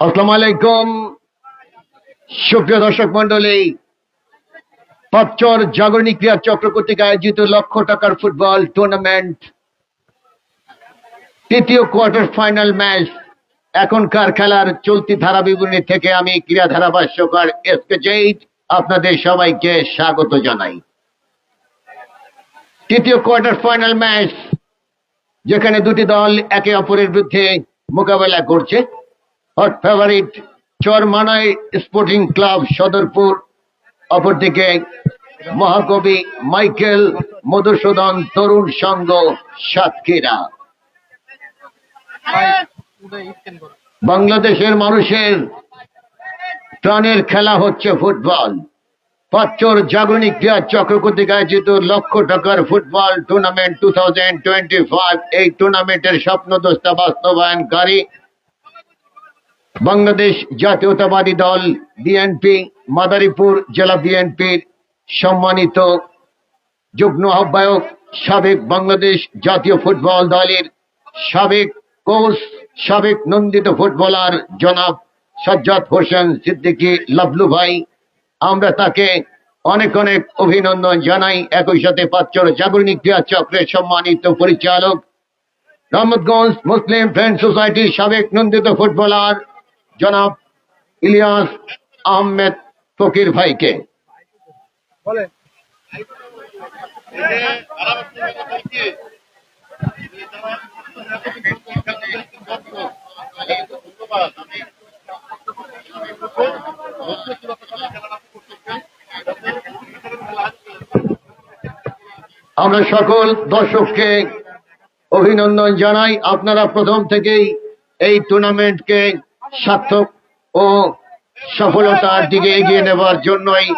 আসসালামু আলাইকুম সুপ্রিয় দর্শক মন্ডলী, পাঁচচর জাগরণী ক্রীড়া চক্র কর্তৃক আয়োজিত লক্ষ টাকার ফুটবল টুর্নামেন্ট তৃতীয় কোয়ার্টার ফাইনাল ম্যাচ এখনকার খেলার চলতি ধারা বিবরণী থেকে আমি ক্রীড়া ধারাভাষ্যকার এসকে জৈদ আপনাদের সবাইকে স্বাগত জানাই। তৃতীয় কোয়ার্টার ফাইনাল ম্যাচ যেখানে দুটি দল একে অপরের বিরুদ্ধে মোকাবেলা করছে। Hot favourite Charmanai sporting club Sadarpur, অপরদিকে মহাকবি মাইকেল মধুসূদন তরুণ সংঘ সাতক্ষীরা। বাংলাদেশের মানুষের প্রাণের খেলা হচ্ছে ফুটবল। পাঁচচর জাগরণী ক্রীড়া চক্র কর্তৃক আয়োজিত লক্ষ টাকার ফুটবল টুর্নামেন্ট 2025, এই টুর্নামেন্টের স্বপ্নদ্রষ্টা বাস্তবায়নকারী বাংলাদেশ জাতীয়তাবাদী দল বিএনপি, মাদারীপুর জেলা বিএনপির সম্মানিত যুগ্ম আহ্বায়ক, সাবেক বাংলাদেশ জাতীয় ফুটবল দলের সাবেক কোচ, সাবেক নন্দিত ফুটবলার জনাব সাজ্জাদ হোসেন সিদ্দিকী লাবলু ভাই, আমরা তাকে অনেক অনেক অভিনন্দন জানাই। একই সাথে পাঁচচর জাগরণী ক্রীড়া চক্রের সম্মানিত পরিচালক রহমতগঞ্জ মুসলিম ফ্রেন্ড সোসাইটির সাবেক নন্দিত ফুটবলার জনাব ইলিয়াস আহমেদ ফকির ভাইকে। আমরা সকল দর্শককে অভিনন্দন জানাই। আপনারা প্রথম থেকেই এই টুর্নামেন্টকে সার্থক ও সফলতার দিকে এগিয়ে নেবার জন্যই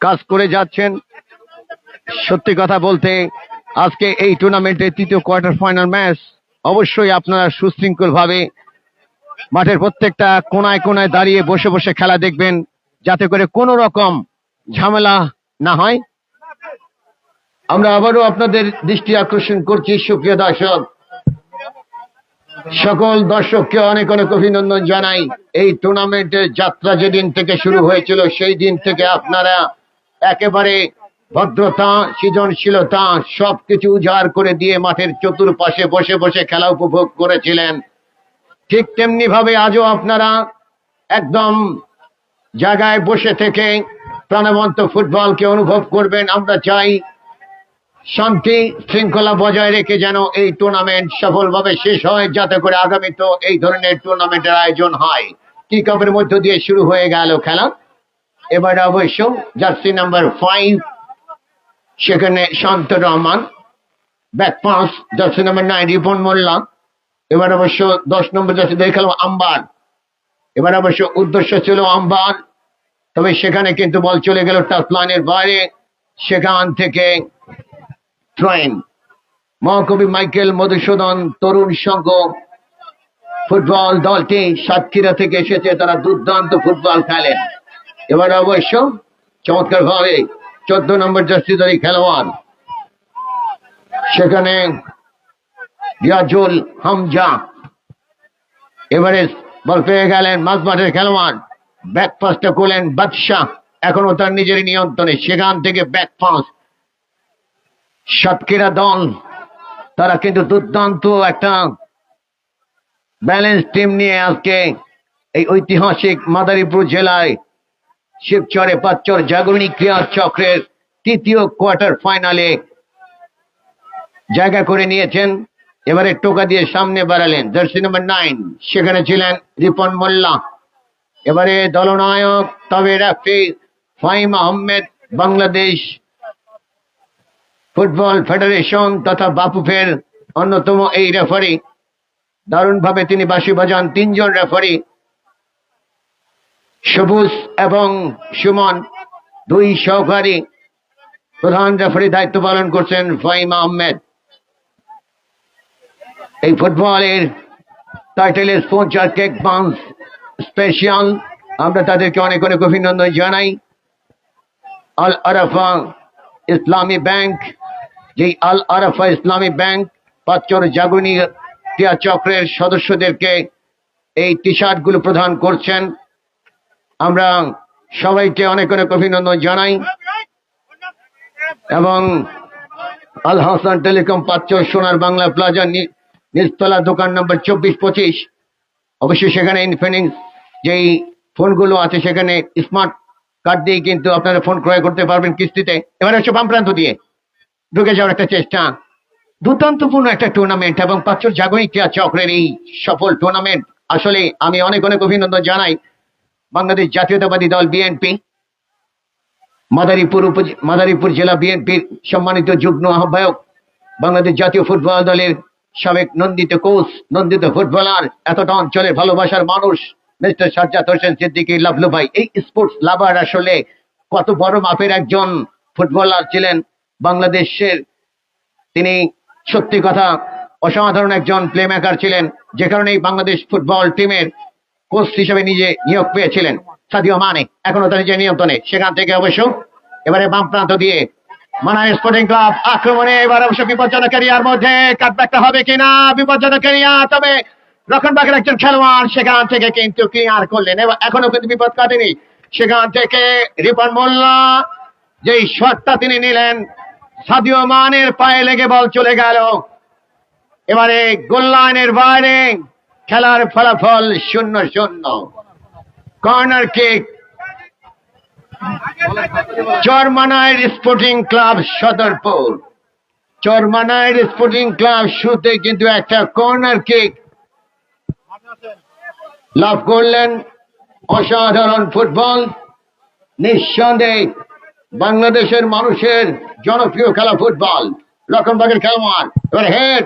কাজ করে যাচ্ছেন। সত্যি কথা বলতে আজকে এই টুর্নামেন্টের তৃতীয় কোয়ার্টার ফাইনাল ম্যাচ অবশ্যই আপনারা সুশৃঙ্খল ভাবে মাঠের প্রত্যেকটা কোনায় কোনায় দাঁড়িয়ে বসে বসে খেলা দেখবেন, যাতে করে কোনো রকম ঝামেলা না হয়। আমরা আবারও আপনাদের দৃষ্টি আকর্ষণ করছি সুপ্রিয় দর্শক, সকল দর্শককে অনেক অনেক অভিনন্দন জানাই। এই টুর্নামেন্টের যাত্রা যেদিন থেকে শুরু হয়েছিল সেই দিন থেকে আপনারা একেবারে ভদ্রতা, সৃজনশীলতা সবকিছু উজাড় করে দিয়ে মাঠের চতুর্পাশে বসে বসে খেলা উপভোগ করেছিলেন। ঠিক তেমনি ভাবে আজও আপনারা একদম জায়গায় বসে থেকে প্রাণবন্ত ফুটবলকে অনুভব করবেন। আমরা চাই শান্তি শৃঙ্খলা বজায় রেখে যেন এই টুর্নামেন্ট সফলভাবে শেষ হয়, যাতে করে আগামীতেও এই ধরনের টুর্নামেন্টের আয়োজন হয়। টি কাপের মধ্য দিয়ে শুরু হয়ে গেল খেলা। এবারে অবশ্য জার্সি নাম্বার 5 সেখানে Shanto Rahman, back pass jersey number 9 Ripon Molla. এবার অবশ্য 10 নম্বর জার্সি দিয়ে খেলো আম্বার। এবার অবশ্য উদ্দেশ্য ছিল আম্বার, তবে সেখানে কিন্তু বল চলে গেল টাচ লাইনের বাইরে। সেখান থেকে ট্রেন মহাকবি মাইকেল মধুসূদন তরুণ সংঘ ফুটবল দলটি সাতক্ষীরা থেকে এসেছে, তারা দুর্দান্ত ফুটবল খেলেন। এবার অবশ্য চমৎকার ভাবে 14 নম্বর জার্সিধারী খেলোয়াড় সেখানে রিয়াজুল হামজা এবারে বল পেয়ে গেলেন। মাঝমাঠের খেলোয়াড় ব্যাক পাসটা করলেন বাদশাহ, এখনো তার নিজের নিয়ন্ত্রণে। সেখান থেকে ব্যাক পাস সাতক্ষীরা দল, তারা কিন্তু দুর্দান্ত একটা ব্যালেন্স টিম নিয়ে আজকে এই ঐতিহাসিক মাদারীপুর জেলায় শিবচরে পাঁচচর জাগরণী ক্রীড়া চক্রের তৃতীয় কোয়ার্টার ফাইনালে জায়গা করে নিয়েছেন। এবারে টোকা দিয়ে সামনে বাড়ালেন জার্সি নাম্বার 9, সেখানে ছিলেন রিপন মোল্লা। এবারে দলনায়ক তবে referee Fahim Ahmed, Bangladesh football federation তথা বাফুফের অন্যতম এই রেফারি। দারুণভাবে তিনি বাঁশি বাজান। 3 জন রেফারি সবুজ এবং সুমন, 2 সহকারী। প্রধান রেফারি দায়িত্ব পালন করছেন ফাহিম আহমেদ। এই ফুটবলের টাইটেলের স্পন্সর কেক বাউন্স স্পেশাল, আমরা তাদেরকে অনেক অনেক অভিনন্দন জানাই। আল আরাফা ইসলামী ব্যাংক, যেই আল আরাফা ইসলামী ব্যাংক পাঁচচর জাগরণী টিয়া চক্রের সদস্যদেরকে এই টি শার্ট গুলো প্রদান করছেন। আমরা সবাইকে অনেক অনেক অভিনন্দন জানাই এবং আল হাসান টেলিকম ৫ সোনার বাংলা প্লাজা নিচতলা দোকান নম্বর ২৪-২৫। অবশ্যই সেখানে ইনফিনিক্স যেই ফোনগুলো আছে সেখানে স্মার্ট কার্ড দিয়ে কিন্তু আপনারা ফোন ক্রয় করতে পারবেন কিস্তিতে। এবারে হচ্ছে বাম প্রান্ত দিয়ে ঢুকে যাওয়ার একটা চেষ্টা। দুর্দান্তপূর্ণ একটা টুর্নামেন্ট এবং ৫ জাগরিক টিয়া চক্রের এই সফল টুর্নামেন্ট আসলে আমি অনেক অনেক অভিনন্দন জানাই বাংলাদেশ জাতীয়তাবাদী দল বিএনপি, মাদারীপুর জেলা বিএনপির সম্মানিত যুগ্ম আহ্বায়ক, বাংলাদেশ জাতীয় ফুটবল দলের সাবেক নন্দিত কোচ, নন্দিত ফুটবলার, এতটা অঞ্চলের ভালোবাসার মানুষ মিস্টার সাজ্জাদ হোসেন সিদ্দিকী লাভলু ভাই। এই স্পোর্টস লাভার আসলে কত বড় মাপের একজন ফুটবলার ছিলেন বাংলাদেশের। তিনি সত্যি কথা অসাধারণ একজন প্লে মেকার ছিলেন, যে কারণে বাংলাদেশ ফুটবল টিমের কোচ হিসেবে নিজে নিয়োগ পেয়েছিলেন সাদিও মানে, এখনো তার নিজের নিয়ন্ত্রণে। সেখান থেকে অবশ্য এবারে বাম প্রান্ত দিয়ে মানায় স্পোর্টিং ক্লাব আক্রমণে, এবার অবশ্য বিপজ্জনক এরিয়ার মধ্যে কাটব্যাকটা হবে কিনা, বিপজ্জনক এরিয়া, তবে রক্ষণভাগের একজন খেলোয়াড় সেখান থেকে কিন্তু ক্লিয়ার করলেন। এখনো কিন্তু বিপদ কাটেনি। সেখান থেকে রিপন মোল্লা যেই শটটা তিনি নিলেন, সাদিও মানের পায়ে লেগে বল চলে গেল এবারে গোল লাইনের বাইরে। খেলার ফলাফল 0-0। কর্নার কিক চরমানাইর স্পোর্টিং ক্লাব সদরপুর। চরমানাইর স্পোর্টিং ক্লাব শুরুতে কিন্তু একটা কর্নার কিক লাভ করলেন। অসাধারণ ফুটবল, নিঃসন্দেহে বাংলাদেশের মানুষের জনপ্রিয় খেলা ফুটবল। রক্ষণভাগের খেলোয়াড় এবার হেড,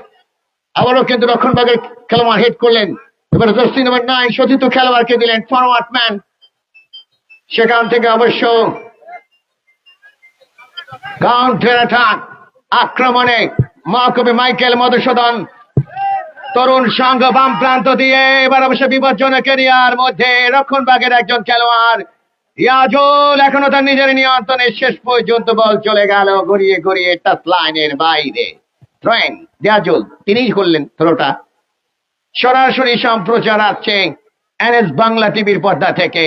আবারও কিন্তু রক্ষণভাগের খেলোয়াড় হেড করলেন। এবার জার্সি নাম্বার 9 সতীর্থ খেলোয়াড়কে দিলেন ফরওয়ার্ড ম্যান। সেখান থেকে অবশ্য কাউন্টার অ্যাটাক আক্রমণে মহকুবে মাইকেল মধুসূদন তরুণ সংঘ বাম প্রান্ত দিয়ে, এবার অবশ্য বিপজ্জনক এরিয়ার মধ্যে রক্ষণভাগের একজন খেলোয়াড় রিয়াজুল এখনো তার নিজের নিয়ন্ত্রণে, শেষ পর্যন্ত বল চলে গেল গড়িয়ে গড়িয়ে টাচ লাইনের বাইরে। থ্রোইং রিয়াজুল তিনিই করলেন থ্রোটা। সরাসরি সম্প্রচার আসছে এনএস বাংলা টিভির পর্দা থেকে।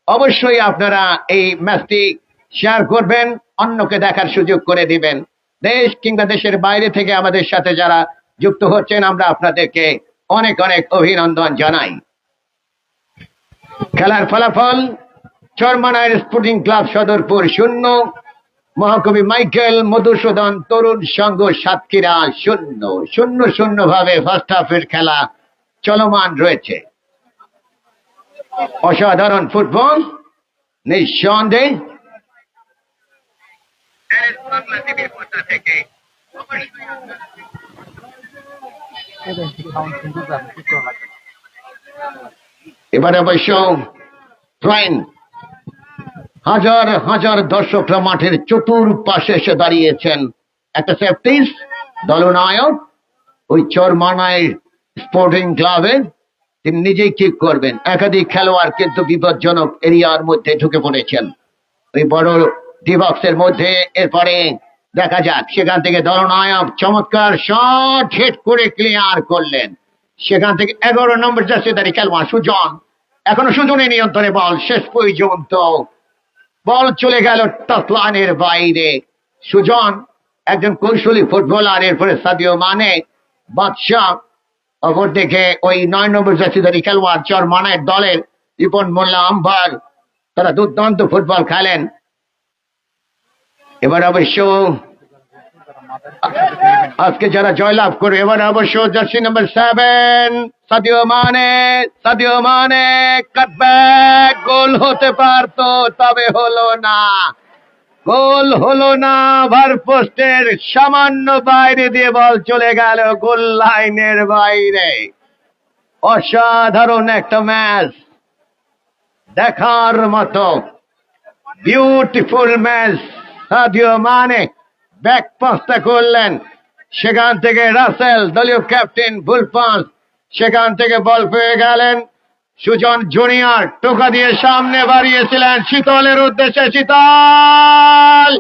অবশ্যই আপনারা এই ম্যাচটি শেয়ার করবেন, অন্যকে দেখার সুযোগ করে দিবেন। দেশ কিংবা দেশের বাইরে থেকে আমাদের সাথে যারা যুক্ত হচ্ছেন আমরা আপনাদেরকে অনেক অনেক অভিনন্দন জানাই। খেলার ফলাফল চরমানাইর স্পোর্টিং ক্লাব সদরপুর 0, মহাকবি মাইকেল মধুসূদন তরুণ সংঘ সাতক্ষীরা 0-0 ভাবে ফার্স্ট হাফের খেলা চলমান রয়েছে। অসাধারণ ফুটবল নিঃসন্দেহে। এবারে অবশ্য হাজার হাজার দর্শকরা মাঠের চতুর্পাশে এসে দাঁড়িয়েছেন। একটা সেফটিস দলনায়ক ওই চরমানাই স্পোর্টিং ক্লাবে তিনি নিজেই কিক করবেন। একাধিক খেলোয়াড় কিন্তু বিপজ্জনক এরিয়ার মধ্যে ঢুকে পড়েছেন ওই বড় ডিবক্সের মধ্যে। এরপরে দেখা যাক সেখান থেকে দলনায়ক চমৎকার শট হিট করে ক্লিয়ার করলেন। সেখান থেকে 11 নম্বর জার্সিধারী খেলোয়াড় সুজন, এখনো সুজনের নিয়ন্ত্রণে বল, শেষ পর্যন্ত বল চলে গেল টাচ লাইনের বাইরে। সুজন একজন কৌশলী ফুটবলার। এরপরে সাদিও মানে, বাদশাহ, অপরদিকে ওই 9 নম্বর জার্সিধারী খেলোয়াড় চরমানাইর দলের রিপন মোল্লা আম্বার, তারা দুর্দান্ত ফুটবল খেলেন। এবার অবশ্য আজকে যারা জয়লাভ করে, এবার অবশ্য jersey number 7 Sadio Mane cutback, goal হতে পারতো তবে হলো না, গোল হলো না। ভার পোস্টের সামান্য বাইরে দিয়ে বল চলে গেল গোল লাইনের বাইরে। অসাধারণ একটা ম্যাচ, দেখার মতো beautiful match. Sadio Mane back পাসটা করলেন, সেখান থেকে রাসেল দলীয় ক্যাপ্টেন ভুল পাস, সেখান থেকে বল পেয়ে গেলেন সুজন জুনিয়র, টোকা দিয়ে সামনে বাড়িয়েছিলেন শীতলের উদ্দেশ্যে। শীতল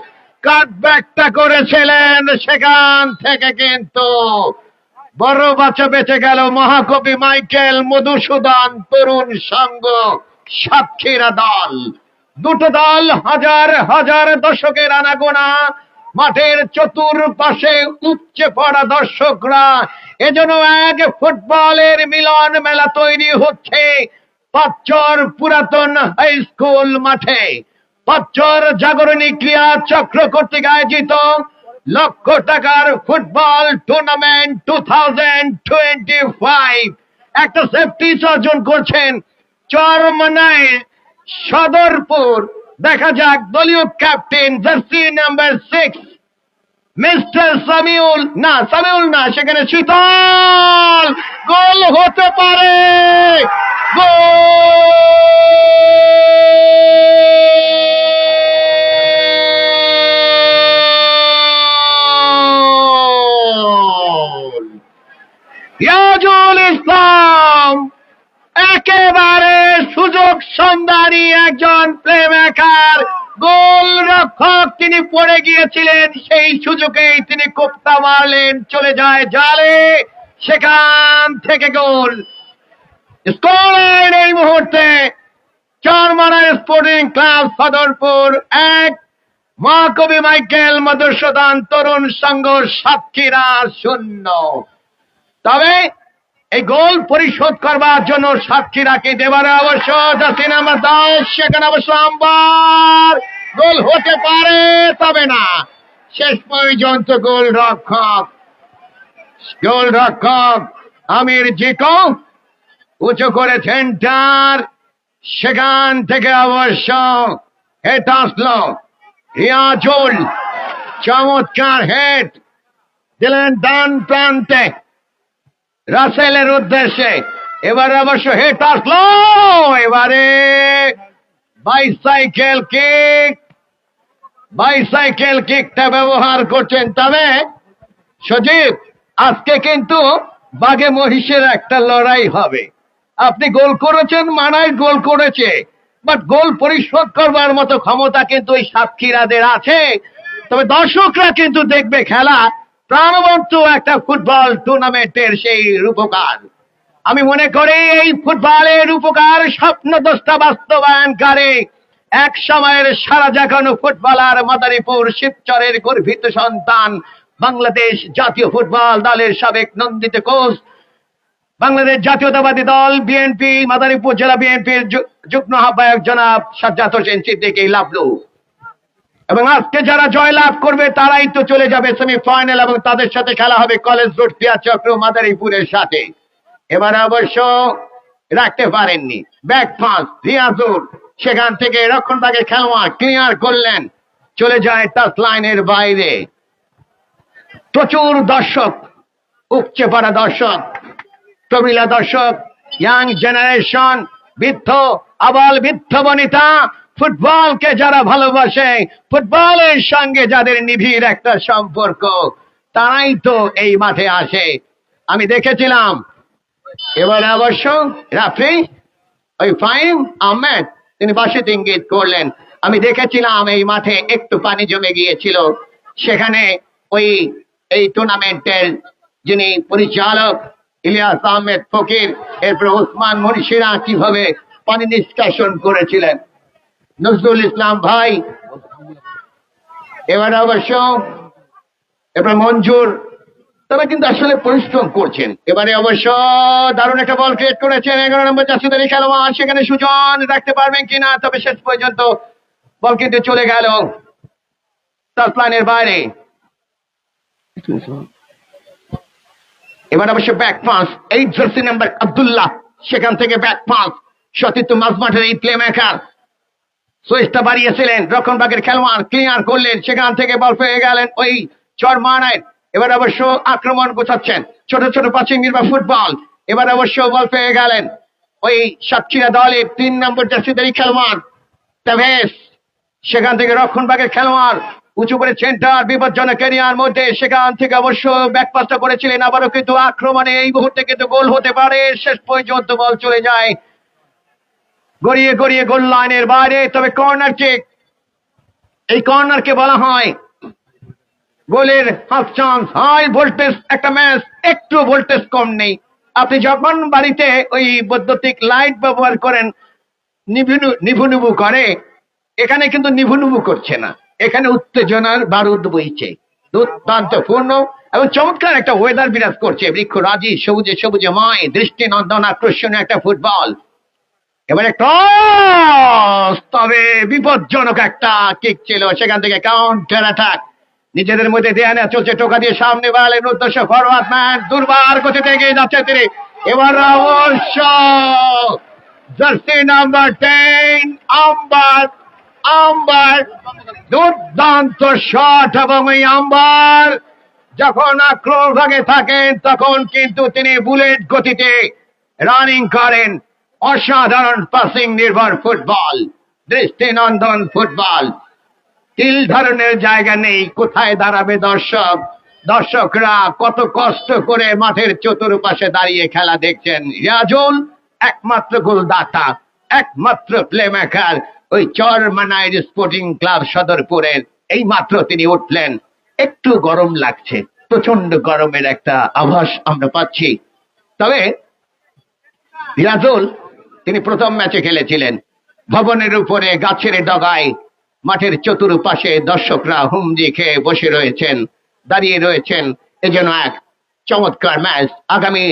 কাটব্যাকটা করেছিলেন, সেখান থেকে কিন্তু বড় বাচ্চা বেঁচে গেল মহাকবি মাইকেল মধুসূদন তরুণ সংঘ সাতক্ষীরা দল। দুটো দল হাজার হাজার দর্শকের আনাগোনা, মাঠের চতুর্পাশে উপচে পড়া দর্শকরা। এজন্য এক ফুটবলের মিলন মেলা তৈরি হচ্ছে পাঁচচর পুরাতন হাই স্কুল মাঠে। পাঁচচর জাগরণী ক্রিয়া চক্র কর্তৃক আয়োজিত লক্ষ টাকার ফুটবল টুর্নামেন্ট 2025 একটা সেফটি অর্জন করছেন চরমনায় সদরপুর। দেখা যাক দলীয় captain jersey number 6 mister Samiul না, সেখানে শীতল গোল হতে পারে। গোল! ইয়াজুল ইসলাম একেবারে সুযোগ সন্ধানী একজন প্লেমেকার, গোল রক্ষক তিনি পড়ে গিয়েছিলেন, সেই সুযোগেই তিনি কোপ্তা মারলেন, চলে যায় জালে, সেখান থেকে গোল। স্কোর এই মুহূর্তে Charmonai sporting club Sadarpur 1, Mahakabi Michael Madhusudan Tarun Sangha Satkhira 0। তবে এই গোল পরিশোধ করবার জন্য সাতক্ষীরাকে দেবার অবশ্য জার্সি নাম্বার 10, সেখানে অবশ্য আম্বার গোল হতে পারে, তবে না, শেষ পর্যন্ত গোল রক্ষক আমির জিকো উঁচু করে সেন্টার, সেখান থেকে অবশ্য হেড আসলো রিয়াজুল, চমৎকার হেড দিলেন ডান প্রান্তে রাসেলের উদ্দেশ্যে। এবারে অবশ্য হেড আসলো, এবারে বাইসাইকেল কিকটা ব্যবহার করছেন। তবে সজীব, আজকে কিন্তু বাঘে মহিষের একটা লড়াই হবে। আপনি গোল করেছেন, মানায় গোল করেছে, বাট গোল পরিশোধ করবার মতো ক্ষমতা কিন্তু এই সাতক্ষীরাদের আছে। তবে দর্শকরা কিন্তু দেখবে খেলা, প্রাণবন্ত একটা ফুটবল টুর্নামেন্টের সেই রূপকার। আমি মনে করি এই ফুটবলের রূপকার স্বপ্নদ্রষ্টা বাস্তবায়নকারী এক সময়ের সারা জাগানো ফুটবলার, মাদারীপুর শিবচরের গর্বিত সন্তান, বাংলাদেশ জাতীয় ফুটবল দলের সাবেক নন্দিত কোচ, বাংলাদেশ জাতীয়তাবাদী দল বিএনপি মাদারীপুর জেলা বিএনপির যুগ্ম আহ্বায়ক জনাব সাজ্জাদ হোসেন সিদ্দিকী লাবলু। এবং আজকে যারা জয় লাভ করবে তারাই তো চলে যাবে সেমিফাইনাল, এবং তাদের সাথে খেলা হবে কলেজ রোড ক্রিয়া চক্র মাদারীপুরের সাথে। এবারে অবশ্য রাখতে পারেননি, ব্যাক পাস রিয়াজুল, সেখান থেকে রক্ষণভাগে খেলোয়াড় ক্লিয়ার করলেন, চলে যায় টাচ লাইনের বাইরে। প্রচুর দর্শক, উপচে পড়া দর্শক, প্রবীলা দর্শক, ইয়াং জেনারেশন, বৃদ্ধ আবাল বৃদ্ধ বনিতা, ফুটবলকে যারা ভালোবাসে, ফুটবলের সঙ্গে যাদের নিবিড় একটা সম্পর্ক, তারাই তো এই মাঠে আসে। আমি দেখেছিলাম এবারে অবশ্য রাফি ওই ফাহিম আহমেদ তিনি বাসিত ইঙ্গিত করলেন। আমি দেখেছিলাম এই মাঠে একটু পানি জমে গিয়েছিল, সেখানে ওই এই টুর্নামেন্টের যিনি পরিচালক ইলিয়াস আহমেদ ফকির, এরপর ওসমান মুন্সিরা কিভাবে পানি নিষ্কাশন করেছিলেন, নজরুল ইসলাম ভাই, এবারে অবশ্য এরপর মঞ্জুর, তারা কিন্তু আসলে পরিশ্রম করছেন। এবারে অবশ্য দারুণ একটা বল ক্রিয়েট করেছেন 11 নম্বর জাসিদারি খেলোয়াড়, সেখানে সুজন রাখতে পারবেন কিনা, তবে শেষ পর্যন্ত বল কিন্তু চলে গেল টাচ লাইনের বাইরে। এবার অবশ্য ব্যাক পাস, এই জার্সি নাম্বার আব্দুল্লাহ, সেখান থেকে ব্যাক পাস, সতীর্থ মাঝমাঠের এই প্লে মেকার সুইচটা বাড়িয়েছিলেন, রক্ষণভাগের খেলোয়াড় ক্লিয়ার করলেন, সেখান থেকে বল পেয়ে গেলেন ওই চরমানায়। এবার অবশ্য আক্রমণ গোছাচ্ছেন ছোট ছোট পাঁচিং নির্বাহ ফুটবল। এবার অবশ্য বল পেয়ে গেলেন ওই সাতক্ষীরা দলের 3 নম্বর জার্সিধারী খেলোয়াড় তেভেস, সেখান থেকে রক্ষণভাগের খেলোয়াড় উঁচু করে সেন্টার, বিপজ্জনক এরিয়ার মধ্যে, সেখান থেকে অবশ্য ব্যাকপাসটা করেছিলেন। আবারও কিন্তু আক্রমণে এই মুহূর্তে কিন্তু গোল হতে পারে, শেষ পর্যন্ত বল চলে যায় গড়িয়ে গড়িয়ে গোল লাইনের বাইরে। তবে কর্নার কিক, এই কর্নারকে বলা হয় গোলের হাফ চান্স, হাই ভোল্টেজ একটা ম্যাচ, একটু ভোল্টেজ কম নেই। আপনি যখন বাড়িতে ওই বৈদ্যুতিক লাইট ব্যবহার করেন, নিভু নিভু করে, এখানে কিন্তু নিভু নিভু করছে না, এখানে উত্তেজনার বারুদ বইছে। দুর্দান্ত পূর্ণ এবং চমৎকার একটা ওয়েদার বিরাজ করছে, বৃক্ষ রাজি, সবুজে সবুজে ময়, দৃষ্টি নন্দন আকর্ষণীয় একটা ফুটবল। এবারে ক্রস, তবে বিপজ্জনক একটা কিক ছিল, সেখান থেকে কাউন্টার অ্যাটাক নিজেদের মধ্যে দেয়া নেওয়া চলছে। টোকা দিয়ে সামনে বাড়ালেন উদ্দেশ্য ফরওয়ার্ড ম্যান, দুর্বার গতিতে এগিয়ে যাচ্ছে তিনি। এবার অবশ্য জার্সি নাম্বার 10 আম্বার, আম্বার দুর্দান্ত শট, এবং এই আম্বার যখন আক্রমণ ভাগে থাকেন তখন কিন্তু তিনি বুলেট গতিতে রানিং করেন। অসাধারণ পাসিং নির্ভর ফুটবল, দৃষ্টিনন্দন ফুটবল। তিল ধরনের জায়গা নেই, কোথায় দাঁড়াবে দর্শক? দর্শকরা কত কষ্ট করে মাঠের চতুর্পাশে দাঁড়িয়ে খেলা দেখছেন। রিয়াজুল একমাত্র গোলদাতা, একমাত্র প্লে মেকার ওই চরমানাইর স্পোর্টিং ক্লাব সদরপুরের। এই মাত্র তিনি উঠলেন, একটু গরম লাগছে, প্রচন্ড গরমের একটা আভাস আমরা পাচ্ছি। তবে রিয়াজুল তিনি প্রথম ম্যাচে খেলেছিলেন ভবনের উপরে গাছের ডগায়, মাঠের চতুর্পাশে দর্শকরা হুমড়ি খেয়ে বসে রয়েছেন, দাঁড়িয়ে রয়েছেন। এজন্য এক চমৎকার ম্যাচ আগামী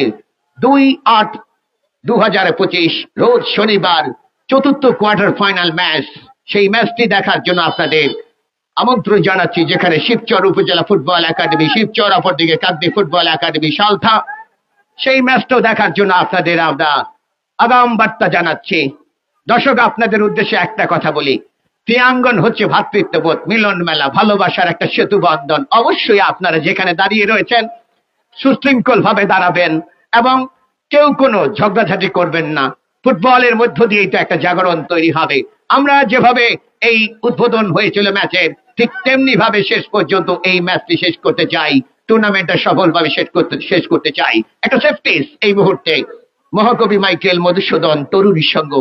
2/8/2025 রোজ শনিবার চতুর্থ কোয়ার্টার ফাইনাল ম্যাচ। সেই ম্যাচটি দেখার জন্য আপনাদের আমন্ত্রণ জানাচ্ছি, যেখানে শিবচর উপজেলা ফুটবল একাডেমি, শিবচর অপরদিকে কাকদ্বীপ ফুটবল একাডেমি সালথা। সেই ম্যাচটাও দেখার জন্য আপনাদের আমরা আগাম বার্তা জানাচ্ছি। দর্শক, আপনাদের উদ্দেশ্যে একটা কথা বলি, ক্রীড়াঙ্গন হচ্ছে ভ্রাতৃত্ববোধ, মিলন মেলা, ভালোবাসার একটা সেতু বন্ধন। অবশ্যই আপনারা যেখানে দাঁড়িয়ে রয়েছেন সুশৃঙ্খল ভাবে দাঁড়াবেন এবং কেউ কোনো ঝগড়াঝাটি করবেন না। ফুটবলের মধ্য দিয়ে তো একটা জাগরণ তৈরি হবে। আমরা যেভাবে এই উদ্বোধন হয়েছিল ম্যাচের, ঠিক তেমনি ভাবে শেষ পর্যন্ত এই ম্যাচটি শেষ করতে চাই, টুর্নামেন্টটা সফলভাবে শেষ করতে চাই। একটা সেফটিস এই মুহূর্তে মহাকবি মাইকেল মধুসূদন তরুণ সংঘ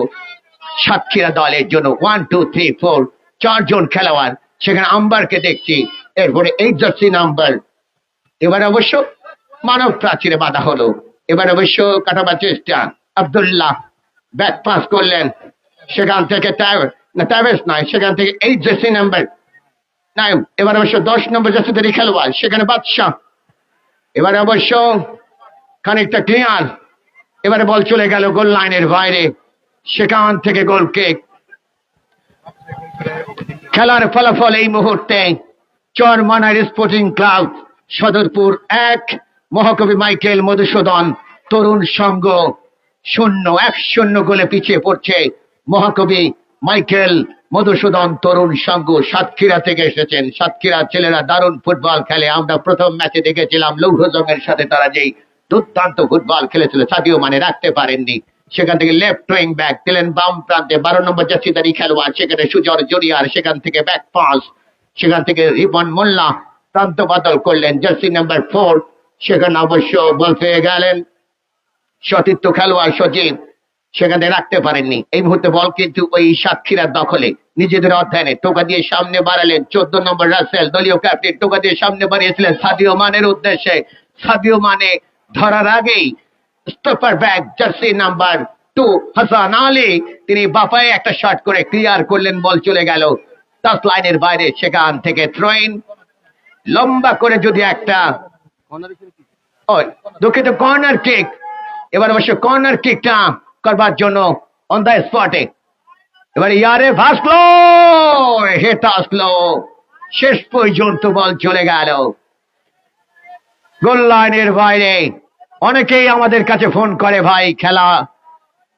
সাতক্ষীরা দলের জন্য 1 2 3 4 চারজন খেলোয়াড়, সেখানে আম্বারকে দেখছি, এরপরে 8 জার্সি নাম্বার। এবার অবশ্য মানব প্রাচীরে বাধা হলো, এবার অবশ্য কাটাবার চেষ্টা, আব্দুল্লাহ ব্যাক পাস করলেন, সেখান থেকে ট্যাভেস নয়, সেখান থেকে 8 জার্সি নাম্বার নাই, এবার অবশ্য 10 নম্বর জার্সিধারী খেলোয়াড়, সেখানে বাদশাহ। এবার অবশ্য খানিকটা ক্লিয়ার, এবারে বল চলে গেল গোল লাইনের বাইরে, সেখান থেকে গোল কিক। খেলার ফলাফল এই মুহূর্তে Charmanair sporting club Sadarpur 1, Mahakabi Michael Madhusudan Tarun সংঘ 0। 1-0 গোলে পিছিয়ে পড়ছে মহাকবি মাইকেল মধুসূদন তরুণ সংঘ। সাতক্ষীরা থেকে এসেছেন, সাতক্ষীরা ছেলেরা দারুণ ফুটবল খেলে। আমরা প্রথম ম্যাচে দেখেছিলাম লৌহজংয়ের সাথে তারা যেই দুর্দান্ত ফুটবল খেলেছিল, সাদিও মানে রাখতে পারেননি। সেখান থেকে লেফট উইং ব্যাক দিলেন বাম প্রান্তে 12 নম্বর জার্সিধারী খেলোয়াড়, সেখানে সুজর জরিয়ার, সেখান থেকে ব্যাক পাস, সেখান থেকে রিপন মোল্লা প্রান্ত বদল করলেন, জার্সি নাম্বার 4। সেখানে অবশ্য বল পেয়ে গেলেন সতীর্থ খেলোয়াড় সজীব, সেখানে রাখতে পারেননি। এই মুহূর্তে বল কিন্তু ওই সাতক্ষীরার দখলে, নিজেদের অধ্যয়নে টোকা দিয়ে সামনে বাড়ালেন 14 নম্বর রাসেল, দলীয় ক্যাপ্টেন, টোকা দিয়ে সামনে বাড়িয়েছিলেন সাদিও মানের উদ্দেশ্যে। সাদিও মানে ধরার আগেই stopper back jersey number 2 Hasan Ali, তিনি বাপায় একটা শট করে ক্লিয়ার করলেন, বল চলে গেল 10 লাইনের বাইরে। সেখান থেকে থ্রোইন লম্বা করে যদি একটা দুঃখিত কর্নার কিক, এবার অবশ্য কর্নার কিকটা করবার জন্য অন দ্য স্পটে এবার ইয়ারে ভাসলো, হেটা আসলো, শেষ পর্যন্ত বল চলে গেল গোল লাইনের বাইরে। অনেকেই আমাদের কাছে ফোন করে, ভাই খেলা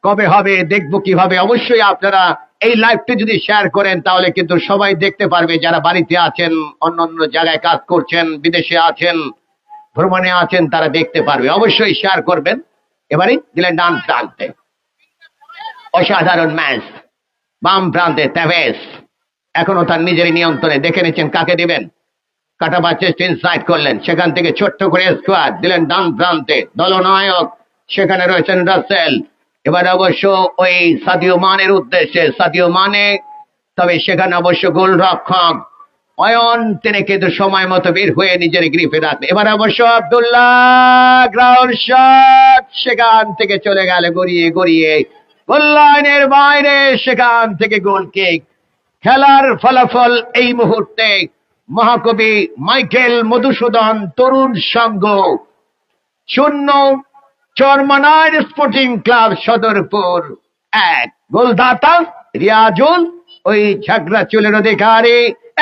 কবে হবে, দেখবো কিভাবে? অবশ্যই আপনারা এই লাইভটি যদি শেয়ার করেন তাহলে কিন্তু সবাই দেখতে পারবে, যারা বাড়িতে আছেন, অন্য অন্য জায়গায় কাজ করছেন, বিদেশে আছেন, ভ্রমণে আছেন, তারা দেখতে পারবে। অবশ্যই শেয়ার করবেন। এবারে দিলেন ডান প্রান্তে, অসাধারণ ম্যাচ, বাম প্রান্তে তেভেস, এখনো তার নিজের নিয়ন্ত্রণে, দেখে নিচ্ছেন কাকে দিবেন, কাটাবার চেষ্টা ইনসাইড করলেন, সেখান থেকে ছোট্ট করে স্কোয়াড দিলেন ডান প্রান্তে, দলনায়ক সেখানে রয়েছেন রাসেল। এবার অবশ্য ওই সাদিও মানের উদ্দেশ্যে, সাদিও মানে, তবে সেখানে অবশ্য গোলরক্ষক অয়ন তিনি কিন্তু সময় মতো বের হয়ে নিজের গ্রিপে রাখলেন। এবার অবশ্য আব্দুল্লাহ গ্রাউন্ড শট, সেখান থেকে চলে গেল গড়িয়ে গড়িয়ে গোল লাইনের বাইরে, সেখান থেকে গোল কিক। খেলার ফলাফল এই মুহূর্তে মহাকবি মাইকেল মধুসূদন তরুণ সংঘ 0, চরমনাই স্পোর্টিং ক্লাব সদরপুর 1। গোলদাতা রিয়াজুল, ওই ঝাগড়া চুলের অধিকারী,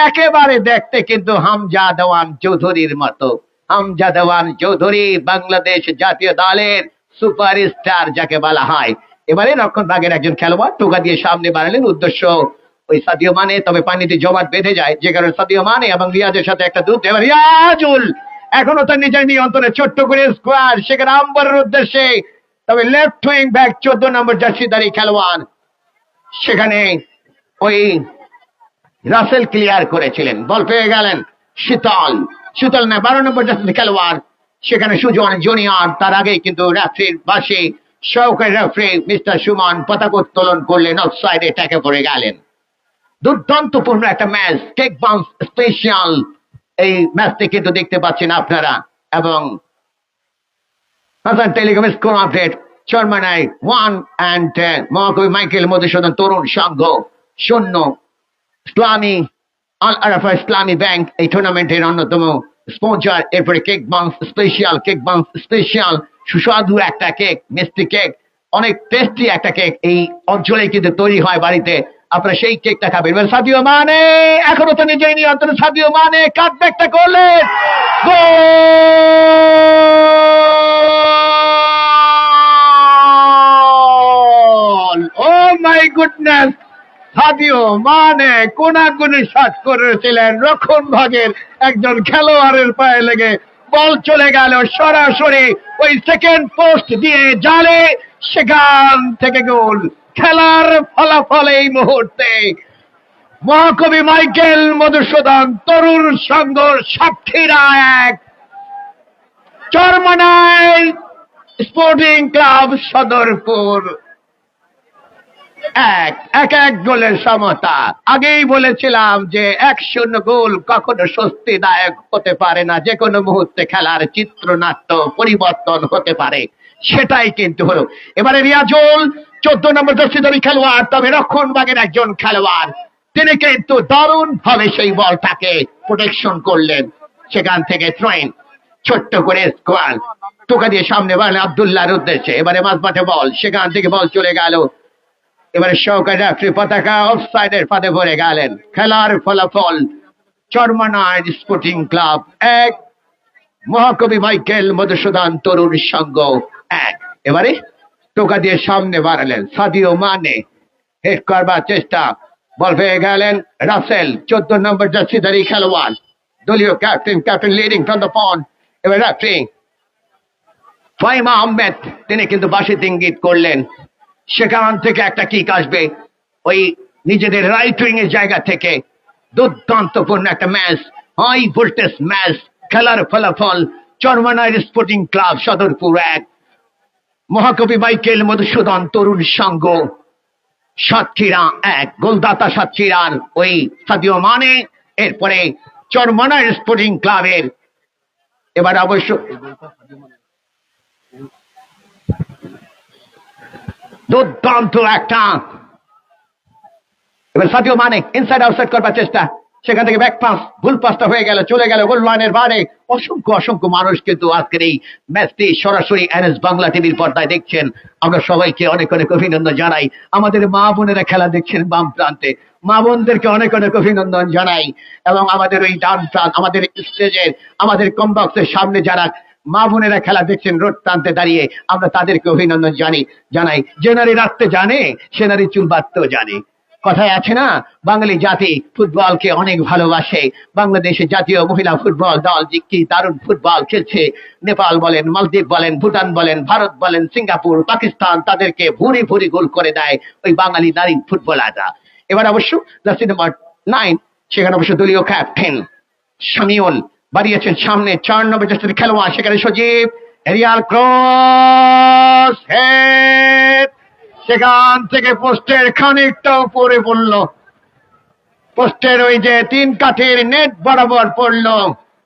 একেবারে দেখতে কিন্তু হামজা দেওয়ান চৌধুরীর মতো। হামজা দেওয়ান চৌধুরী বাংলাদেশ জাতীয় দলের সুপারস্টার যাকে বলা হয়। এবারে রক্ষণ ভাগের একজন খেলোয়াড় টোকা দিয়ে সামনে বাড়ালেন, উদ্দেশ্য ওই সাদিও মানে, তবে পানিতে জমাট বেঁধে যায় যে কারণে সাদিও মানে এবং রিয়াজের সাথে একটা দূর। এবার রিয়াজুল এখনো তার নিজের নিয়ন্ত্রণে ছোট্ট করে স্কোয়ার, সেখানে আম্বারের উদ্দেশ্যে, তবে লেফট উইং ব্যাক 14 নম্বর জার্সিধারী খেলোয়াড় সেখানে ওই রাসেল ক্লিয়ার করেছিলেন, বল পেয়ে গেলেন শীতল না 12 নম্বর জার্সি খেলোয়াড় সেখানে সুজন জুনিয়র। তার আগেই কিন্তু রেফারির পাশে সহকারী রেফারি মিস্টার সুমন পতাকা উত্তোলন করলেন, অফসাইডে ট্যাকে পড়ে গেলেন। দুর্দান্তপূর্ণ একটা ম্যাচ, কেক বাউন্স স্পেশাল এই ম্যাচটি কিন্তু দেখতে পাচ্ছেন আপনারা। এবং Hasan telecom score update, Charmonai 1 and মহাকবি মাইকেল মধুসূদন তরুণ সংঘ 0। ইসলামী আল আরাফা ইসলামী ব্যাংক এই টুর্নামেন্টের অন্যতম স্পন্সর। এরপরে কেক বাউন্স স্পেশাল সুস্বাদু একটা কেক, মিষ্টি কেক, অনেক টেস্টি একটা কেক এই অঞ্চলে কিন্তু তৈরি হয় বাড়িতে, আপনারা সেই কেকটা খাবেন। সাদিও মানে এখনো তো নিজেই নিয়ন্ত্রণ, সাদিও মানে কাটব্যাকটা করলেন, গোল! ও মাই গুডনেস, সাদিও মানে কোনাকুনি শট করেছিলেন, রক্ষণ ভাগের একজন খেলোয়াড়ের পায়ে লেগে বল চলে গেল সরাসরি ওই সেকেন্ড পোস্ট দিয়ে জালে, সেখান থেকে গোল। খেলার ফলাফল এই মুহূর্তে মহাকবি Michael Madhusudan Tarun Sangha Satkhira 1, Charmonai sporting club Sadarpur 1। 1-1 গোলের সমতা। আগেই বলেছিলাম যে 1-0 গোল কখনো স্বস্তিদায়ক হতে পারে না, যে কোনো মুহূর্তে খেলার চিত্রনাট্য পরিবর্তন হতে পারে, সেটাই কিন্তু হলো। এবারে রিয়াজুল 14 নম্বর জার্সিধারী খেলোয়াড়, তবে রক্ষণ ভাগের একজন খেলোয়াড়, তিনি কিন্তু দারুণ ভাবে সেই বলটাকে প্রোটেকশন করলেন। সেখান থেকে থ্রোইন, ছোট্ট করে স্কোয়ার, টোকা দিয়ে সামনে বাড়লেন আব্দুল্লাহর উদ্দেশ্যে। এবারে মাঝমাঠে বল, সেখান থেকে বল চলে গেল, এবারে সহকারী রেফারি পতাকা অফসাইডের ফাঁদে পড়ে গেলেন। খেলার ফলাফল Charmonai sporting club 1, Mahakabi Michael Madhusudan Tarun সংঘ 1। এবারে টোকা দিয়ে সামনে বাড়ালেন সাদিও মানে, হেড করবার চেষ্টা, বল পেয়ে গেলেন রাসেল 14 নম্বর জার্সিধারী খেলোয়াড়, দলীয় captain leading from the point. এবার রেফারি ফাহিম আহমেদ তিনি কিন্তু বাঁশিতে ইঙ্গিত করলেন, সেখান থেকে একটা কিক আসবে ওই নিজেদের রাইট উইং এর জায়গা থেকে। দুর্দান্তপূর্ণ একটা ম্যাচ, হাই ভোল্টেজ ম্যাচ। খেলার ফলাফল Charmonai sporting club Sadarpur 1, Mahakabi Michael Madhusudan Tarun Sangha Satkhira 1। গোলদাতা সাতক্ষীরার ওই সাদিও মানে, এরপরে চরমনাই স্পোর্টিং ক্লাবের এবার অবশ্য দুর্দান্ত একটা, এবার সাদিও মানে ইনসাইড আউটসাইড করবার চেষ্টা, সেখান থেকে ব্যাক পাস, ভুল পাসটা হয়ে গেল, চলে গেল গোল লাইনের বাইরে। অসংখ্য মানুষ কিন্তু আজকের এই ম্যাচটি সরাসরি এনএস বাংলা টিভির পর্দায় দেখছেন। আমরা সবাইকে অনেক অভিনন্দন জানাই। আমাদের মা বোনেরা খেলা দেখছেন বাম প্রান্তে, মা বোনদেরকে অনেক অভিনন্দন জানাই। এবং আমাদের ওই ডান প্রান্ত, আমাদের স্টেজের, আমাদের কমবক্সের সামনে যারা মা বোনেরা খেলা দেখছেন রোড প্রান্তে দাঁড়িয়ে, আমরা তাদেরকে অভিনন্দন জানাই। যে নারী রাখতে জানে সে নারী চুল বাঁধতেও জানে। কথায় আছে না, বাঙালি জাতি ফুটবলকে অনেক ভালোবাসে। বাংলাদেশের জাতীয় মহিলা ফুটবল দল যে কি দারুণ ফুটবল খেলছে, নেপাল বলেন, মালদ্বীপ বলেন, ভুটান বলেন, ভারত বলেন, সিঙ্গাপুর, পাকিস্তান, তাদেরকে ভুরি গোল করে দেয় ওই বাঙালি নারী ফুটবলাররা। এবার অবশ্য জার্সি নাম্বার 9 সেখানে অবশ্য দলীয় ক্যাপ্টেন শামিউল বাড়িয়েছেন সামনে 4 নম্বর জার্সির খেলোয়াড়, সেখানে সজীব, এরিয়াল ক্রস হেড, সেখান থেকে পোস্টের খানিকটা উপরে পোস্টের ওই যে 3 কাঠের নেট বরাবর পড়লো,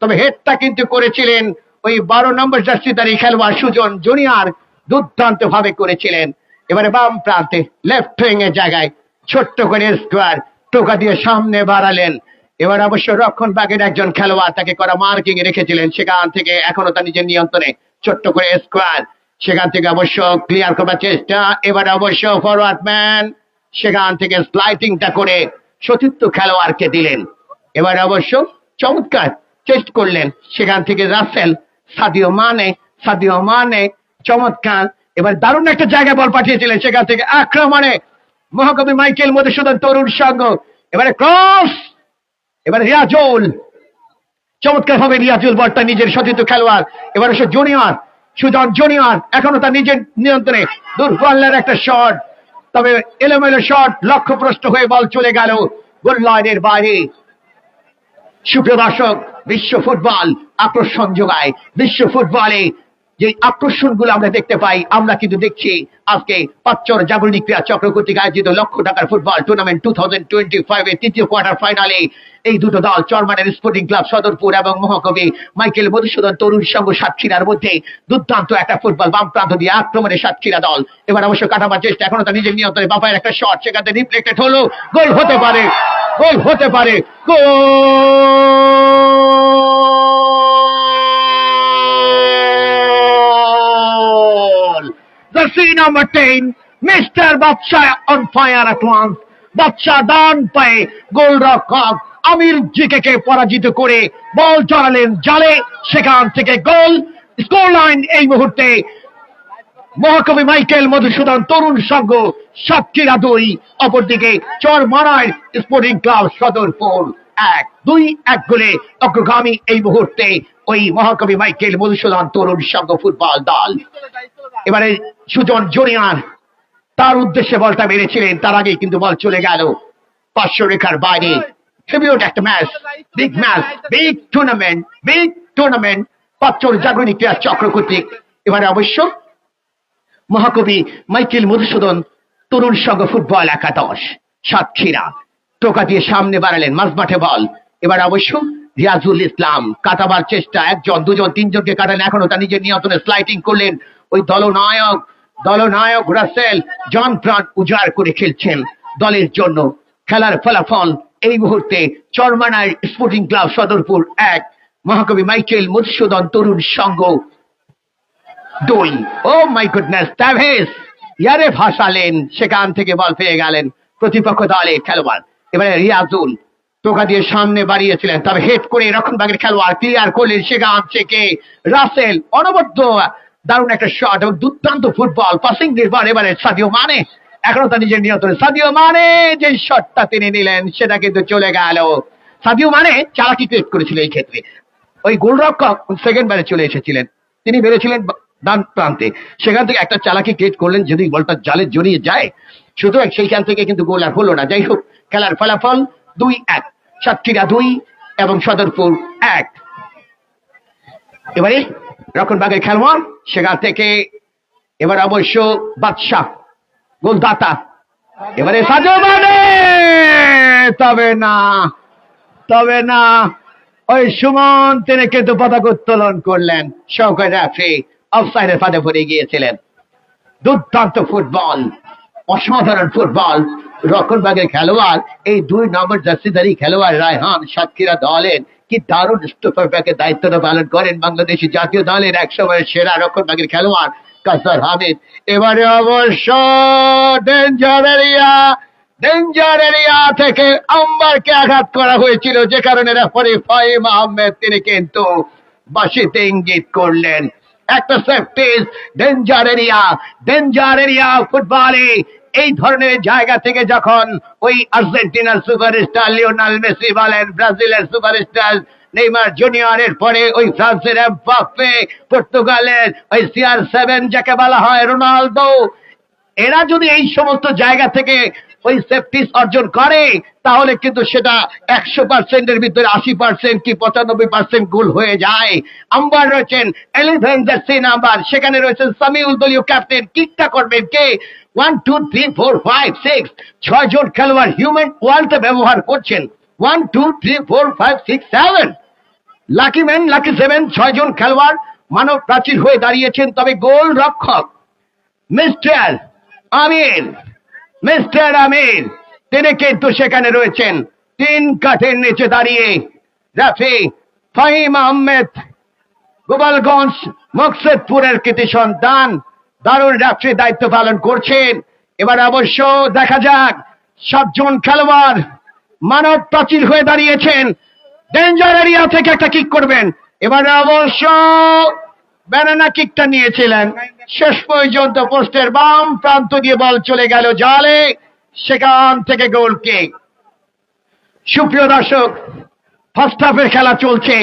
তবে হেডটা কিন্তু করেছিলেন ওই 12 নম্বর জার্সিধারী খেলোয়াড় সুজন জুনিয়র, দুর্দান্ত ভাবে করেছিলেন। এবারে বাম প্রান্তে লেফট উইং এর জায়গায় ছোট্ট করে স্কোয়ার টোকা দিয়ে সামনে বাড়ালেন। এবার অবশ্য রক্ষণ ভাগের একজন খেলোয়াড় তাকে করা মার্কিং এ রেখেছিলেন, সেখান থেকে এখনো তার নিজের নিয়ন্ত্রণে ছোট্ট করে স্কোয়ার, সেখান থেকে অবশ্য ক্লিয়ার করার চেষ্টা। এবার অবশ্য ফরওয়ার্ড ম্যান সেখান থেকে স্লাইডিংটা করে সতীর্থ খেলোয়াড়কে দিলেন। এবার অবশ্য চমৎকার চেষ্টা করলেন সেখান থেকে রাসেল, সাদিও মানে চমৎকার। এবার দারুণ একটা জায়গায় বল পাঠিয়েছিলেন, সেখান থেকে আক্রমণে মহাকবি মাইকেল মধুসূদন তরুণ সংঘ। এবারে ক্রস, এবারে রিয়াজুল, চমৎকার ভাবে রিয়াজুল বলটা নিজের সতীর্থ খেলোয়াড়। এবারে সুজন জুনিয়র এখনো তার নিজের নিয়ন্ত্রণে, দুর্বলের একটা শট, তবে এলোমেলো শট, লক্ষ্যভ্রষ্ট হয়ে বল চলে গেল গোল লাইনের বাইরে। সুপ্রিয় দর্শক, বিশ্ব ফুটবল আকর্ষণ যোগায়। বিশ্ব ফুটবলে যে আকর্ষণগুলো আমরা দেখতে পাই, আমরা কিন্তু দেখছি আজকে পাঁচচর জাগরণী ক্রীড়া চক্র কর্তৃক আয়োজিত লক্ষ টাকার ফুটবল টুর্নামেন্ট 2025 এর তৃতীয় কোয়ার্টার ফাইনালে এই দুটো দল চরমানের স্পোর্টিং ক্লাব সদরপুর এবং মহাকবি মাইকেল মধুসূদন তরুণ সংঘ সাতক্ষীরার মধ্যে দুর্দান্ত একটা ফুটবল বাম প্রান্ত দিয়ে আক্রমণে সাতক্ষীরা দল। এবার অবশ্য কাটাবার চেষ্টা, এখনো তার নিজের নিয়ন্ত্রণে বাপায়ের একটা শট, সেখানে রিফ্লেক্টেড হলো, গোল হতে পারে, গোল হতে পারে, গোল! Jersey number 10, Mr. Badsha on fire at once. বাদশা ডান পায়ে গোলরক্ষক আমির জিকে পরাজিত করে বল চড়ালেন জালে, সেখান থেকে গোল। স্কোর লাইন এই মুহূর্তে মহাকবি মাইকেল মধুসূদন তরুণ সংঘ সাতক্ষীরা 2, অপরদিকে চরমারায় স্পোর্টিং ক্লাব সদরপুর 1। 2-1 গোলে অগ্রগামী এই মুহূর্তে ওই মহাকবি মাইকেল মধুসূদন তরুণ সংঘ ফুটবল দল। এবারে সুজন জুনিয়র তার উদ্দেশ্যে বলটা মেরেছিলেন, তার আগেই কিন্তু বল চলে গেল 500 রেখার বাইরে। ট্রিবিউট একটা match, big match, big tournament Panchchar Jagorani Krira Chakra কর্তৃক। এবারে অবশ্য মহাকবি মাইকেল মধুসূদন তরুণ সংঘ ফুটবল একাদশ সাতক্ষীরা টোকা দিয়ে সামনে বাড়ালেন, মাঝমাঠে বল। এবার অবশ্য রিয়াজুল ইসলাম কাটাবার চেষ্টা, একজন দুজন তিনজনকে কাটালেন, এখনো তার নিজের নিয়ন্ত্রণে স্লাইডিং করলেন ওই দলনায়ক রাসেল। জন প্রাণ উজাড় করে খেলছেন দলের জন্য। খেলার ফলাফল এই মুহূর্তে চরমানার sporting club Sadarpur 1, Mahakabi Michael Madhusudan Tarun Sangha 2। Oh my goodness, তাভেস ইয়ারে ভাসালেন, সেখান থেকে বল পেয়ে গেলেন প্রতিপক্ষ দলের খেলোয়াড়। এবারে রিয়াজুল টোকা দিয়ে সামনে বাড়িয়েছিলেন, তবে হেড করে রক্ষণভাগের খেলোয়াড় ক্লিয়ার করলেন, সেখান থেকে রাসেল অনবদ্য দারুণ একটা শট এবং দুর্দান্ত ফুটবল পাসিং নির্ভর। এবারে সাদিও মানে এখনো তার নিজের নিয়ন্ত্রণে, সাদিও মানে যে শটটা তিনি নিলেন সেটা কিন্তু চলে গেল। সাদিও মানে চালাকি ক্রিয়েট করেছিল এই ক্ষেত্রে, ওই গোলরক্ষক সেকেন্ড বারে চলে এসেছিলেন, তিনি বেড়েছিলেন ডান প্রান্তে, সেখান থেকে একটা চালাকি ক্রিয়েট করলেন, যদি বলটা জালে জড়িয়ে যায়, সুতরাং সেইখান থেকে কিন্তু গোল আর হলো না। যাই হোক, খেলার ফলাফল 2-1, সাতক্ষীরা 2 এবং সদরপুর 1। এবারে রক্ষণভাগের খেলোয়াড় সেখান থেকে এবার অবশ্য বাদশাহ গোলদাতা, এবারে সাদিও মানে, তবে না ওই সুমন তিনি কিন্তু পতাকা উত্তোলন করলেন, শওকত রাফি অফসাইডের ফাঁদে পড়ে গিয়েছিলেন। দুর্দান্ত ফুটবল, অসাধারণ ফুটবল, রক্ষণভাগের খেলোয়াড় এই 2 নম্বর জার্সিধারী খেলোয়াড় রায়হান সাতক্ষীরা দলের কি দারুণ স্টপার ব্যাকের দায়িত্বটা পালন করেন বাংলাদেশি জাতীয় দলের একসময়ের সেরা রক্ষণভাগের খেলোয়াড় কাসার হামিদ। এবারে অবশ্য ডেঞ্জার এরিয়া থেকে আম্বারকে আঘাত করা হয়েছিল, যে কারণে রেফারি ফাহিম আহমেদ তিনি কিন্তু বাঁশিতে ইঙ্গিত করলেন একটা সেফটিস। ডেঞ্জার এরিয়া ফুটবলে এই ধরনের জায়গা থেকে যখন ওই আর্জেন্টিনার সুপারস্টার লিওনেল মেসি বলেন, ব্রাজিলের সুপারস্টার নেইমার জুনিয়রের পরে ওই ফ্রান্সের এমবাপ্পে, পর্তুগালের ওই CR7 যাকে বলা হয় রোনালদো, এরা যদি এই সমস্ত জায়গা থেকে ওই সেফটিস অর্জন করে তাহলে কিন্তু সেটা 100% এর ভিতরে 80% কি 95% গোল হয়ে যায়। আম্বার রয়েছেন 11 জার্সি নাম্বার, সেখানে রয়েছেন সামিউল দলীয় ক্যাপ্টেন। কিকটা করবেন কে? 1 2 3 4 5 6 জন খেলোয়াড় হিউম্যান ওয়ার্ল্ডে ব্যবহার করছেন 1 2 3 4 5 6 7 লাকি ম্যান, লাকি 7, 6 জন খেলোয়াড় মানব প্রাচীর হয়ে দাঁড়িয়েছেন। তবে গোল রক্ষক মিস্টার আমির, তিনি কিন্তু সেখানে রয়েছেন 3 কাঠের নিচে দাঁড়িয়ে। রেফারি ফাহিম আহমেদ, গোপালগঞ্জ মকসুদপুরের কৃতি সন্তান, দারুণ রেফারি দায়িত্ব পালন করছেন। এবার অবশ্য দেখা যাক 7 জন খেলোয়াড় মানব প্রাচীর হয়ে দাঁড়িয়েছেন, ডেঞ্জার এরিয়া থেকে একটা কিক করবেন। এবার অবশ্য ব্যানানা কিকটা নিয়েছিলেন, শেষ পর্যন্ত পোস্টের বাম প্রান্ত দিয়ে বল চলে গেল জালে, সেখান থেকে গোল কিক। সুপ্রিয় দর্শক, ফার্স্ট হাফের খেলা চলছে।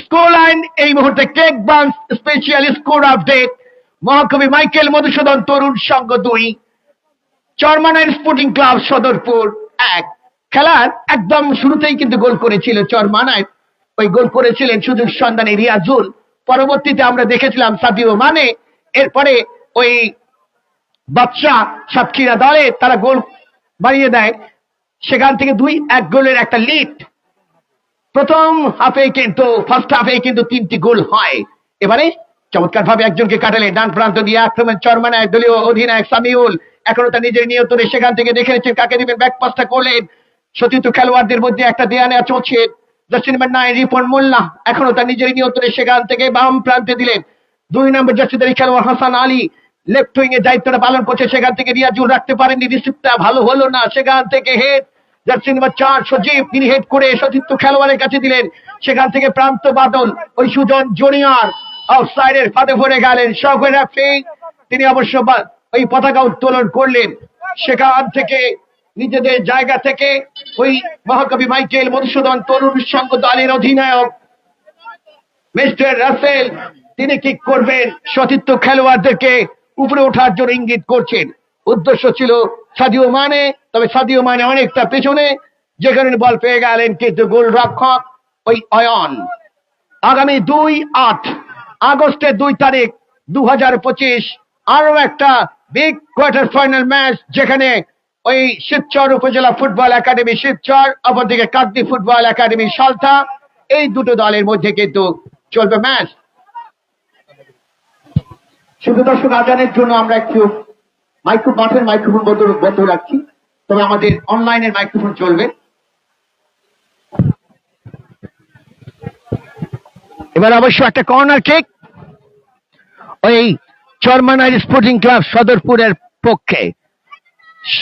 স্কোর লাইন এই মুহূর্তে cake buns special score update. মহাকবি মাইকেল মধুসূদন তরুণ সংঘ 2, চরমানাইর স্পোর্টিং ক্লাব সদরপুর 1। খেলার একদম শুরুতেই কিন্তু গোল করেছিল চরমানাইর, ওই গোল করেছিলেন সুযোগ সন্ধানী রিয়াজুল। পরবর্তীতে আমরা দেখেছিলাম সাদিও মানে, এরপরে ওই বাদশাহ সাতক্ষীরা দলে তারা গোল বাড়িয়ে দেয়, সেখান থেকে 2-1 গোলের একটা লিড। প্রথম হাফে কিন্তু ফার্স্ট হাফে কিন্তু 3টি গোল হয়। এবারে চমৎকার ভাবে একজনকে কাটালেন ডান প্রান্ত দিয়ে আক্রমণ চরমানাইর দলীয় অধিনায়ক সামিউল, এখনো তার নিজের নিয়ন্ত্রণে, সেখান থেকে দেখে নিচ্ছেন কাকে দিবেন। ব্যাক পাসটা করলেন, সতীর্থ খেলোয়াড়দের মধ্যে একটা দেয়া নেওয়া চলছে। জার্সি নাম্বার 9 রিপন মোল্লা এখনো তার নিজের নিয়ন্ত্রণে, সেখান থেকে বাম প্রান্তে দিলেন 2 নম্বর জার্সিধারী খেলোয়াড় হাসান আলী, লেফট উইং এর দায়িত্বটা পালন করছে। সেখান থেকে রিয়াজুল রাখতে পারেননি, রিসিভটা ভালো হলো না, সেখান থেকে হেড জার্সি নাম্বার 4 সজীব, তিনি হেড করে সতীর্থ খেলোয়াড়ের কাছে দিলেন। সেখান থেকে প্রান্ত বাদল, ওই সুজন জুনিয়র অফসাইডের ফাঁদে পড়ে গেলেন। শখের রেফারি তিনি অবশ্য ওই পতাকা উত্তোলন করলেন। সেখান থেকে নিজেদের জায়গা থেকে ওই মহাকবি মাইকেল মধুসূদন তরুণ সংঘ দলের অধিনায়ক মিস্টার রাসেল, তিনি কিক করবেন, সতীর্থ খেলোয়াড়দেরকে উপরে ওঠার জন্য ইঙ্গিত করছেন। উদ্দেশ্য ছিল সাদিও মানে, তবে সাদিও মানে অনেকটা পেছনে, যেখানে বল পেয়ে গেলেন কিন্তু গোল রক্ষক ওই অয়ন। আগামী 2 আগস্টের 2 তারিখ 2025 আরো একটা বিগ কোয়ার্টার ফাইনাল ম্যাচ, যেখানে ওই শিবচর উপজেলা ফুটবল একাডেমি শিবচর, অপরদিকে কাকদ্বীপ ফুটবল একাডেমি সালথা, এই দুটো দলের মধ্যে কিন্তু চলবে ম্যাচ। শুধু দর্শক আজানের জন্য আমরা একটু মাঠের মাইক্রোফোন বন্ধ রাখছি, তবে আমাদের অনলাইনের মাইক্রোফোন চলবে। এবার অবশ্য একটা কর্নার কিক ওই চরমানাইর স্পোর্টিং ক্লাব সদরপুরের পক্ষে,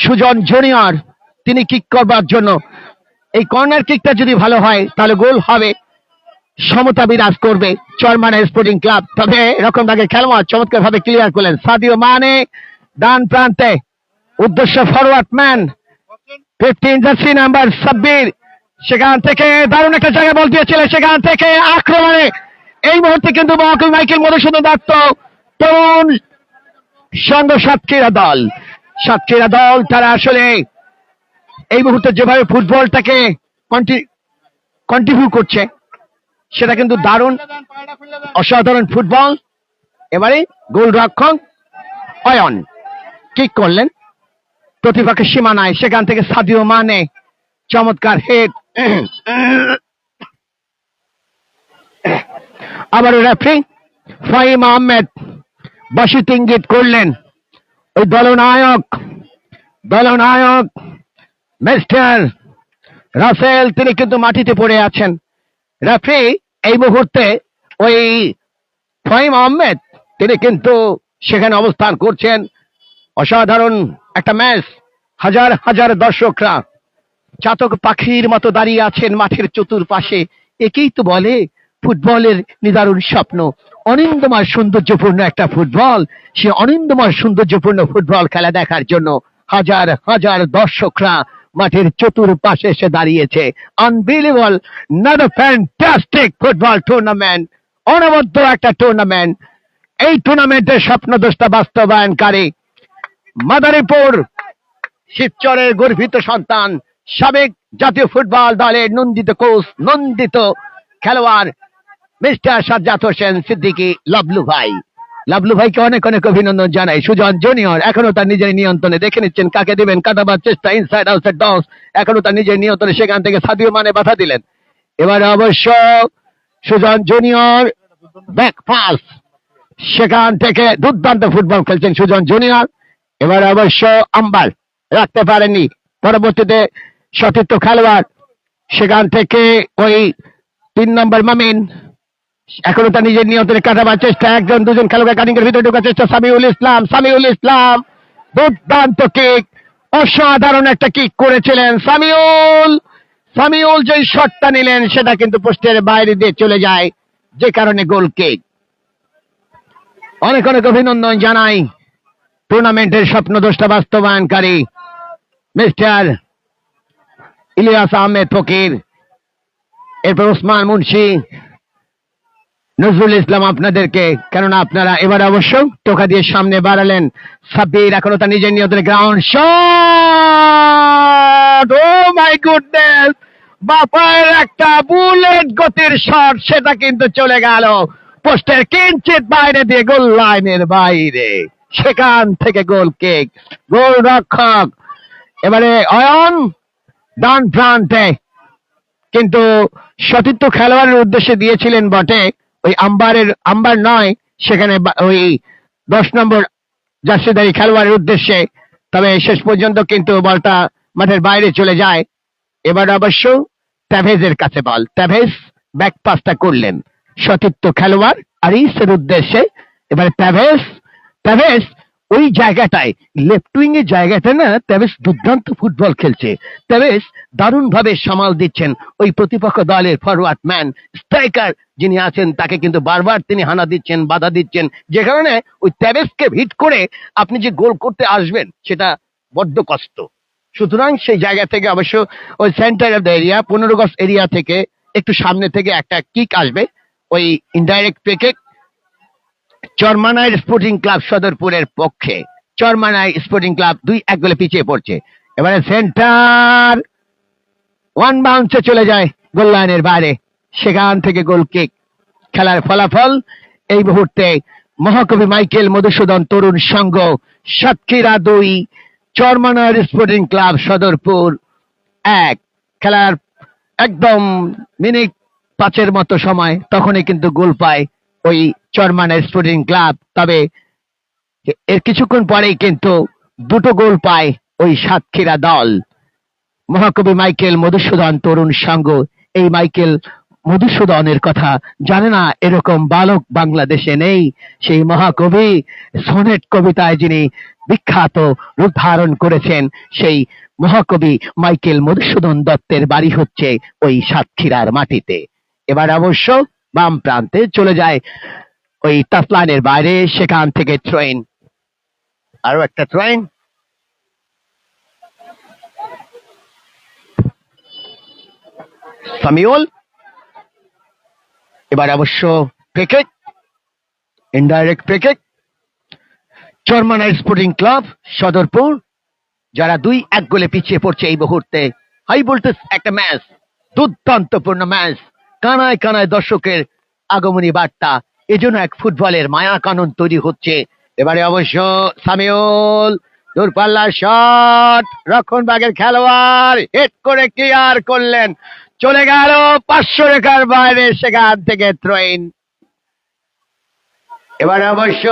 সুজন জুনিয়র তিনি কিক করবার জন্য। এই কর্নার কিকটা যদি ভালো হয় তাহলে গোল হবে, সমতা বিরাজ করবে চরমানাইর স্পোর্টিং ক্লাব। তবে এরকম ভাবে খেলোয়াড় চমৎকার ভাবে ক্লিয়ার করলেন সাদিও মানে ডান প্রান্তে, উদ্দেশ্য ফরওয়ার্ড ম্যান 15 জার্সি নাম্বার 26, সেখান থেকে দারুণ একটা জায়গায় বল দিয়েছিলেন, সেখান থেকে আক্রমণে এই মুহূর্তে কিন্তু মহাকবি মাইকেল মধুসূদন দত্ত তরুণ সংঘ সাতক্ষীরা দল তারা আসলে এই মুহূর্তে যেভাবে ফুটবলটাকে কন্ট্রিবিউট করছে, সেটা কিন্তু দারুণ অসাধারণ ফুটবল। এবারে গোল রক্ষক অয়ন কিক করলেন প্রতিপক্ষের সীমানায়, সেখান থেকে সাদিও মানে চমৎকার হেড। আবারও রেফারি ফাহিম আহমেদ বাসিত ইঙ্গিত করলেন ওই দলনায়ক মিস্টার রাসেল, তিনি কিন্তু মাটিতে পড়ে আছেন। রেফারি এই মুহূর্তে ওই ফাহিম আহমেদ তিনি কিন্তু সেখানে অবস্থান করছেন। অসাধারণ একটা ম্যাচ, হাজার হাজার দর্শকরা চাতক পাখির মতো দাঁড়িয়ে আছেন মাঠের চতুর্পাশে। একেই তো বলে ফুটবলের নিদারুণ স্বপ্ন, অনিন্দময় সৌন্দর্যপূর্ণ একটা ফুটবল। সে অনিন্দময় সৌন্দর্যপূর্ণ ফুটবল খেলা দেখার জন্য হাজার হাজার দর্শকরা মাঠের চতুর্পাশে এসে দাঁড়িয়েছে। Unbelievable, not a fantastic football tournament, অনবদ্য একটা টুর্নামেন্ট। এই টুর্নামেন্টের স্বপ্নদ্রষ্টা বাস্তবায়নকারী মাদারীপুর শিবচরের গর্বিত সন্তান, সাবেক জাতীয় ফুটবল দলের নন্দিত কোচ, নন্দিত খেলোয়াড় মিস্টার সাজ্জাদ হোসেন সিদ্দিকী লাবলু ভাই। লাবলু ভাইকে অনেক অনেক অভিনন্দন জানাই। সুজন জুনিয়র এখনো তার নিজের নিয়ন্ত্রণে, দেখে নিচ্ছেন কাকে দিবেন, কাটাবার চেষ্টা, ইনসাইড আউটসাইড ডস, এখনো তার নিজের নিয়ন্ত্রণে, সেখান থেকে সাদিও মানে বাধা দিলেন। এবারে অবশ্য সুজন জুনিয়র ব্যাক পাস, সেখান থেকে দুর্দান্ত ফুটবল খেলছেন সুজন জুনিয়র। এবারে অবশ্য আম্বার রাখতে পারেননি, পরবর্তীতে সতীর্থ খেলোয়াড়, সেখান থেকে ওই 3 নম্বর মামিন এখনো তার নিজের নিয়ন্ত্রণে কাটাবার চেষ্টা, একজন দুজন খেলোয়াড় কাটিং এর ভিতরে ঢোকার চেষ্টা, সামিউল ইসলাম দুর্দান্ত কিক, অসাধারণ একটা কিক করেছিলেন সামিউল যে শটটা নিলেন সেটা কিন্তু পোস্টের বাইরে দিয়ে চলে যায়, যে কারণে গোল কিক। অনেক অনেক অভিনন্দন জানাই টুর্নামেন্টের স্বপ্নদ্রষ্টা বাস্তবায়নকারী মিস্টার ইলিয়াস আহমেদ ফকির, এরপর ওসমান মুন্সি, নজরুল ইসলাম আপনাদেরকে, কেননা আপনারা এবার অবশ্য টোকা দিয়ে সামনে বাড়ালেন। সাব্বির এখনো তার নিজের নিয়ন্ত্রণে, ground shot, oh my goodness, বাপায়ের একটা বুলেট গতির শট, সেটা কিন্তু চলে গেল পোস্টের কিঞ্চিত বাইরে দিয়ে গোল লাইনের বাইরে, সেখান থেকে গোল কিক। গোল রক্ষক এবারে অয়ন ডান প্রান্তে, কিন্তু সতীর্থ খেলোয়াড়ের উদ্দেশ্যে দিয়েছিলেন বটে, ওই আম্বার নয়, সেখানে ওই 10 নম্বর জার্সিধারী খেলোয়াড়ের উদ্দেশ্যে, তবে শেষ পর্যন্ত কিন্তু বলটা মাঠের বাইরে চলে যায়। এবার অবশ্য ট্যাভেজের কাছে বল, ট্যাভেজ ব্যাক পাসটা করলেন সতীর্থ খেলোয়াড় আরিসের উদ্দেশ্যে। এবারে ট্যাভেজ ওই জায়গাটায়, লেফট উইং এর জায়গাটা না, ট্যাভেজ দুর্দান্ত ফুটবল খেলছে, ট্যাভেজ দারুণ ভাবে সামাল দিচ্ছেন ওই প্রতিপক্ষ দলের ফরওয়ার্ড ম্যান, স্ট্রাইকার যিনি আছেন তাকে কিন্তু বারবার তিনি হানা দিচ্ছেন, বাধা দিচ্ছেন, যে কারণে ওই ট্যাভেজকে হিট করে আপনি যে গোল করতে আসবেন সেটা বড্ড কষ্ট। সুতরাং সেই জায়গা থেকে অবশ্য ওই সেন্টার অফ দ্য এরিয়া, 15 গজ এরিয়া থেকে একটু সামনে থেকে একটা কিক আসবে, ওই indirect kick Charmonai sporting club সদরপুরের পক্ষে। চরমানাই স্পোর্টিং ক্লাব 2-1 গোলে পিছিয়ে পড়ছে। এবারে সেন্টার ওয়ান বাউন্সে চলে যায় গোল লাইনের বাইরে, সেখান থেকে গোল কিক। খেলার ফলাফল এই মুহূর্তে মহাকবি Michael Madhusudan Tarun Sangha Satkhira 2, Charmonai sporting club Sadarpur 1। খেলার একদম মিনিট 5 মতো সময়, তখনই কিন্তু গোল পায় ওই চরমানাই স্পোর্টিং ক্লাব, তবে এর কিছুক্ষণ পরেই কিন্তু 2টো গোল পায় ওই সাতক্ষীরা দল। মহাকবি মাইকেল মধুসূদন তরুণ সংঘ, এই মাইকেল মধুসূদনের কথা জানে না এরকম বালক বাংলাদেশে নেই। সেই মহাকবি সনেট কবিতায় যিনি বিখ্যাত রূপ ধারণ করেছেন, সেই মহাকবি মাইকেল মধুসূদন দত্তের বাড়ি হচ্ছে ওই সাতক্ষীরার মাটিতে। এবার অবশ্য বাম প্রান্তে চলে যায় ওই টাচ লাইনের বাইরে, সেখান থেকে ট্রেন, আরো একটা ট্রেন, সামিউল। এবার অবশ্য ক্রিকেট, ইনডাইরেক্ট ক্রিকেট, চরমানাই স্পোর্টিং ক্লাব সদরপুর, যারা 2-1 গোলে পিছিয়ে পড়ছে এই মুহূর্তে। হাই ভোল্টেজ একটা ম্যাচ, দুর্দান্তপূর্ণ ম্যাচ, কানায় কানায় দর্শকের আগমনী বার্তা, এজন্য এক ফুটবলের মায়া কানন তৈরি হচ্ছে। এবারে অবশ্য সামিউল দূরপাল্লার শট, রক্ষণভাগের খেলোয়াড় হেড করে ক্লিয়ার করলেন, চলে গেল 500 রেখার বাইরে, সেখান থেকে থ্রোইন। এবার অবশ্য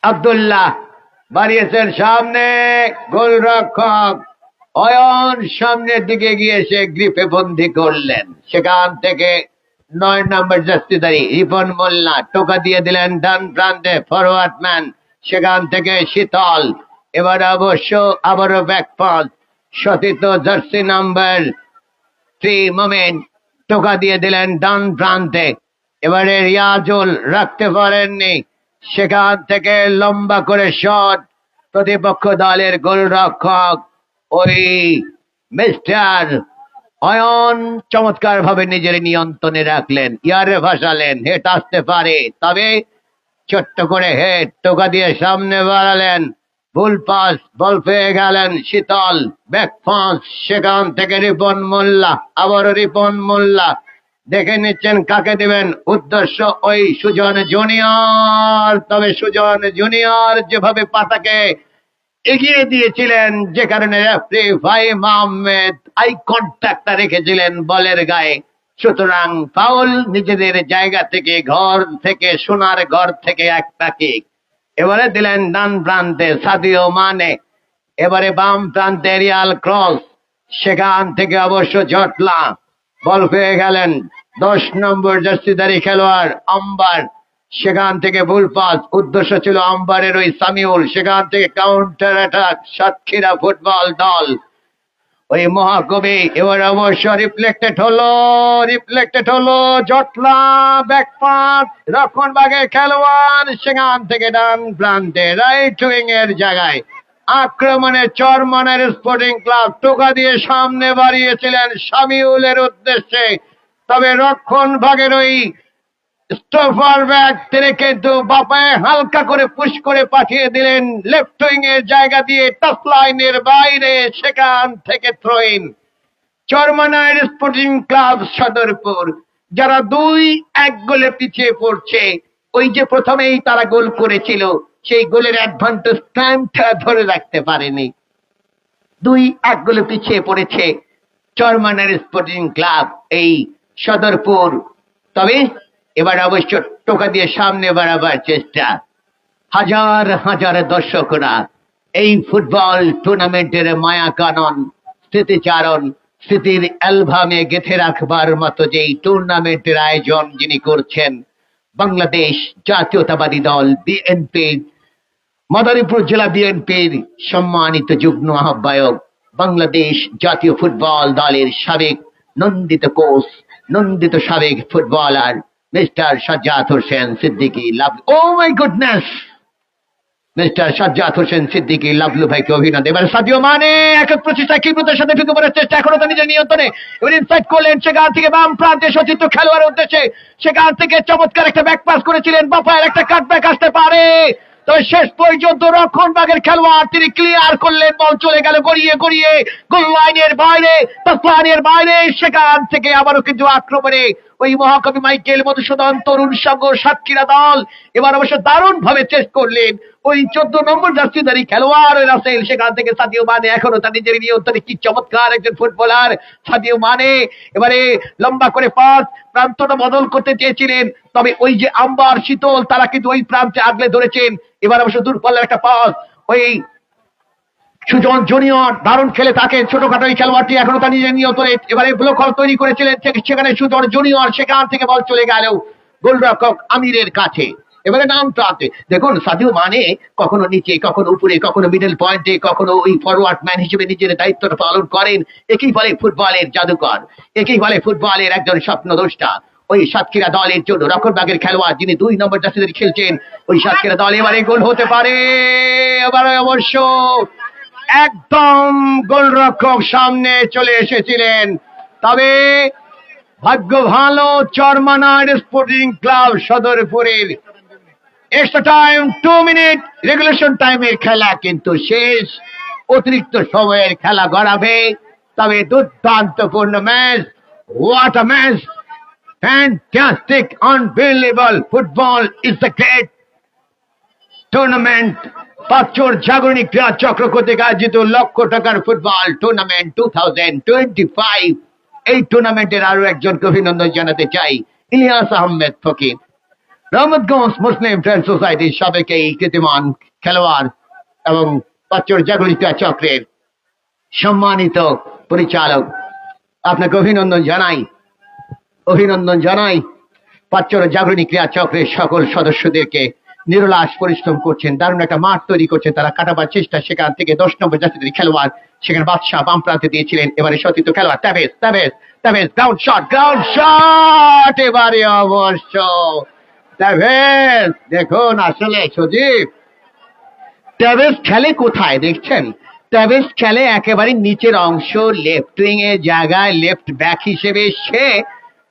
আব্দুল্লাহ বাড়িয়েছেন সামনে, গোলরক্ষক অয়ন সামনের দিকে গিয়ে সে গ্রিপে বন্দি করলেন, সেখান থেকে 9 নম্বর জার্সিধারী রিপন মোল্লা টোকা দিয়ে দিলেন ডান প্রান্তে ফরওয়ার্ড ম্যান, সেখান থেকে শীতল। এবার অবশ্য আবারও ব্যাক পাস, সতীর্থ জার্সি নাম্বার 3 মোমেন্ট টোকা দিয়ে দিলেন ডান প্রান্তে। এবারে রিয়াজুল রাখতে পারেননি, সেখান থেকে লম্বা করে শট, প্রতিপক্ষ দলের গোলরক্ষক ওই মিস্টার অয়ন চমৎকার ভাবে নিজের নিয়ন্ত্রণে রাখলেন, ইয়ারে ভাসালেন, হেট আসতে পারে, তবে ছোট্ট করে হেড টোকা দিয়ে সামনে বাড়ালেন, ভুল পাস, বল পেয়ে গেলেন শীতল, ব্যাক পাস, সেখান থেকে রিপন মোল্লা, আবারও রিপন মোল্লা, দেখে নিচ্ছেন কাকে দেবেন, উদ্দেশ্য ওই সুজন জুনিয়র। তবে সুজন জুনিয়র যেভাবে পাতাকে এগিয়ে দিয়েছিলেন, যে কারণে রেফারি ফাহিম আহমেদ আই কন্ট্যাক্টটা রেখেছিলেন বলের গায়ে, সুতরাং ফাউল। নিজেদের জায়গা থেকে, ঘর থেকে, সোনার ঘর থেকে একটা কিক এবারে দিলেন ডান প্রান্তে সাদিও মানে, এবারে বাম প্রান্তে রিয়াল ক্রস, সেখান থেকে অবশ্য জটলা বল পেয়ে গেলেন 10 নম্বর জার্সিধারী খেলোয়াড় আম্বার, সেখান থেকে ভুল পাস, উদ্দেশ্য ছিল আম্বারের ওই সামিউল, সেখান থেকে কাউন্টার অ্যাটাক সাতক্ষীরা ফুটবল দল। ওই মহাকবি এবার অবশ্য রিফ্লেক্টেড হলো জটলা ব্যাকপাস, রক্ষণভাগের খেলোয়াড়, সেখান থেকে ডান প্রান্তে রাইট উইং এর জায়গায় আক্রমণে চরমানের স্পোর্টিং ক্লাব টোকা দিয়ে সামনে বাড়িয়েছিলেন শামিউলের উদ্দেশ্যে। তবে রক্ষণ ভাগের ওই স্টোফার ব্যাগ তিনি কিন্তু বাপায় হালকা করে পুশ করে পাঠিয়ে দিলেন লেফট উইং এর জায়গা দিয়ে টাচ লাইনের বাইরে, সেখান থেকে থ্রোইন। চরমানার স্পোর্টিং ক্লাব সদরপুর যারা 2-1 গোলে পিছিয়ে পড়ছে, ওই যে প্রথমেই তারা গোল করেছিল সেই গোলের অ্যাডভান্টেজ টাইমটা ধরে রাখতে পারেনি, 2-1 গোলে পিছিয়ে পড়েছে চরমানার স্পোর্টিং ক্লাব এই সদরপুর। তবে এবার অবশ্য টোকা দিয়ে সামনে বাড়াবার চেষ্টা, হাজার হাজার দর্শকরা এই ফুটবল টুর্নামেন্টের মায়া কানন স্মৃতিচারণ, স্মৃতির অ্যালবামে গেঁথে রাখবার মতো যেই টুর্নামেন্টের আয়োজন যিনি করছেন, বাংলাদেশ জাতীয়তাবাদী দল বিএনপির, মাদারীপুর জেলা বিএনপির সম্মানিত যুগ্ম আহ্বায়ক, বাংলাদেশ জাতীয় ফুটবল দলের সাবেক নন্দিত কোচ, নন্দিত সাবেক footballer mister Sajjad Hossain Siddiqui Lovelu. Oh my goodness, mister Sajjad Hossain Siddiqui Lovelu ভাইকে অভিনন্দন। এবার সাদিও মানে একক প্রচেষ্টা ক্ষিপ্রতার সাথে ঢুকে পড়ার চেষ্টা, এখনো তো নিজের নিয়ন্ত্রণে, এবার ইনসাইড করলেন, সেখান থেকে বাম প্রান্তে সতীর্থ খেলোয়াড়ের উদ্দেশ্যে, সেখান থেকে চমৎকার একটা ব্যাক পাস করেছিলেন, বাপায়ের একটা কাটব্যাক আসতে পারে, তবে শেষ পর্যন্ত রক্ষণ ভাগের খেলোয়াড় তিনি ক্লিয়ার করলেন, বল চলে গেল গড়িয়ে গড়িয়ে গোল লাইনের বাইরে, লাইনের বাইরে, সেখান থেকে আবারও কিন্তু আক্রমণে ওই মহাকবি মাইকেল মধুসূদন তরুণ সংঘ সাতক্ষীরা দল এবার অবশ্য দারুণ ভাবে চেষ্টা করলেন ওই 14 নম্বর জার্সিধারী খেলোয়াড় রাসেল, সেখান থেকে সাদিও মানে এখনো তার নিজের নিয়ন্ত্রণে, কি চমৎকার একজন ফুটবলার সাদিও মানে। এবারে লম্বা করে পাস, প্রান্তটা বদল করতে চেয়েছিলেন, তবে ওই যে আম্বার শীতল তারা কিন্তু ওই প্রান্তে আগলে ধরেছেন। এবার অবশ্য দূরপাল্লার একটা পাস, ওই সুজন জুনিয়র দারুণ খেলে থাকে, ছোটখাটো এই খেলোয়াড়টি এখনো তার নিজের নিয়ন্ত্রণে, এবারে ব্লক হল তৈরি করেছিলেন, সেখানে সুজন জুনিয়র, সেখান থেকে বল চলে গেল গোলরক্ষক আমিরের কাছে। এবারে নাম প্রান্তে দেখুন সাদিও মানে কখনো নিচে, কখনো উপরে, কখনো মিডল পয়েন্টে, কখনো ওই ফরওয়ার্ড ম্যান হিসেবে নিজের দায়িত্বটা পালন করেন। একেই বলে ফুটবলের জাদুকর, একেই বলে ফুটবলের একজন স্বপ্নদ্রষ্টা। ওই সাতক্ষীরা দলের জন্য রক্ষণভাগের খেলোয়াড় যিনি 2 নম্বর জার্সিতে খেলছেন, ওই সাতক্ষীরা দল এবারে গোল হতে পারে। এবারে অবশ্য একদম গোলরক্ষক সামনে চলে এসেছিলেন, তবে ভাগ্য ভালো চরমানার স্পোর্টিং ক্লাব সদরপুরের। এক্সট্রা টাইম 2 মিনিট, রেগুলেশন টাইমের খেলা কিন্তু শেষ, অতিরিক্ত সময়ের খেলা গড়াবে। তবে দুর্দান্তপূর্ণ match, what a match, fantastic, unbelievable football is the great tournament. Panchchar Jagorani Krira Chakra কর্তৃক আয়োজিত লক্ষ টাকার ফুটবল টুর্নামেন্ট 2025। এই টুর্নামেন্টের আরো একজনকে অভিনন্দন জানাতে চাই, ইলিয়াস আহমেদ ফকির, রহমতগঞ্জ মুসলিম ফ্রেন্ড সোসাইটির সাবেক এই কীর্তিমান খেলোয়াড় এবং পাঁচর জাগরণী ক্রীড়া চক্রের সম্মানিত পরিচালক। আপনাকে অভিনন্দন জানাই। পাঁচর জাগরণী ক্রীড়া চক্রের সকল সদস্যদেরকে নিরলাস পরিশ্রম করছেন, দারুণ একটা মাঠ তৈরি করছেন তারা, কাটাবার চেষ্টা, সেখান থেকে 10 নম্বর জার্সিধারী খেলোয়াড়, সেখানে বাদশাহ বাম প্রান্তে দিয়েছিলেন, এবারে সতীর্থ খেলোয়াড় তাবেজ গ্রাউন্ড শট, এবারে অবশ্য তাবেজ। দেখুন আসলে সজীব তাবেজ খেলে কোথায় দেখছেন, তাবেজ খেলে একেবারে নিচের অংশ, লেফট উইং এর জায়গায় লেফট ব্যাক হিসেবে। সে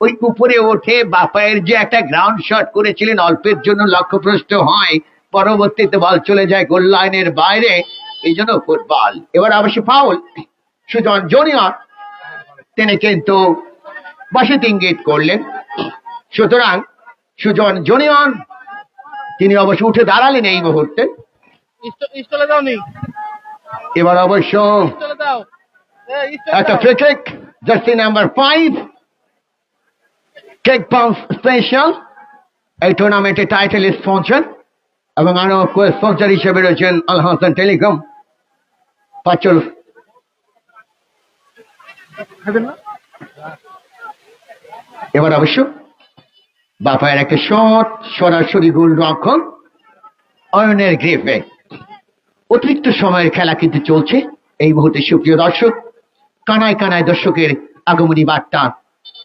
ওই উপরে ওঠে, বাপায়ের যে একটা গ্রাউন্ড শট করেছিলেন অল্পের জন্য লক্ষ্যভ্রষ্ট হয়, পরবর্তীতে বল চলে যায় গোল লাইনের বাইরে, এই জন্য ফুটবল। এবার অবশ্য ফাউল, সুজন জুনিয়র তিনি কিন্তু বাসিতে ইঙ্গিত করলেন। সুতরাং সুজন জুনিয়র তিনি অবশ্য উঠে দাঁড়ালেন এই মুহূর্তে। চলে দাও নি, এবার অবশ্য চলে দাও, একটা free kick, jersey number 5 cake pounce special. এই টুর্নামেন্টের টাইটেল স্পন্সর এবং আরো স্পন্সর হিসেবে রয়েছেন আল হাসান টেলিকম। পাঁচল এবার অবশ্য বাপায়ের একটা শট, সরাসরি গোল রক্ষণ অয়নের গ্রিপে। অতিরিক্ত সময়ের খেলা কিন্তু চলছে এই মুহূর্তে। সুপ্রিয় দর্শক, কানায় কানায় দর্শকের আগমনী বার্তা,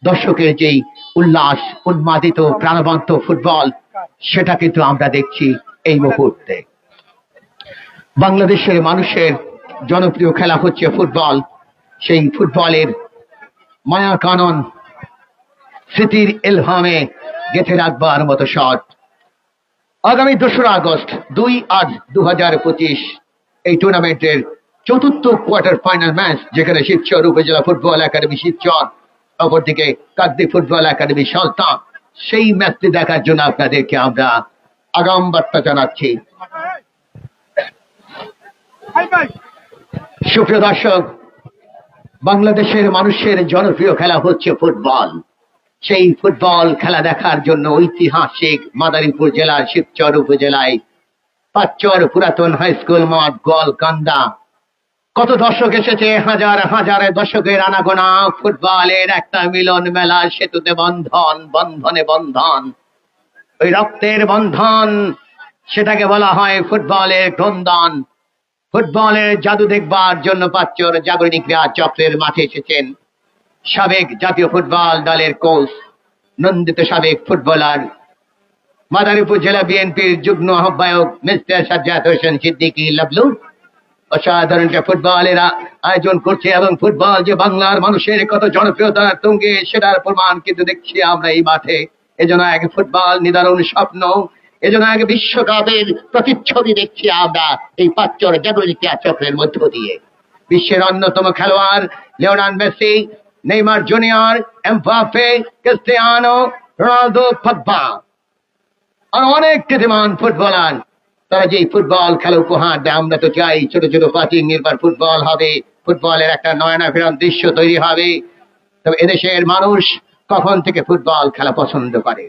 দর্শকের যেই উল্লাস, উন্মাদিত প্রাণবন্ত ফুটবল, সেটা কিন্তু আমরা দেখছি এই মুহূর্তে। বাংলাদেশের মানুষের জনপ্রিয় খেলা হচ্ছে ফুটবল। সেই ফুটবলের মায়া কানন স্মৃতির এলহামে গেঁথে রাখবার মতো শট। আগামী 2রা আগস্ট 2/8/2025 এই টুর্নামেন্টের চতুর্থ কোয়ার্টার ফাইনাল ম্যাচ, যেখানে শিবচর উপজেলা ফুটবল একাডেমি শিবচর, অপরদিকে কাকদ্বীপ ফুটবল একাডেমি সলতা, সেই ম্যাচটি দেখার জন্য আপনাদেরকে আমরা আগাম বার্তা জানাচ্ছি। সুপ্রিয় দর্শক, বাংলাদেশের মানুষের জনপ্রিয় খেলা হচ্ছে ফুটবল। সেই ফুটবল খেলা দেখার জন্য ঐতিহাসিক মাদারীপুর জেলার শিবচর উপজেলায় পাঁচচর পুরাতন হাই স্কুল মাঠ গোলকান্দা কত দর্শক এসেছে, হাজার হাজার দর্শকের আনাগোনা। ফুটবলের একটা মিলন মেলা, সেতুতে বন্ধন, বন্ধনে বন্ধন, ওই রক্তের বন্ধন, সেটাকে বলা হয় ফুটবলের ক্রন্দন। ফুটবলের জাদু দেখবার জন্য পাঁচচর জাগরণী ক্রীড়া চক্রের মাঠে এসেছেন সাবেক জাতীয় ফুটবল দলের কোচ, নন্দিত সাবেক ফুটবলার, মাদারীপুর জেলা বিএনপির যুগ্ম আহ্বায়ক মিস্টার সাজ্জাদ হোসেন সিদ্দিকী লাবলু। অসাধারণ ফুটবলের আয়োজন করছে এবং ফুটবল যে বাংলার মানুষের কত জনপ্রিয়তার তুঙ্গে, সেটার প্রমাণ কিন্তু দেখছি আমরা এই মাঠে। এজন্য এক ফুটবল নিদারুণ স্বপ্ন, এজন্য এক বিশ্বকাপের প্রতিচ্ছবি দেখছি আমরা এই পাঁচচর জাগরণী ক্রীড়া চক্রের মধ্য দিয়ে। বিশ্বের অন্যতম খেলোয়াড় Lionel Messi, Neymar junior, Mbappe, Cristiano Ronaldo, Pogba আর অনেক কৃতিমান ফুটবলার, তারা যে ফুটবল খেলা উপহার দেয়, আমরা তো চাই ছোট ছোট প্রাচীন নির্ভর ফুটবল হবে, ফুটবলের একটা নয়নাভিরাম দৃশ্য তৈরি হবে। তবে এদেশের মানুষ কখন থেকে ফুটবল খেলা পছন্দ করে?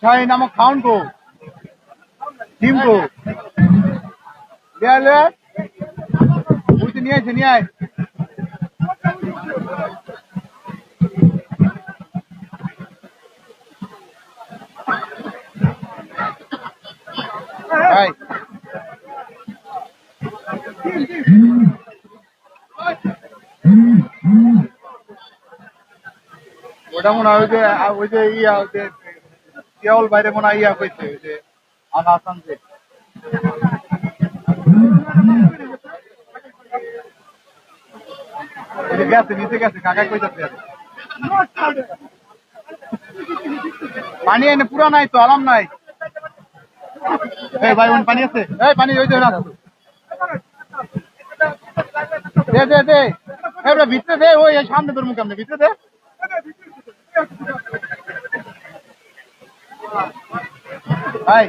छाई नामक खाउन को टीम को ले ले उठ नहीं आए ভাই ওটা মনে হয় ওই যে ইয়া ওই যে কেবল বাইরে মনে হয় ইয়া কইছে ওই যে আসান যে ওই যে গেছে নিচে গেছে কাকাই কইতাছে পানি এনে পুরা নাই তো আলাম নাই এই ভাই ওন পানি আছে এই পানি ওই যে রাখ দে দে দে এবারে ভিতরে দে ওই সামনে তোর মুখ সামনে ভিতরে দে ভাই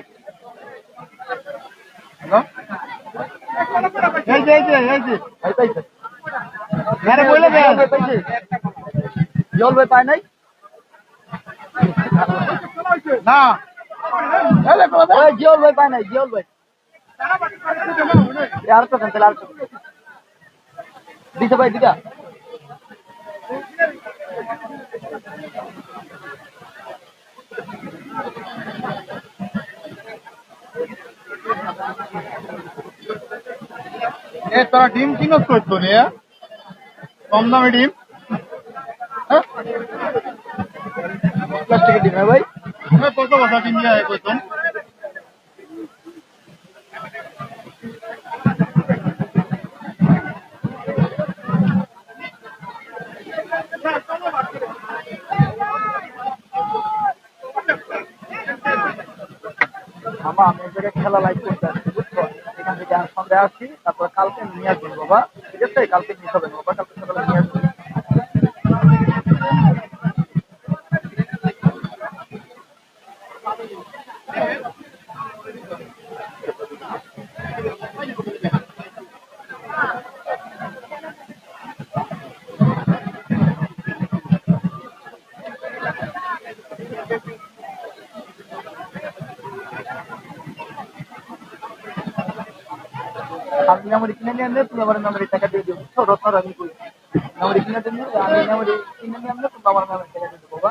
হ্যালো এই যে আরে বলে দে জল ভাই পায় নাই না জিওল ভাই পায় নাই জিওল ভাই আর তো তাহলে আর দিতে ভাই দিটা এ তোরা ডিম কিনস করতো রে কম দামে ডিম প্লাস্টিকের ডিম ভাই কত বছর ডিম যায় কইতো আমি এক জায়গায় খেলা লাইভ করতে আসছি বুঝছো এখান থেকে সন্ধ্যায় আসছি তারপর কালকে নিয়ে আসবেন বাবা ঠিক আছে কালকে নিয়ে যাবেন বাবা কালকে সকালে নিয়ে আসবেন আপনি আমার কিনে নিয়ে আনলে তুমি আমার নামের টাকা দিয়ে দেবো বুঝছো রত্ন আমি কই আমার কিনে দেন আমি আমার কিনে নিয়ে আনলে তুমি আমার নামের টাকা দিয়ে দেবো বাবা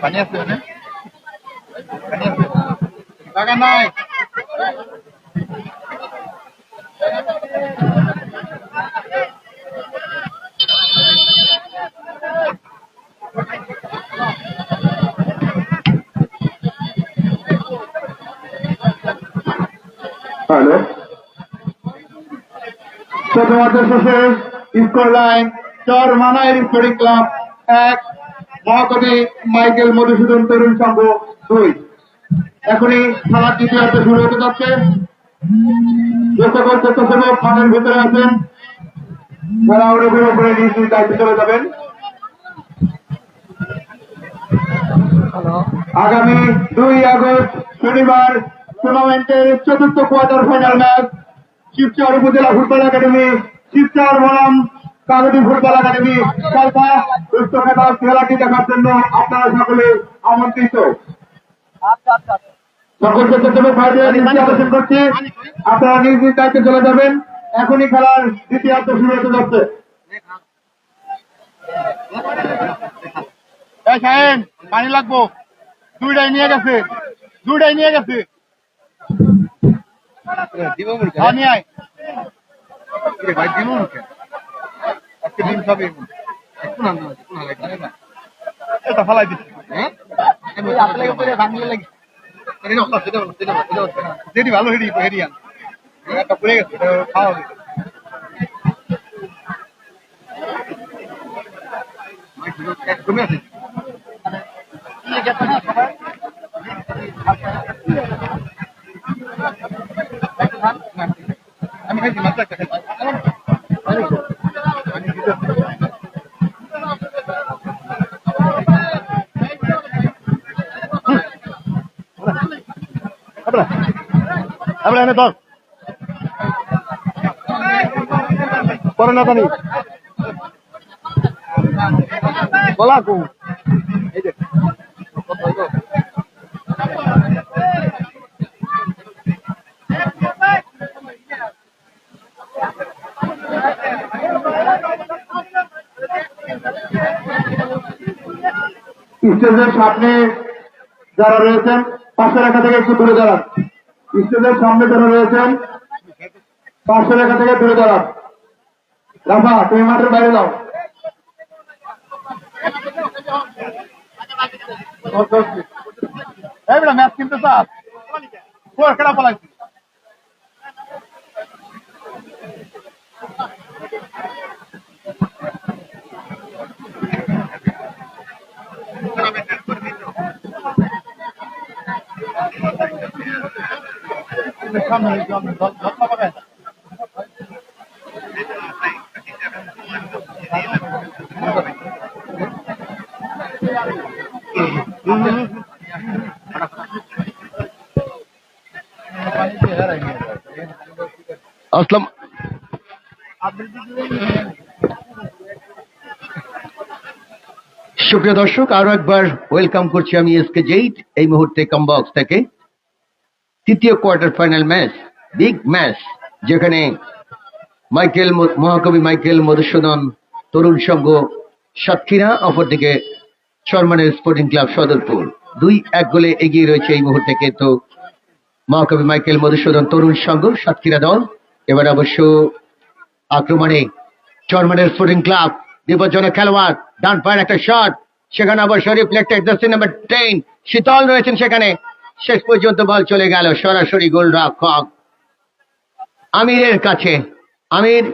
পানি আছে না পানি আছে টাকা নাই হ্যালো তো তোমাদের শেষে স্কোর লাইন চর মানাইর sporting club 1 Mahakabi Michael Madhusudan Tarun Sangha 2 এখনই খেলার দ্বিতীয়ার্ধ শুরু হতে যাচ্ছে যে সকল স্বেচ্ছাসেবক মাঠের ভিতরে আছেন তারা অনুগ্রহ করে নিজ নিজ দায়িত্বে চলে যাবেন আগামী 2 আগস্ট শনিবার টুর্নামেন্টের চতুর্থ কোয়ার্টার ফাইনাল ম্যাচ শিবচর উপজেলা ফুটবল একাডেমি শিবচর বনাম কাগজি ফুটবল একাডেমি কালকা রুস্তমেতা খেলাটি দেখার জন্য আপনারা সকলে আমন্ত্রিত সকল স্বেচ্ছাসেবক ভাইদের নিচে আলোচন করছি আপনারা নিজ নিজ দায়িত্বে চলে যাবেন এখনই খেলার দ্বিতীয়ার্ধ শুরু হতে যাচ্ছে শাহেন পানি লাগবো দুইটাই নিয়ে গেছে পানি আয় ভাই দিব আজকে ডিম সবই এটা ফালাই দিচ্ছি হ্যাঁ যেটি ভালো হেরিয়ান একটা পড়ে গেছে খাওয়া হবে কমে আছে আমি খাইছি মাত্র একটা খাইছি এখানে ধর পরে না জানি বলা কু এই যে কত হইলো? স্টেজের সামনে যারা রয়েছেন পাশের রেখা থেকে একটু দূরে দাঁড়ান। স্টেজের সামনে যারা রয়েছেন পাশের রেখা থেকে দূরে দাঁড়ান। রাফা তুমি মাঠের বাইরে যাও। ম্যাচ কিন্তু স্যার কোর খেলা পলাইছি সামনে পাবেন আসসালাম সুপ্রিয় দর্শক, আরো একবার ওয়েলকাম করছি আমি এসকে জেইড। এই মুহূর্তে কমবক্স থেকে তৃতীয় quarter final match, big match, যেখানে মহাকবি মাইকেল মধুসূদন তরুণ সংঘ সাতক্ষীরা, অপরদিকে চরমানের স্পোর্টিং ক্লাব সদরপুর 2-1 গোলে এগিয়ে রয়েছে এই মুহূর্তে কিন্তু মহাকবি মাইকেল মধুসূদন তরুণ সংঘ সাতক্ষীরা দল। এবার অবশ্য আক্রমণে চরমানের স্পোর্টিং ক্লাব, বিপজ্জনক খেলোয়াড়, ডান পায়ের একটা শট, সেখানে অবশ্য রিফ্লেক্টেড জার্সি নাম্বার 10 শীতল রয়েছেন সেখানে। শেষ পর্যন্ত বল চলে গেল সরাসরি গোলরক্ষক আমিরের কাছে। আমির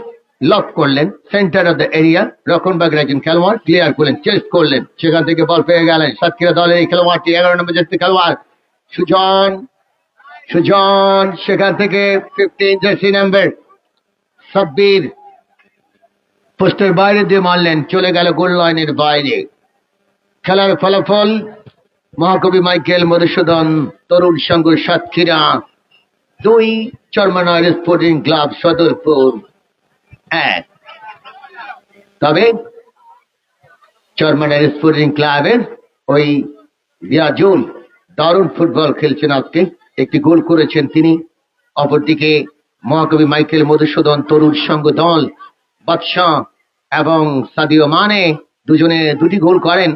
লক করলেন সেন্টার অফ দ্য এরিয়া, রক্ষণভাগের একজন খেলোয়াড় ক্লিয়ার করলেন, চেস্ট করলেন, সেখান থেকে বল পেয়ে গেলেন সাতক্ষীরা দলের এই খেলোয়াড়টি 11 নম্বর জার্সি খেলোয়াড় সুজন। সেখান থেকে 15 জার্সি নাম্বার সাব্বির পোস্টের বাইরে দিয়ে মারলেন, চলে গেল গোল লাইনের বাইরে। খেলার ফলাফল মহাকবি Michael Madhusudan Tarun Sangha Satkhira 2, চরমানার sporting club Sadarpur 1। তবে চরমানার স্পোর্টিং ক্লাবের ওই রিয়াজুল দারুণ ফুটবল খেলছেন আজকে, একটি গোল করেছেন তিনি। অপরদিকে মহাকবি মাইকেল মধুসূদন তরুণ সংঘ দল বাদশাহ এবং সাদিও মানে দুজনে 2টি গোল করেন।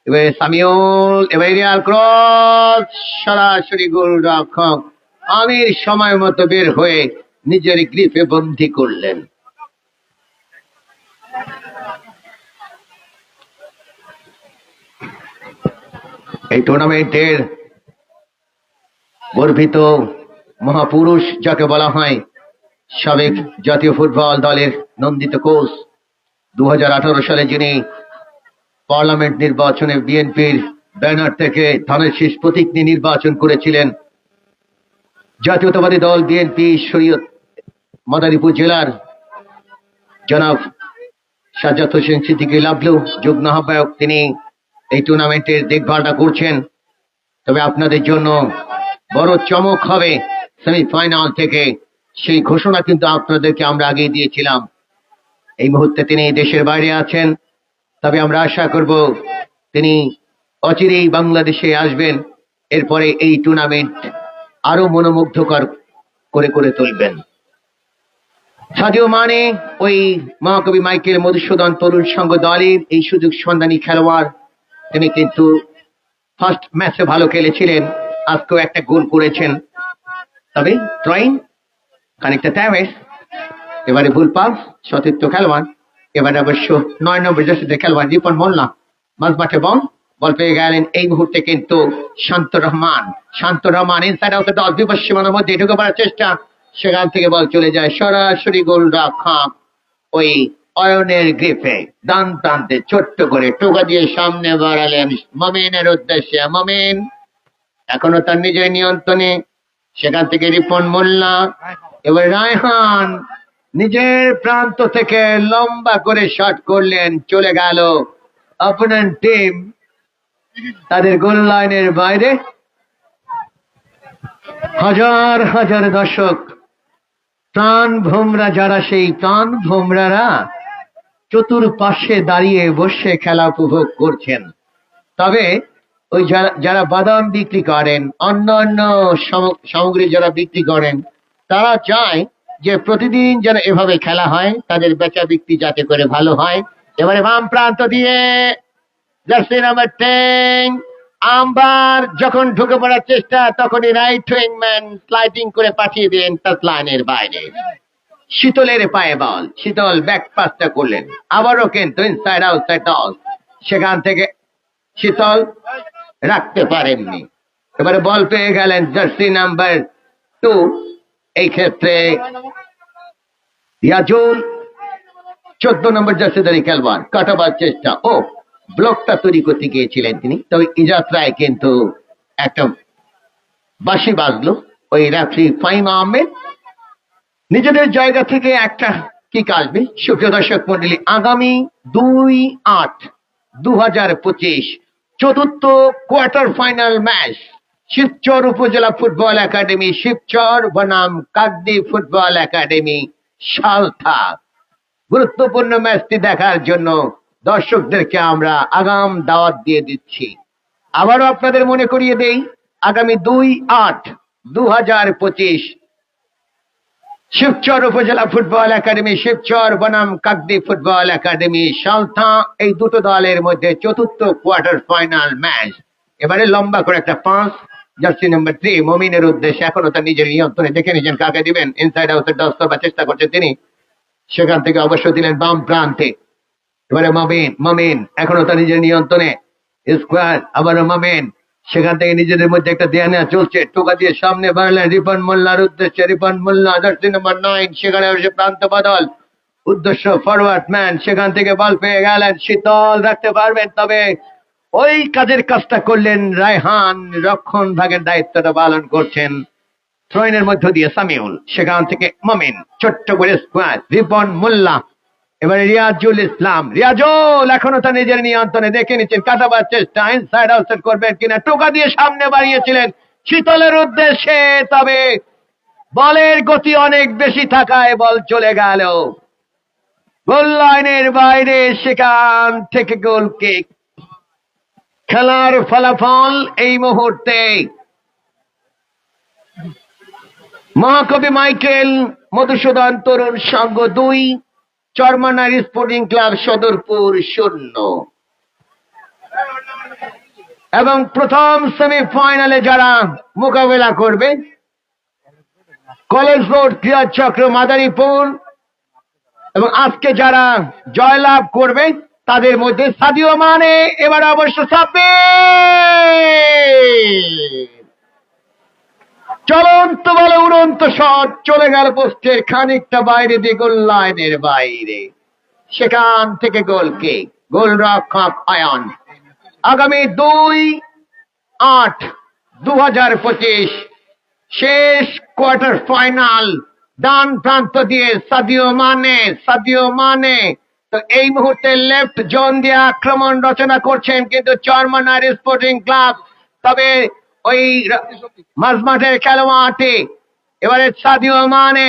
এবারে সামিউল, এবার রিয়াল ক্রস, সরাসরি গোলরক্ষক আমির সময় মতো বের হয়ে নিজের গ্রিপে বন্দী করলেন। এই টুর্নামেন্টের গর্বিত মহাপুরুষ যাকে বলা হয়, সাবেক জাতীয় ফুটবল দলের নন্দিত কোচ, 2018 সালে যিনি পার্লামেন্ট নির্বাচনে বিএনপির ব্যানার থেকে ধানের শীষ প্রতীক নিয়ে নির্বাচন করেছিলেন, জাতীয়তাবাদী দল বিএনপি শরীয়ত মাদারীপুর জেলার জনাব সাজ্জাদ হোসেন সিদ্দিকী লাভলু যুগ্ম আহ্বায়ক, তিনি এই টুর্নামেন্টের দেখভালটা করছেন। তবে আপনাদের জন্য বড় চমক হবে সেমিফাইনাল থেকে, সেই ঘোষণা কিন্তু আপনাদেরকে আমরা আগেই দিয়েছিলাম। এই মুহূর্তে তিনি দেশের বাইরে আছেন, তবে আমরা আশা করব তিনি অচিরেই বাংলাদেশে আসবেন। এরপরে এই টুর্নামেন্ট আরো মনোমুগ্ধকর করে তুলবেন। সাদিও মানে ওই মহাকবি মাইকেল মধুসূদন তরুণ সংঘ দলের এই সুযোগ সন্ধানী খেলোয়াড়, তিনি কিন্তু ফার্স্ট ম্যাচে ভালো খেলেছিলেন, আজকেও একটা গোল করেছেন। তবে ড্রয়িং খানিকটা ড্যামেজ, এবারে ভুল পাস, সতীর্থ খেলোয়াড়, এবারে অবশ্য 9 নম্বর জার্সিতে খেলোয়াড় রিপন মোল্লা মাঝমাঠে বল পেয়ে গেলেন। এই মুহূর্তে কিন্তু শান্ত রহমান ইনসাইড আউট দ্য 10 বিপদ সীমানার মধ্যে ঢুকে পড়ার চেষ্টা, সেখান থেকে বল চলে যায় সরাসরি গোলরক্ষক ওই অয়নের গ্রিপে। ডান প্রান্তে ছোট্ট করে টোকা দিয়ে সামনে বাড়ালেন মমিনের উদ্দেশ্যে। মমিন এখনো তার নিজের নিয়ন্ত্রণে, সেখান থেকে রিপন মোল্লা, এবার রায়হান নিজের প্রান্ত থেকে লম্বা করে শট করলেন, চলে গেল অপোনেন্ট টিম তাদের গোল লাইনের বাইরে। হাজার হাজার দর্শক, প্রাণ ভোমরা যারা, সেই প্রাণ ভোমরারা চতুর্পাশে দাঁড়িয়ে বসে খেলা উপভোগ করছেন। তবে ওই যারা বাদাম বিক্রি করেন, অন্যান্য সামগ্রী যারা বিক্রি করেন, তারা চায় যে প্রতিদিন যেন এভাবে খেলা হয়, তাদের বেচা বিক্রি যাতে করে ভালো হয়। এবারে বাম প্রান্ত দিয়ে জার্সি নাম্বার 10 আম্বার যখন ঢুকে পড়ার চেষ্টা, তখনই রাইট উইং ম্যান স্লাইডিং করে পাঠিয়ে দেন টাচ লাইনের বাইরে। শীতলের পায়ে বল, শীতল ব্যাক পাসটা করলেন, আবারও কিন্তু ইনসাইড আউটসাইড টস, সেখান থেকে শীতল রাখতে পারেননি। এবারে বল পেয়ে গেলেন জার্সি নাম্বার 2, এই ক্ষেত্রে রিয়াজুল 14 নম্বর জার্সিধারী খেলোয়াড়, কাটাবার চেষ্টা, ও ব্লকটা তৈরি করতে গিয়েছিলেন তিনি। তবে এই যাত্রায় কিন্তু একটা বাঁশি বাজলো, ওই রেফারি ফাহিম আহমেদ নিজেদের জায়গা থেকে একটা কিক আসবে। সুপ্রিয় দর্শক মন্ডলী, আগামী 2/8/2025 চতুর্থ কোয়ার্টার ফাইনাল ম্যাচ শিবচর উপজেলা ফুটবল একাডেমি, শিবচর বনাম কাকদ্বীপ ফুটবল একাডেমি সালথা। গুরুত্বপূর্ণ ম্যাচটি দেখার জন্য দর্শকদেরকে আমরা আগাম দাওয়াত দিয়ে দিচ্ছি। আবারও আপনাদের মনে করিয়ে দেই, আগামী 2/8/2025 শিবচর উপজেলা ফুটবল একাডেমি, শিবচর বনাম কাকদ্বীপ ফুটবল একাডেমি সালথা, এই দুটো দলের মধ্যে চতুর্থ কোয়ার্টার ফাইনাল ম্যাচ। এবারে লম্বা করে একটা পাস জার্সি নাম্বার 3 মমিনের উদ্দেশ্যে, এখনো তার নিজের নিয়ন্ত্রণে, দেখে নিয়েছেন কাকে দিবেন। ইনসাইড আউটসাইড টস করবার চেষ্টা করছেন তিনি, সেখান থেকে অবশ্য দিলেন বাম প্রান্তে। এবারে মমিন এখনো তার নিজের নিয়ন্ত্রণে, স্কোয়ার, আবারও মমিন, সেখান থেকে নিজেদের মধ্যে একটা দেয়া নেওয়া চলছে, টোকা দিয়ে সামনে বাড়লেন রিপন মোল্লার উদ্দেশ্যে, রিপন মোল্লা জার্সি নাম্বার 9, সেখানে প্রান্ত বদল, উদ্দেশ্য ফরওয়ার্ড ম্যান, সেখান থেকে বল পেয়ে গেলেন, শীতল রাখতে পারবেন, তবে ওই কাজের কাজটা করলেন রায়হান, রক্ষণ ভাগের দায়িত্বটা পালন করছেন থ্রোইনের মধ্য দিয়ে সামিউল, সেখান থেকে মমিন, ছোট্ট করে স্কোয়ার, রিপন মোল্লা, এবারে রিয়াজুল ইসলাম, রিয়াজুল এখনো তার নিজের নিয়ন্ত্রণে, দেখে নিচ্ছেন কাটাবার চেষ্টা, ইনসাইড আউটসাইড করবেন কিনা, টোকা দিয়ে সামনে বাড়িয়েছিলেন শীতলের উদ্দেশ্যে, তবে বলের গতি অনেক বেশি থাকায় বল চলে গেল গোল লাইনের বাইরে, সেখান থেকে গোল কিক। খেলার ফলাফল এই মুহূর্তে মহাকবি Michael Madhusudan Tarun Sangha 2, চরমানার sporting club Sadarpur 0। এবং প্রথম সেমিফাইনালে যারা মোকাবেলা করবে, কলেজ রোড ক্রীড়া চক্র মাদারীপুর, এবং আজকে যারা জয়লাভ করবে তাদের মধ্যে সাদিও মানে, এবার অবশ্য চলন্ত বলে উড়ন্ত শট চলে গেল পোস্টের খানিকটা বাইরে দিয়ে গোল লাইনের বাইরে, সেখান থেকে গোল কিক, গোলরক্ষক আয়ন। আগামী 2/8/2025 শেষ কোয়ার্টার ফাইনাল, ডান প্রান্ত দিয়ে সাদিও মানে, তো এই মুহূর্তে লেফট জোন দিয়ে আক্রমণ রচনা করছেন কিন্তু চরমানার স্পোর্টিং ক্লাব। তবে ওই মাঝমাঠের খেলোয়াড়টি এবারে সাদিও মানে,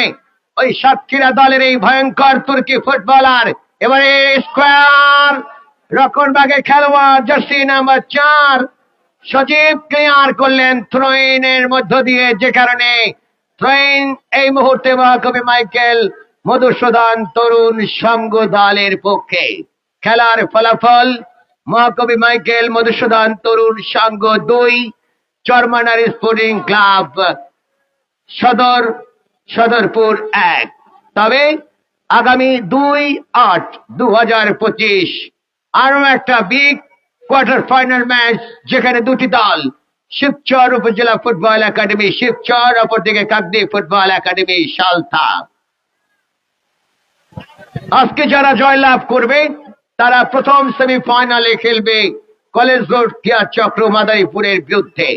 ওই সাতক্ষীরা দলের এই ভয়ঙ্কর তুর্কি ফুটবলার, এবারে স্কোয়ার, রক্ষণভাগের খেলোয়াড় জার্সি নাম্বার 4 সজীব ক্লিয়ার করলেন থ্রোইনের মধ্য দিয়ে, যে কারণে থ্রোইন এই মুহূর্তে মহাকবি মাইকেল মধুসূদন তরুণ সংঘ দলের পক্ষে। খেলার ফলাফল মহাকবি Michael Madhusudan Tarun Sangha 2, চরমানার sporting club Sadarpur 1। তবে আগামী 2/8/2025 আরো একটা বিগ কোয়ার্টার ফাইনাল ম্যাচ, যেখানে দুটি দল, শিবচর উপজেলা ফুটবল একাডেমি শিবচর, অপরদিকে কাকদ্বীপ ফুটবল একাডেমি সালথা। আজকে যারা জয়লাভ করবে তারা প্রথম সেমিফাইনালে খেলবে কলেজ রোড ক্রীড়া চক্র মাদারীপুরের বিরুদ্ধে,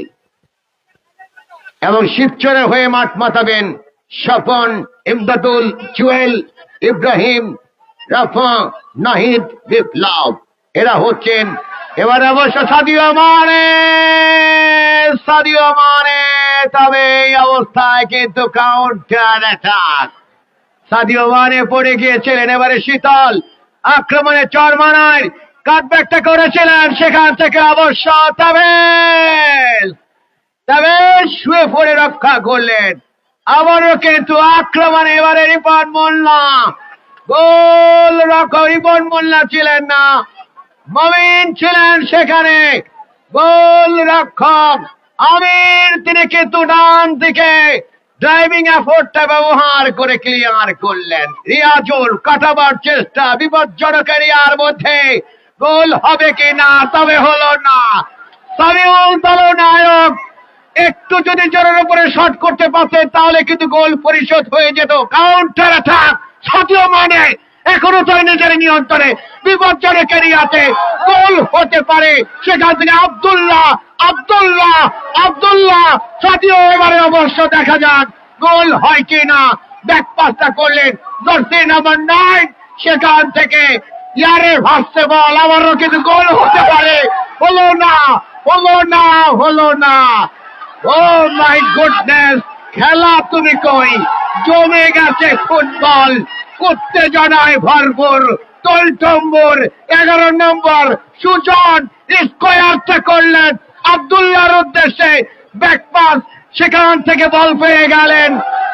এবং শিবচরের হয়ে মাঠ মাতাবেন স্বপন, ইমদাদুল, জুয়েল, ইব্রাহিম, রাফা, নাহিদ, বিপ্লব। এরা হচ্ছেন এবার অবশ্য সাদিও মানে সাদিও মানে, তবে এই অবস্থায় কিন্তু কাউন্টার অ্যাটাক। সাদিও মানে পড়ে গিয়েছিলেন, এবারে শীতল আক্রমণে চরমানায় কাটব্যাকটা করেছিলেন, সেখান থেকে অবশ্য তবে শুয়ে পড়ে রক্ষা করলেন। আবারও কিন্তু আক্রমণে এবারে রিপন মোল্লা, গোল রক্ষক রিপন মোল্লা ছিলেন না, মমিন ছিলেন সেখানে। গোল রক্ষক আমির, তিনি কিন্তু ডান দিকে ড্রাইভিং এফোর্টটা ব্যবহার করে ক্লিয়ার করলেন। রিয়াজুল কাটাবার চেষ্টা, বিপজ্জনক এরিয়ার মধ্যে গোল হবে কি না, তবে হলো না। সামিউল দলনায়ক একটু যদি জোরের উপরে শট করতে পারতেন তাহলে কিন্তু গোল পরিশোধ হয়ে যেত। কাউন্টার অ্যাটাক, সাদিও মানে এখনো তার নিজের নিয়ন্ত্রণে, বিপজ্জনক এরিয়াতে গোল হতে পারে। সেখান থেকে আব্দুল্লাহ সাদিও, এবারে অবশ্য দেখা যাক গোল হয় কি না। ব্যাক পাসটা করলেন জার্সি নাম্বার 9, সেখান থেকে ইয়ারে ভাসছে বল, আবারও কিন্তু গোল হতে পারে। হলো না। ও মাই গুডনেস, খেলা তুমি কই, জমে গেছে ফুটবল, উত্তেজনায় ভরপুর, তোলটম্বুর। 11 নম্বর সুজন স্কোয়ারটা করলেন আব্দুল্লাহর উদ্দেশ্যে, ব্যাকপাস, সেখান থেকে বল পেয়ে গেলেন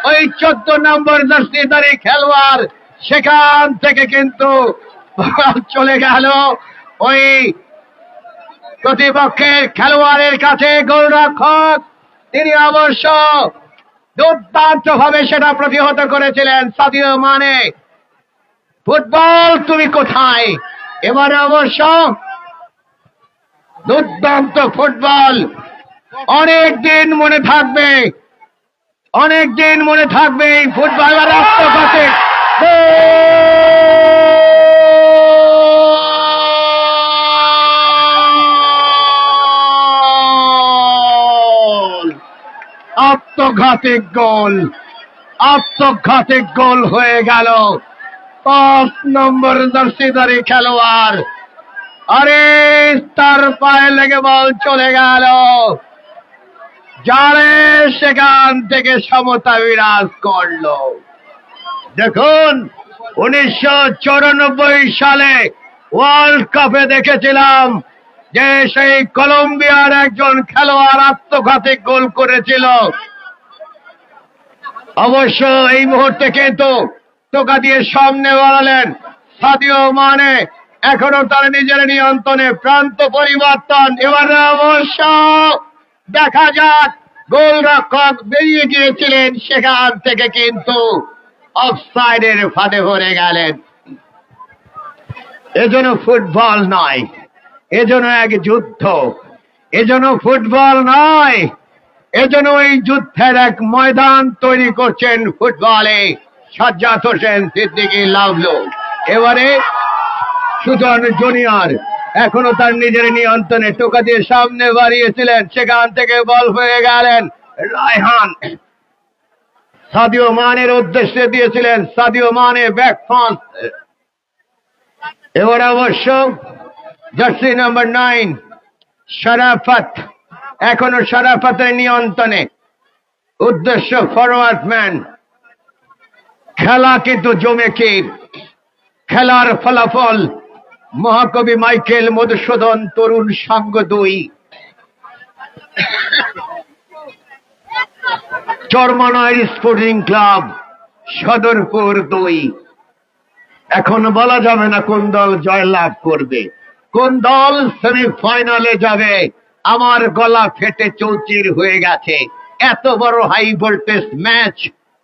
ওই 14 নম্বর জার্সিধারী খেলোয়াড়, সেখান থেকে কিন্তু চলে গেল ওই প্রতিপক্ষের খেলোয়াড়ের কাছে। গোলরক্ষক তিনি অবশ্য দুর্দান্ত ভাবে সেটা প্রতিহত করেছিলেন। সাদিও মানে, ফুটবল তুমি কোথায়, এবারে অবশ্য দুর্দান্ত ফুটবল, অনেক দিন মনে থাকবে এই ফুটবল। রাষ্ট্রপতি আত্মঘাতিক গোল হয়ে গেল। 5 নম্বর জার্সিধারী খেলোয়াড়, আরে তার পায়ে লেগে বল চলে গেল, যারে সেখান থেকে সমতা বিরাজ করলো। দেখুন 1994 সালে ওয়ার্ল্ড কাপে দেখেছিলাম যে সেই কলম্বিয়ার একজন খেলোয়াড় আত্মঘাতী গোল করেছিল। অবশ্য এই মুহূর্তে কিন্তু টোকা দিয়ে সামনে বাড়ালেন সাদিও মানে, এখনো তার নিজের নিয়ন্ত্রণে, প্রান্ত পরিবর্তন। এবারে অবশ্য দেখা যাক, গোলরক্ষক বেরিয়ে গিয়েছিলেন, সেখান থেকে কিন্তু অফসাইডের ফাঁদে পড়ে গেলেন। এজন্য ফুটবল নয়, এজন্য এক যুদ্ধ, এজন্য ফুটবল নয়, এজন্য ওই যুদ্ধের এক ময়দান তৈরি করছেন ফুটবলে সাজ্জাদ হোসেন সিদ্দিকী লাভলু। এবারে সুজন জুনিয়র এখনো তার নিজের নিয়ন্ত্রণে, টোকা দিয়ে সামনে বাড়িয়েছিলেন, সেখান থেকে বল হয়ে গেলেন রায়হান, সাদিও মানের উদ্দেশ্যে দিয়েছিলেন, সাদিও মানে ব্যাক পাস। এবার অবশ্য জার্সি নাম্বার 9 শরাফত, এখনো শরাফতের নিয়ন্ত্রণে, উদ্দেশ্য ফরওয়ার্ড ম্যান। খেলা কিন্তু জমেছে, খেলার ফলাফল মহাকবি Michael Madhusudan Tarun Sangha 2, Charmonai sporting club Sadarpur 2। এখন বলা যাবে না কোন দল জয়লাভ করবে, কোন দল সেমিফাইনালে যাবে। আমার গলা ফেটে চৌচির হয়ে গেছে, এত বড় হাই ভোল্টেজ ম্যাচ।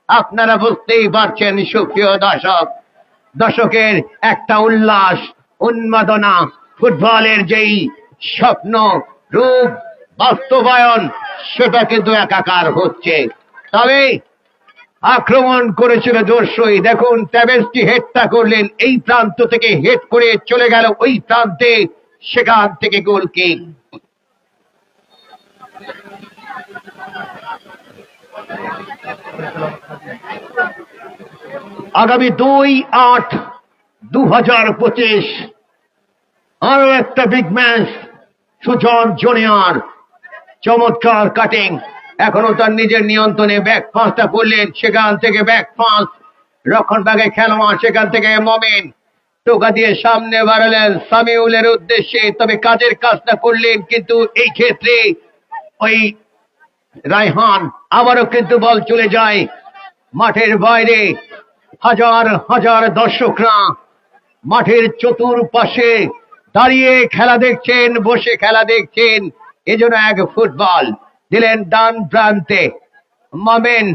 আপনারা বুঝতেই পারছেন সুপ্রিয় দর্শকের একটা উল্লাস, উন্মাদনা, ফুটবলের যেই স্বপ্ন রূপ বাস্তবায়ন, সেটা কিন্তু একাকার হচ্ছে। তবে আক্রমণ করেছিল জোরসই, দেখুন ট্যাবেস্টি হেডটা করলেন, এই প্রান্ত থেকে হেড করে চলে গেল ওই প্রান্তে, সেখান থেকে গোল কিক। আগামী 2/8/2025 আরো একটা বিগ ম্যাচ, সুজন জুনিয়র চমৎকার কাটিং, এখনো তার নিজের নিয়ন্ত্রণে ব্যাক পাঁচটা করলেন, সেখান থেকে ব্যাক পাঁচ রক্ষণ ভাগে খেলোয়াড়, সেখান থেকে মমিন টোকা দিয়ে সামনে বাড়ালেন সামিউলের উদ্দেশ্যে, তবে কাজের কাজটা করলেন, কিন্তু এই ক্ষেত্রে ওই রায়হান আবারও কিন্তু বল চলে যায় মাঠের বাইরে। হাজার হাজার দর্শকরা মাঠের চতুর্পাশে দাঁড়িয়ে খেলা দেখছেন, বসে খেলা দেখছেন। এজন্য এক ফুটবল দিলেন ডান প্রান্তে মমিন,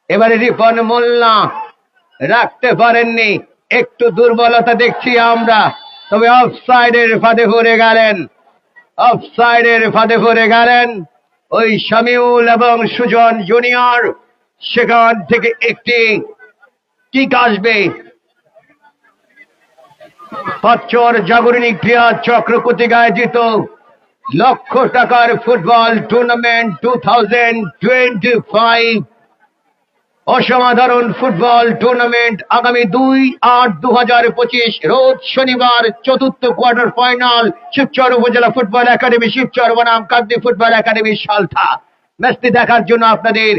এবারে রিপন মোল্লা রাখতে পারেননি, একটু দুর্বলতা দেখছি আমরা, তবে অফসাইডের ফাঁদে পড়ে গেলেন, অফসাইডের ফাঁদে পড়ে গেলেন ওই শামিউল এবং সুজন জুনিয়র। সেখান থেকে একটি কিক আসবে। পাঁচর জাগরণী ক্রিয়া চক্র কর্তৃক আয়োজিত লক্ষ টাকার ফুটবল টুর্নামেন্ট 2025 অসাধারণ ফুটবল টুর্নামেন্ট আগামী 2/8/2025 রোজ শনিবার চতুর্থ কোয়ার্টার ফাইনাল শিবচর উপজেলা ফুটবল একাডেমি, শিবচর বনাম কান্দি ফুটবল একাডেমি সালথা। ম্যাচটি দেখার জন্য আপনাদের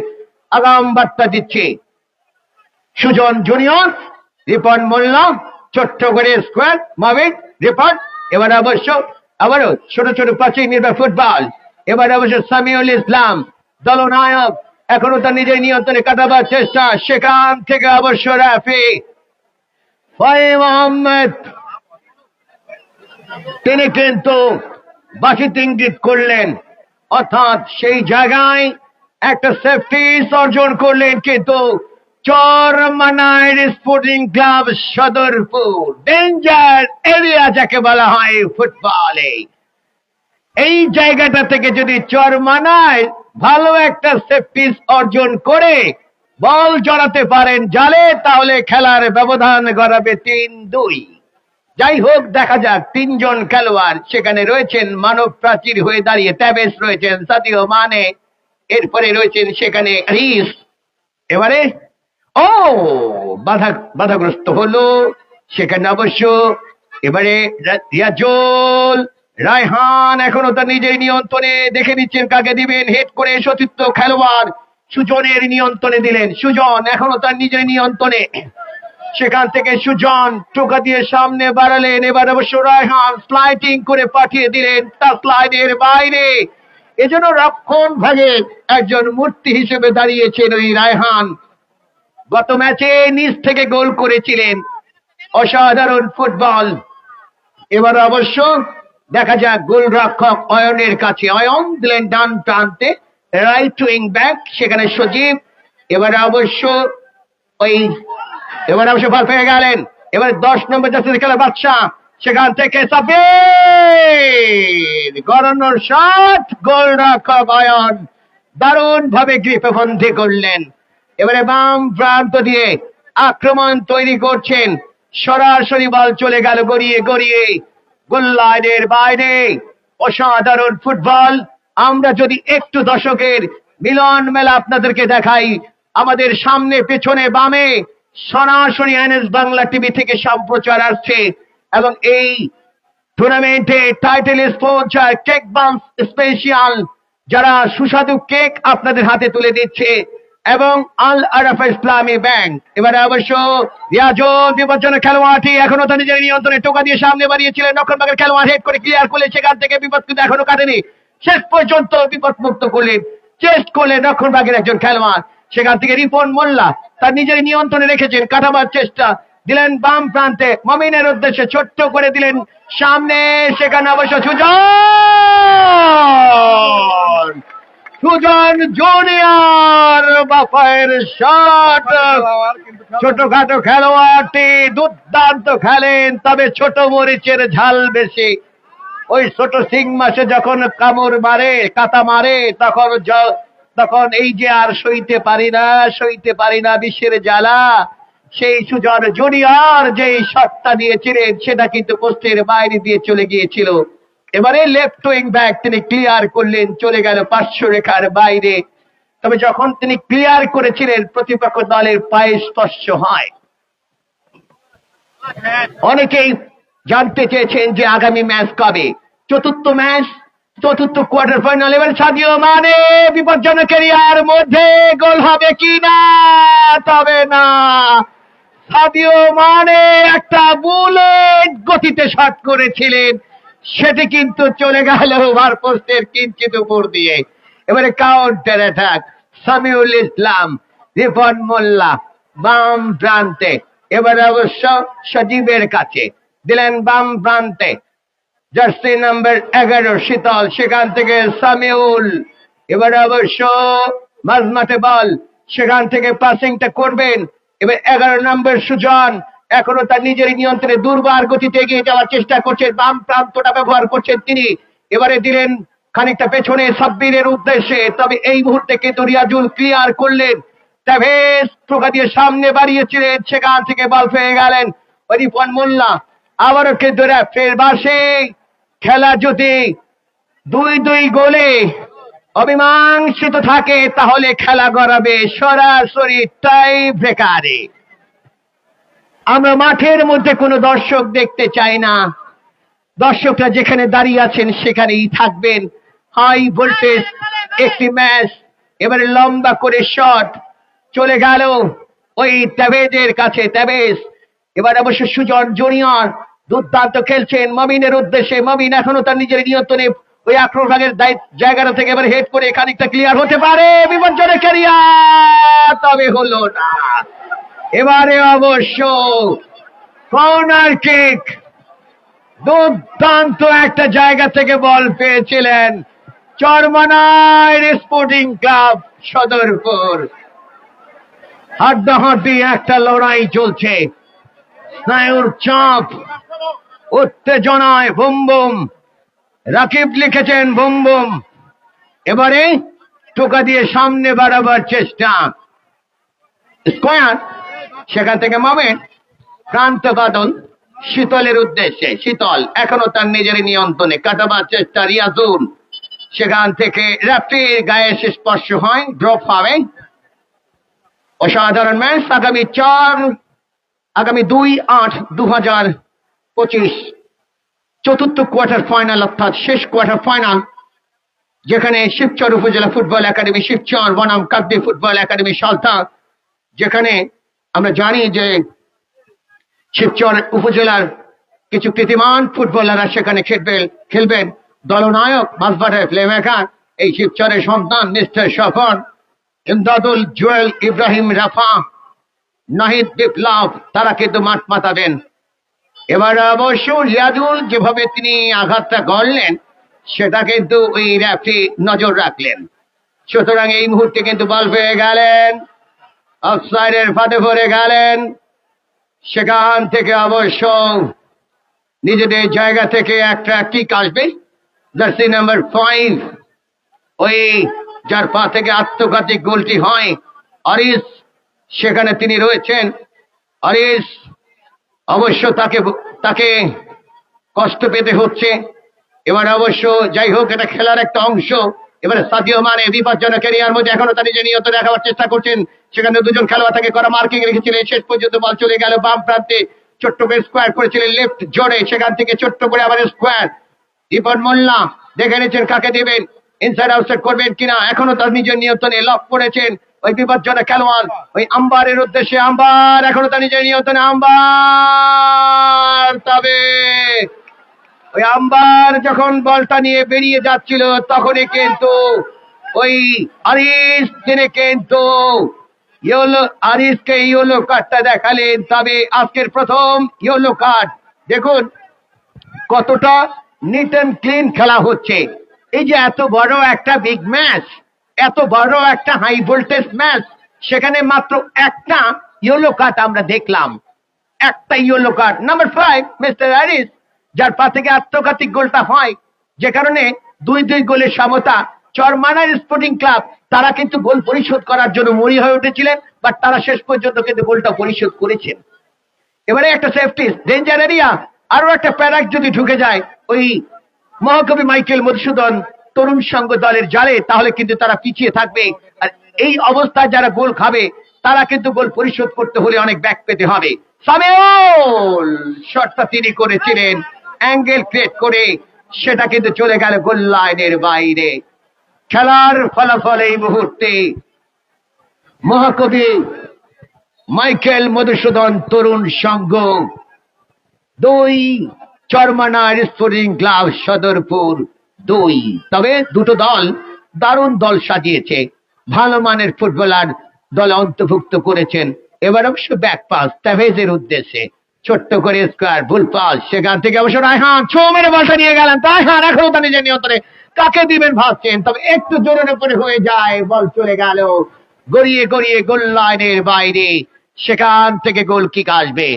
আগাম বার্তা দিচ্ছে সুজন জুনিয়র, রিপন মোল্লা, ছোট্ট করে স্কোয়ার মাবিন রিপন। এবার অবশ্য আবারও ছোট ছোট পাঁচিল নির্ভর ফুটবল, এবার অবশ্য সামিউল ইসলাম দলনায়ক, এখনো তার নিজের নিয়ন্ত্রণে কাটাবার চেষ্টা, সেখান থেকে অবশ্য রাফি ফাহিম আহমেদ তিনি কিন্তু বাসিত ইঙ্গিত করলেন, অর্থাৎ সেই জায়গায় একটা সেফটি অর্জন করলেন, কিন্তু চরমানাইর sporting club Sadarpur danger area যাকে বলা হয় ফুটবলে, এই জায়গাটা থেকে যদি চরমানায় ভালো একটা সেফটি অর্জন করে বল জড়াতে পারেন জালে, তাহলে খেলার ব্যবধান গড়াবে 3-2। যাই হোক, দেখা যাক। তিনজন খেলোয়াড় সেখানে রয়েছেন, মানব প্রাচীর হয়ে দাঁড়িয়ে ট্যাবেস রয়েছেন, সাদিও মানে, এরপরে রয়েছেন সেখানে রিস। এবারে বাধাগ্রস্ত হলো সেখানে অবশ্য। এবারে রিয়াজুল রায়হান এখনো তার নিজের নিয়ন্ত্রণে, দেখে নিচ্ছেন কাকে দিবেন, হেড করে সতীর্থ খেলোয়াড় সুজনের নিয়ন্ত্রণে দিলেন, সুজন এখনো তার নিজের নিয়ন্ত্রণে, সেখান থেকে সুজন টোকা দিয়ে সামনে বাড়ালেন, এবার অবশ্য রায়হান স্লাইডিং করে পাঠিয়ে দিলেন তার স্লাইডের বাইরে। এজন্য রক্ষণ ভাগে একজন মূর্তি হিসেবে দাঁড়িয়েছেন ওই রায়হান, গত ম্যাচে নিচ থেকে গোল করেছিলেন, অসাধারণ ফুটবল। এবার অবশ্য দেখা যাক গোলরক্ষক অয়নের কাছে, অয়ন দিলেন ডান প্রান্তে রাইট উইং ব্যাক, সেখানে সজীব। এবার অবশ্য বল পেয়ে গেলেন, এবার 10 নম্বর জাতীয় খেলার বাদশাহ, সেখান থেকে সাবির গড়ানোর শট, গোলরক্ষক অয়ন দারুণ ভাবে গ্রিপে বন্দী করলেন। এবারে বাম প্রান্ত দিয়ে আক্রমণ তৈরি করছেন, সরাসরি বল চলে গেল গড়িয়ে গড়িয়ে গোল লাইনের বাইরে। অসাধারণ ফুটবল। আমরা যদি একটু দর্শকের মিলন মেলা আপনাদেরকে দেখাই, আমাদের সামনে পেছনে বামে সরাসরি এনএস বাংলা টিভি থেকে সম্প্রচার আসছে, এবং এই টুর্নামেন্টে title sponsor cake buns special, যারা সুস্বাদু কেক আপনাদের হাতে তুলে দিচ্ছে, এবং আল আরাফা ইসলামী ব্যাংক। এবারে অবশ্য রিয়াজুল বিপজ্জনক খেলোয়াড়টি এখনো তার নিজের নিয়ন্ত্রণে টোকা দিয়ে সামনে বাড়িয়েছিলেন, রক্ষণভাগের খেলোয়াড় হেড করে ক্লিয়ার করলে, সেখান থেকে বিপদ কিন্তু এখনো কাটেনি, শেষ পর্যন্ত বিপদ মুক্ত করলেন, চেস্ট করলেন রক্ষণভাগের একজন খেলোয়াড়। সেখান থেকে রিপন মোল্লা তার নিজের নিয়ন্ত্রণে রেখেছেন, কাটাবার চেষ্টা দিলেন বাম প্রান্তে মমিনের উদ্দেশ্যে, ছোট্ট করে দিলেন সামনে, সেখানে অবশ্য সুজন জুনিয়র বাফায়ের শট। ছোটখাটো খেলোয়াড়টি দুর্দান্ত খেলেন, তবে ছোট মরিচের ঝাল বেশি। ওই ছোট শিং মাসে যখন কামড় মারে, কাতা মারে, তখন এই যে আর সইতে পারি না বিশ্বের জ্বালা, সেই সুজন জুনিয়র যে শটটা দিয়েছিলেন সেটা কিন্তু পোস্টের বাইরে দিয়ে চলে গিয়েছিল। এবারে লেফট উইং ব্যাক তিনি ক্লিয়ার করলেন, চলে গেল 500 রেখার বাইরে। তবে যখন তিনি ক্লিয়ার করেছিলেন প্রতিপক্ষ দলের পায়ে স্পর্শ হয়। অনেকেই জানতে চেয়েছেন যে আগামী ম্যাচ কবে, চতুর্থ ম্যাচ চতুর্থ কোয়ার্টার ফাইনাল। এবার সাদিও মানে বিপজ্জনক এরিয়ার মধ্যে গোল হবে কিনা, তবে না, সাদিও মানে একটা বুলেট গতিতে শট করেছিলেন, সেটি কিন্তু চলে গেল ওভার পোস্টের কিঞ্চিত উপর দিয়ে। এবারে কাউন্টার অ্যাটাক, সামিউল ইসলাম, রিপন মোল্লা বাম প্রান্তে, এবারে অবশ্য সজীবের কাছে দিলেন বাম প্রান্তে জার্সি নাম্বার 11 শীতল, সেখান থেকে সামিউল, এবারে অবশ্য মাঝমাঠে বল, সেখান থেকে পাসিংটা করবেন। এবার 11 নম্বর সুজন, এখনো তার নিজের নিয়ন্ত্রণে দুর্বার গতিতে এগিয়ে যাওয়ার চেষ্টা করছেন, বাম প্রান্তটা ব্যবহার করছেন তিনি। এবারে দিলেন খানিকটা পেছনে সাব্বিরের উদ্দেশ্যে, তবে এই মুহূর্তে কিন্তু রিয়াজুল ক্লিয়ার করলেন। তাভেজ টোকা দিয়ে সামনে বাড়িয়েছিলেন, সেখান থেকে বল পেয়ে গেলেন রিপন মোল্লা। আবারও কিন্তু ফের বাসে খেলা যদি 2-2 গোলে অমীমাংসিত থাকে তাহলে খেলা গড়াবে সরাসরি টাই ব্রেকারে। আমরা মাঠের মধ্যে কোনো দর্শক দেখতে চাই না, দর্শকরা যেখানে দাঁড়িয়ে আছেন সেখানেই থাকবেন। হাই ভোল্টেজ একটি ম্যাচ। এবারে লম্বা করে শট চলে গেল ওই তাবেজের কাছে, তাবেজ। এবার অবশ্য সুজন জুনিয়র দুর্দান্ত খেলছেন মবিনের উদ্দেশ্যে, মবিন এখনো তার নিজের নিয়ন্ত্রণে ওই আক্রমণের জায়গাটা থেকে এবার হেড করে খানিকটা ক্লিয়ার হতে পারে, বিপজ্জনক ক্যারিয়ার, তবে হলো না। এবারে অবশ্য কর্নার কিক, দুর্দান্ত একটা জায়গা থেকে বল পেয়েছিলেন চরমনাইর স্পোর্টিং ক্লাব সদরপুর। হাড্ডাহাড্ডি একটা লড়াই চলছে, স্নায়ুর চাপ, উত্তেজনায় বুম বুম। রাকিব লিখেছেন বুম বুম। এবারে টোকা দিয়ে সামনে বাড়াবার চেষ্টা, স্কোয়ার, সেখান থেকে মমেন প্রান্ত বাদল শীতলের উদ্দেশ্যে, শীতল এখনো তার নিজের নিয়ন্ত্রণে, কাটাবার চেষ্টা রিয়াজুল, সেখান থেকে রেফারির গায়ে স্পর্শ হয়, ড্রপ হবে। অসাধারণ ম্যাচ। আগামী 2/8/2025 চতুর্থ কোয়ার্টার ফাইনাল, অর্থাৎ শেষ কোয়ার্টার ফাইনাল, যেখানে শিবচর উপজেলা ফুটবল একাডেমি, শিবচর বনাম কাকদ্বীপ ফুটবল একাডেমি সালতা, যেখানে আমরা জানি যে শিবচর উপজেলার কিছু কৃতিমান ফুটবলাররা সেখানে খেলবেন। দলনায়ক মাঝবাটের প্লেমেকার এই শিবচরের সন্তান মিস্টার সফর, ইমদাদুল, জুয়েল, ইব্রাহিম, রাফা, নাহিদ, বিপ্লব, তারা কিন্তু মাঠ মাতাবেন। এবার অবশ্য রিয়াজুল যেভাবে তিনি আঘাতটা গড়লেন সেটা কিন্তু ওই রেফারি নজর রাখলেন, সুতরাং এই মুহূর্তে কিন্তু বল পেয়ে গেলেন, অফসাইডের ফাঁদে পড়ে গেলেন। সেখান থেকে অবশ্য নিজেদের জায়গা থেকে একটা কিক আসবে, জার্সি নাম্বার 5, ওই যার পা থেকে আত্মঘাতী গোলটি হয় আরিস, সেখানে তিনি রয়েছেন। আরিস অবশ্য তাকে কষ্ট পেতে হচ্ছে। এবার অবশ্য যাই হোক, এটা খেলার একটা অংশ। এবারে সাদিও মানে বিপজ্জনক এরিয়ার মধ্যে এখনো তার নিজের নিয়ন্ত্রণ রাখার চেষ্টা করছেন, সেখানে দুজন খেলোয়াড় তাকে করা মার্কিং রেখেছিলেন। শেষ পর্যন্ত বল চলে গেল বাম প্রান্তে, ছোট্ট করে স্কোয়ার করেছিলেন লেফট জোরে, সেখান থেকে ছোট্ট করে আবার স্কোয়ার। রিপন মোল্লা দেখে নিচ্ছেন কাকে দেবেন, ইনসাইড আউটসাইড করবেন কিনা, এখনো তার নিজের নিয়ন্ত্রণে লক করেছেন ওই বিপজ্জনক খেলোয়াড় ওই আম্বারের উদ্দেশ্যে। আম্বার এখনো তার নিজের নিয়ন্ত্রণে, আম্বার, তবে ওই আম্বার যখন বলটা নিয়ে বেরিয়ে যাচ্ছিল তখনই কিন্তু ওই আরিস, তিনি কিন্তু আরিসকে ইয়েলো কার্ডটা দেখালেন, তবে আজকের প্রথম ইয়েলো কার্ড। দেখুন কতটা নিট অ্যান্ড ক্লিন খেলা হচ্ছে। এই যে এত বড় একটা বিগ ম্যাচ, এত বড় একটা হাই ভোল্টেজ ম্যাচ, সেখানে মাত্র একটা ইয়েলো কার্ড আমরা দেখলাম, একটা yellow card. Number 5 mister Aris, যার পা থেকে আত্মঘাতী গোলটা হয়, যে কারণে 2-2 গোলের সমতা। চরমানার স্পোর্টিং ক্লাব তারা কিন্তু গোল পরিশোধ করার জন্য মরি হয়ে উঠেছিলেন, বাট তারা শেষ পর্যন্ত কিন্তু গোলটা পরিশোধ করেছেন। এবারে একটা সেফটি ডেঞ্জার এরিয়া, আরো একটা প্যারাক যদি ঢুকে যায় ওই মহাকবি মাইকেল মধুসূদন তরুণ সংঘ দলের জালে, তাহলে কিন্তু তারা পিছিয়ে থাকবে। আর এই অবস্থায় যারা গোল খাবে তারা কিন্তু গোল পরিশোধ করতে হলে অনেক ব্যাক পেতে হবে। সামিউল, শটটা তিনি করেছিলেন, অ্যাঙ্গেল ক্রিয়েট করে, সেটা কিন্তু চলে গেল গোল লাইনের বাইরে। খেলার ফলাফল এই মুহূর্তে মহাকবি Michael Madhusudan Tarun Sangha 2, চরমানার sporting club Sadarpur 2। তবে দুটো দল দারুণ দল সাজিয়েছে, ভালো মানের ফুটবলার দলে অন্তর্ভুক্ত করেছেন। এবার অবশ্য ব্যাক পাস তাভেজের উদ্দেশ্যে, ছোট্ট করে স্কোয়ার ভুল পাস, সেখান থেকে অবশ্য রায়হান ছো মেরে বলটা নিয়ে গেলেন। রায়হান এখনো তার নিজের নিয়ন্ত্রণে, কাকে দিবেন ভাবছেন, তবে একটু জোরের উপরে হয়ে যায়, বল চলে গেল গড়িয়ে গড়িয়ে গোল লাইনের বাইরে। সেখান থেকে গোল কিক আসবে।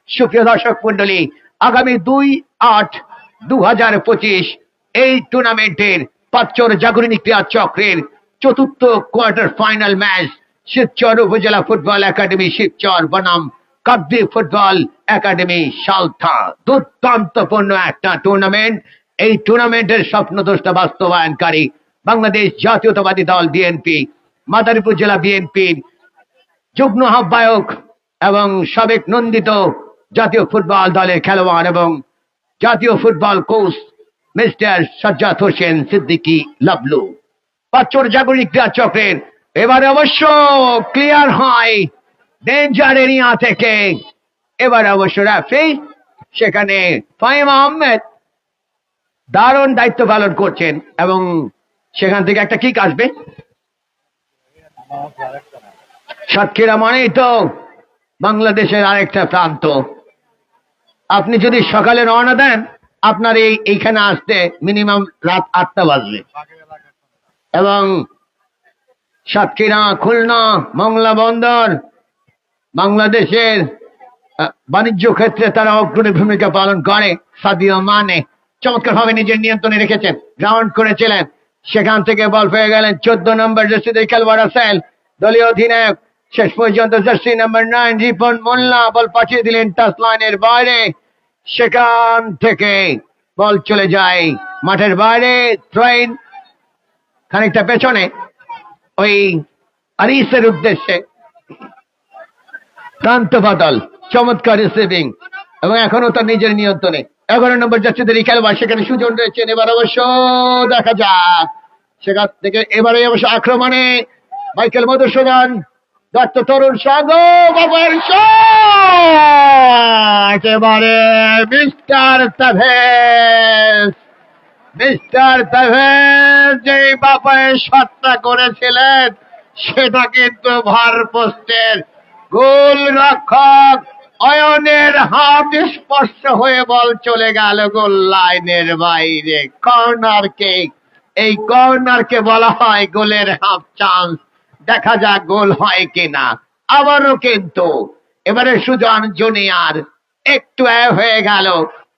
সুপ্রিয় দর্শক মন্ডলী, আগামী 2/8/2025 এই টুর্নামেন্টের পাঁচচর জাগরণী ক্রীড়া চক্রের চতুর্থ কোয়ার্টার ফাইনাল ম্যাচ শিবচর উপজেলা ফুটবল একাডেমি শিবচর বনাম কাকদ্বীপ ফুটবল একাডেমি সালথা। দুর্দান্তপূর্ণ একটা টুর্নামেন্ট। এই টুর্নামেন্টের স্বপ্নদ্রষ্টা বাস্তবায়নকারী বাংলাদেশ জাতীয়তাবাদী দল বিএনপি, মাদারীপুর জেলা বিএনপির যুগ্ম আহ্বায়ক এবং সাবেক নন্দিত জাতীয় ফুটবল দলের খেলোয়াড় এবং জাতীয় football coach mister Sajjad Hossain Siddiqui Lablu. Panchchar Jagorani Krira চক্রের এবারে অবশ্য ক্লিয়ার হয় ডেঞ্জার এরিয়া থেকে। এবার অবশ্য রেফারি সেখানে ফাহিম আহমেদ দারুণ দায়িত্ব পালন করছেন এবং সেখান থেকে একটা কিক আসবে। সাতক্ষীরা মানেই তো বাংলাদেশের আরেকটা প্রান্ত। আপনি যদি সকালে রওনা দেন, আপনার এইখানে আসতে মিনিমাম রাত 8টা বাজবে। এবং সাতক্ষীরা, খুলনা, মংলা বন্দর বাংলাদেশের বাণিজ্য ক্ষেত্রে তারা অগ্রণী ভূমিকা পালন করে। সাদিও মানে চমৎকার ভাবে নিজের নিয়ন্ত্রণে রেখেছেন, গ্রাউন্ড করেছিলেন, সেখান থেকে বল পেয়ে গেলেন 14 নম্বর জার্সিতে খেলোয়াড় আছেন দলীয় অধিনায়ক। শেষ পর্যন্ত জার্সি নাম্বার 9 রিপন মোল্লা বল পাঠিয়ে দিলেন টাচ লাইনের বাইরে। সেখান থেকে বল চলে যায় মাঠের বাইরে, ট্রেন খানিকটা পেছনে ওই আরিসের উদ্দেশ্যে। প্রান্ত বদল, চমৎকার রিসিভিং এবং এখনো তার নিজের নিয়ন্ত্রণে। 11 নম্বর জার্সিদের খেলোয়াড়, সেখানে সুজন রয়েছেন। এবার অবশ্য দেখা যাক সেখান থেকে এবারে অবশ্য আক্রমণে মাইকেল মধুসূদন দত্ত তরুণ সংঘ বাবার একেবারে মিস্টার তাভেজ যে বাপায় শটটা করেছিলেন সেটা কিন্তু ভার পোস্টের গোল রক্ষক অয়নের হাত স্পর্শ হয়ে বল চলে গেল গোল লাইনের বাইরে। কর্নার কিক, এই কর্নারকে বলা হয় গোলের হাফ চান্স। দেখা যাক গোল হয় কিনা। আবারও কিন্তু এবারে সুজন জুনিয়র একটু হয়ে গেল,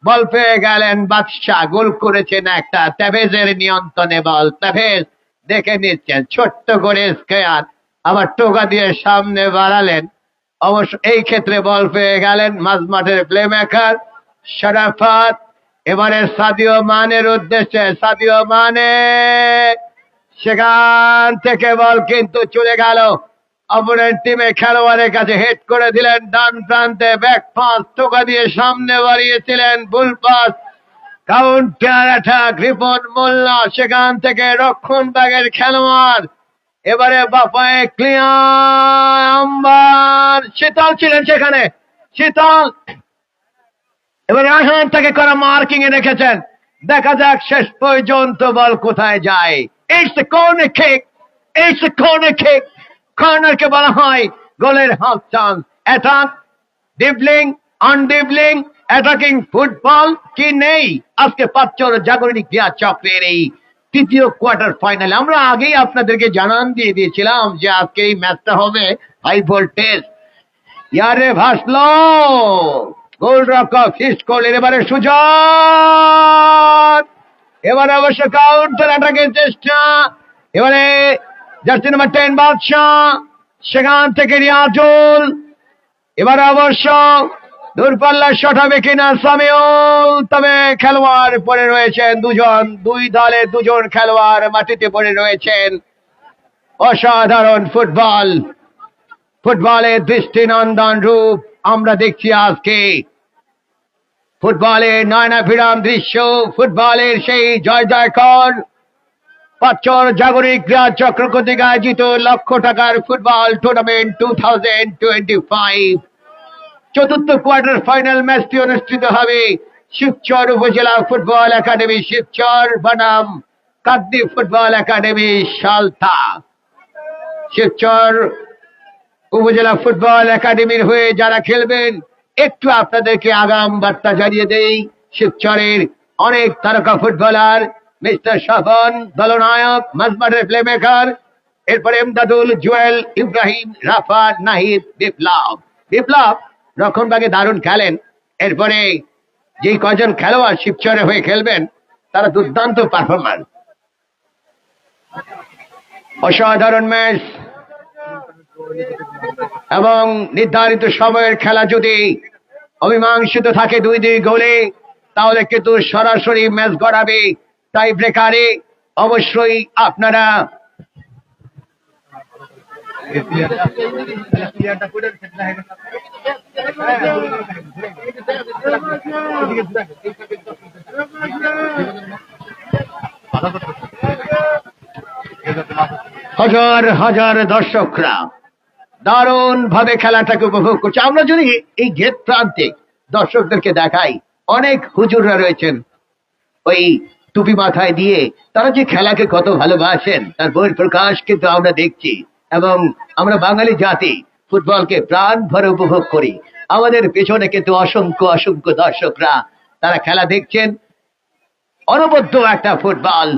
বল পেয়ে গেলেন বাদশা, গোল করেছেন একটা। তাভেজের নিয়ন্ত্রণে বল, তাভেজ দেখে নিচ্ছেন, ছোট্ট করে স্কয়ার আবার টোকা দিয়ে সামনে বাড়ালেন। অবশ্য এই ক্ষেত্রে বল পেয়ে গেলেন মাঝমাঠের প্লেমেকার শরাফত। এবারে সাদিও মানের উদ্দেশ্যে, সাদিও মানে সেখান থেকে বল কিন্তু চলে গেল অপোনেন্ট টিমের খেলোয়াড়ের কাছে, হেড করে দিলেন ডান প্রান্তে, ব্যাক পাস টোকা দিয়ে সামনে বাড়িয়েছিলেন, ভুল পাস, কাউন্টার অ্যাটাক রিপন মোল্লা। সেখান থেকে রক্ষণ ব্যাগের খেলোয়াড় এবারে বাপায় ক্লিয়ার আম্বার শীতল ছিলেন সেখানে, শীতল এবারে রায়হান থেকে করা মার্কিং এ রেখেছেন। দেখা যাক শেষ পর্যন্ত বল কোথায় যায়। It's a corner kick, it's a corner kick. কর্নারকে বলা হয় গোলের হাফ চান্স। অ্যাটাক, ডিবলিং, আনডিবলিং, অ্যাটাকিং ফুটবল কি নেই আজকে পাঁচচর জাগরণী ক্রীড়া চক্রের এই তৃতীয় কোয়ার্টার ফাইনালে। আমরা আগেই আপনাদেরকে জানান দিয়ে দিয়েছিলাম যে আজকে এই ম্যাচটা হবে হাই ভোল্টেজ। ইয়ারে ভাসলো গোল রক্ষক ফিস্ট করলেন। এবারে সুজন, এবারে অবশ্য কাউন্টার অ্যাটাকের চেষ্টা। এবারে জার্সি নাম্বার 10 বাদশাহ, সেখান থেকে রিয়াজুল। এবারে অবশ্য দূরপাল্লার শট হবে কিনা সামিউল, তবে খেলোয়াড় পড়ে রয়েছেন দুজন, দুই দলে দুজন খেলোয়াড় মাটিতে পড়ে রয়েছেন। অসাধারণ ফুটবল, ফুটবলের দৃষ্টিনন্দন রূপ আমরা দেখছি আজকে। ফুটবলের নয়নাভিরাম দৃশ্য, ফুটবলের সেই জয় জয়কর, পাঁচর জাগরিক ক্রীড়া চক্র কর্তৃক আয়োজিত লক্ষ টাকার ফুটবল টুর্নামেন্ট 2025 চতুর্থ কোয়ার্টার ফাইনাল ম্যাচটি অনুষ্ঠিত হবে শিবচর উপজেলা ফুটবল একাডেমি শিবচর বনাম কাদ্দি ফুটবল একাডেমি সালথা। শিবচর উপজেলা ফুটবল একাডেমির হয়ে যারা খেলবেন, একটু আপনাদেরকে আগাম বার্তা জানিয়ে দেই, শিবচরের অনেক তারকা ফুটবলার, মিস্টার স্বপন দলনায়ক, মাঝমাঠের প্লেমেকার, এরপরে এমদাদুল, জুয়েল, ইব্রাহিম, রাফা, নাহিদ, বিপ্লব রক্ষণভাগে দারুণ খেলেন। এরপরে যে কজন খেলোয়াড় শিবচরে হয়ে খেলবেন তারা দুর্দান্ত পারফরম্যান্স, অসাধারণ ম্যাচ এবং নির্ধারিত সময়ের খেলা যদি অমীমাংসিত থাকে 2-2 গোলে, তাহলে কিন্তু সরাসরি ম্যাচ গড়াবে টাই ব্রেকারে। অবশ্যই আপনারা হাজার হাজার দর্শকরা দারুণ ভাবে খেলাটাকে উপভোগ করছে। আমরা যদি এই গেট প্রান্তে দর্শকদেরকে দেখাই, অনেক হুজুররা রয়েছেন ওই টুপি মাথায় দিয়ে, তারা যে খেলাকে কত ভালোবাসেন তার বহিঃপ্রকাশ কিন্তু আমরা দেখছি। এবং আমরা বাঙালি জাতি ফুটবলকে প্রাণ ভরে উপভোগ করি। আমাদের পেছনে কিন্তু অসংখ্য অসংখ্য দর্শকরা তারা খেলা দেখছেন। অনবদ্য একটা ফুটবল,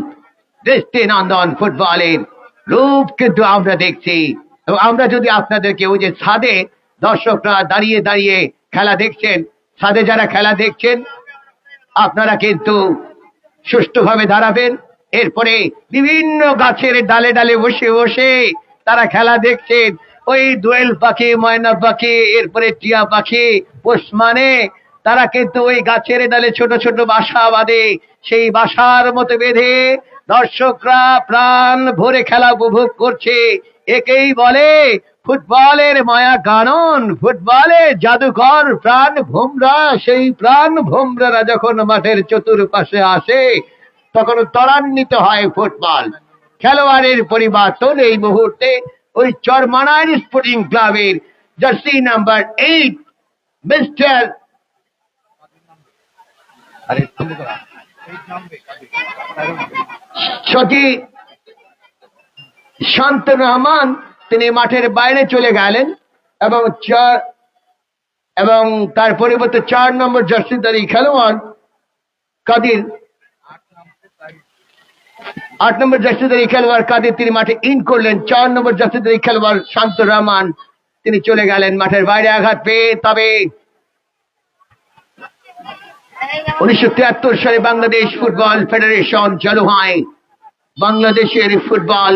দৃষ্টিনন্দন ফুটবলের রূপ কিন্তু আমরা দেখছি। এবং আমরা যদি আপনাদেরকে ওই যে ছাদে দর্শকরা দাঁড়িয়ে দাঁড়িয়ে খেলা দেখছেন, ছাদে যারা খেলা দেখছেন আপনারা কিন্তু সুষ্ঠুভাবে দাঁড়াবেন। এরপরে বিভিন্ন গাছের ডালে ডালে বসে বসে তারা খেলা দেখছেন। ওই দোয়েল পাখি, ময়না পাখি, এরপরে টিয়া পাখি, পোষ মানে তারা কিন্তু ওই গাছের ডালে ছোট ছোট বাসা বাঁধে। সেই বাসার মতো বেঁধে দর্শকরা প্রাণ ভরে খেলা উপভোগ করছে। একেই বলে ফুটবলের মায়া গানন, ফুটবলের জাদুকর প্রাণ ভোমরা। সেই প্রাণ ভোমরারা যখন মাঠের চতুর্পাশে আসে তখন ত্বরান্বিত হয় ফুটবল। খেলোয়াড়ের পরিবর্তন এই মুহূর্তে ওই চরমানার স্পোর্টিং ক্লাবের জার্সি নাম্বার 8 মিস্টার সতী শান্ত রহমান, তিনি মাঠের বাইরে চলে গেলেন এবং তার পরিবর্তে 4 নম্বর জার্সিধারী খেলোয়াড় কাদির, 8 নম্বর জার্সিধারী খেলোয়াড় কাদির তিনি মাঠে ইন করলেন। 4 নম্বর জার্সিধারী খেলোয়াড় শান্ত রহমান তিনি চলে গেলেন মাঠের বাইরে আঘাত পেয়ে। তবে 1973 সালে বাংলাদেশ ফুটবল ফেডারেশন চালু হয়। বাংলাদেশের ফুটবল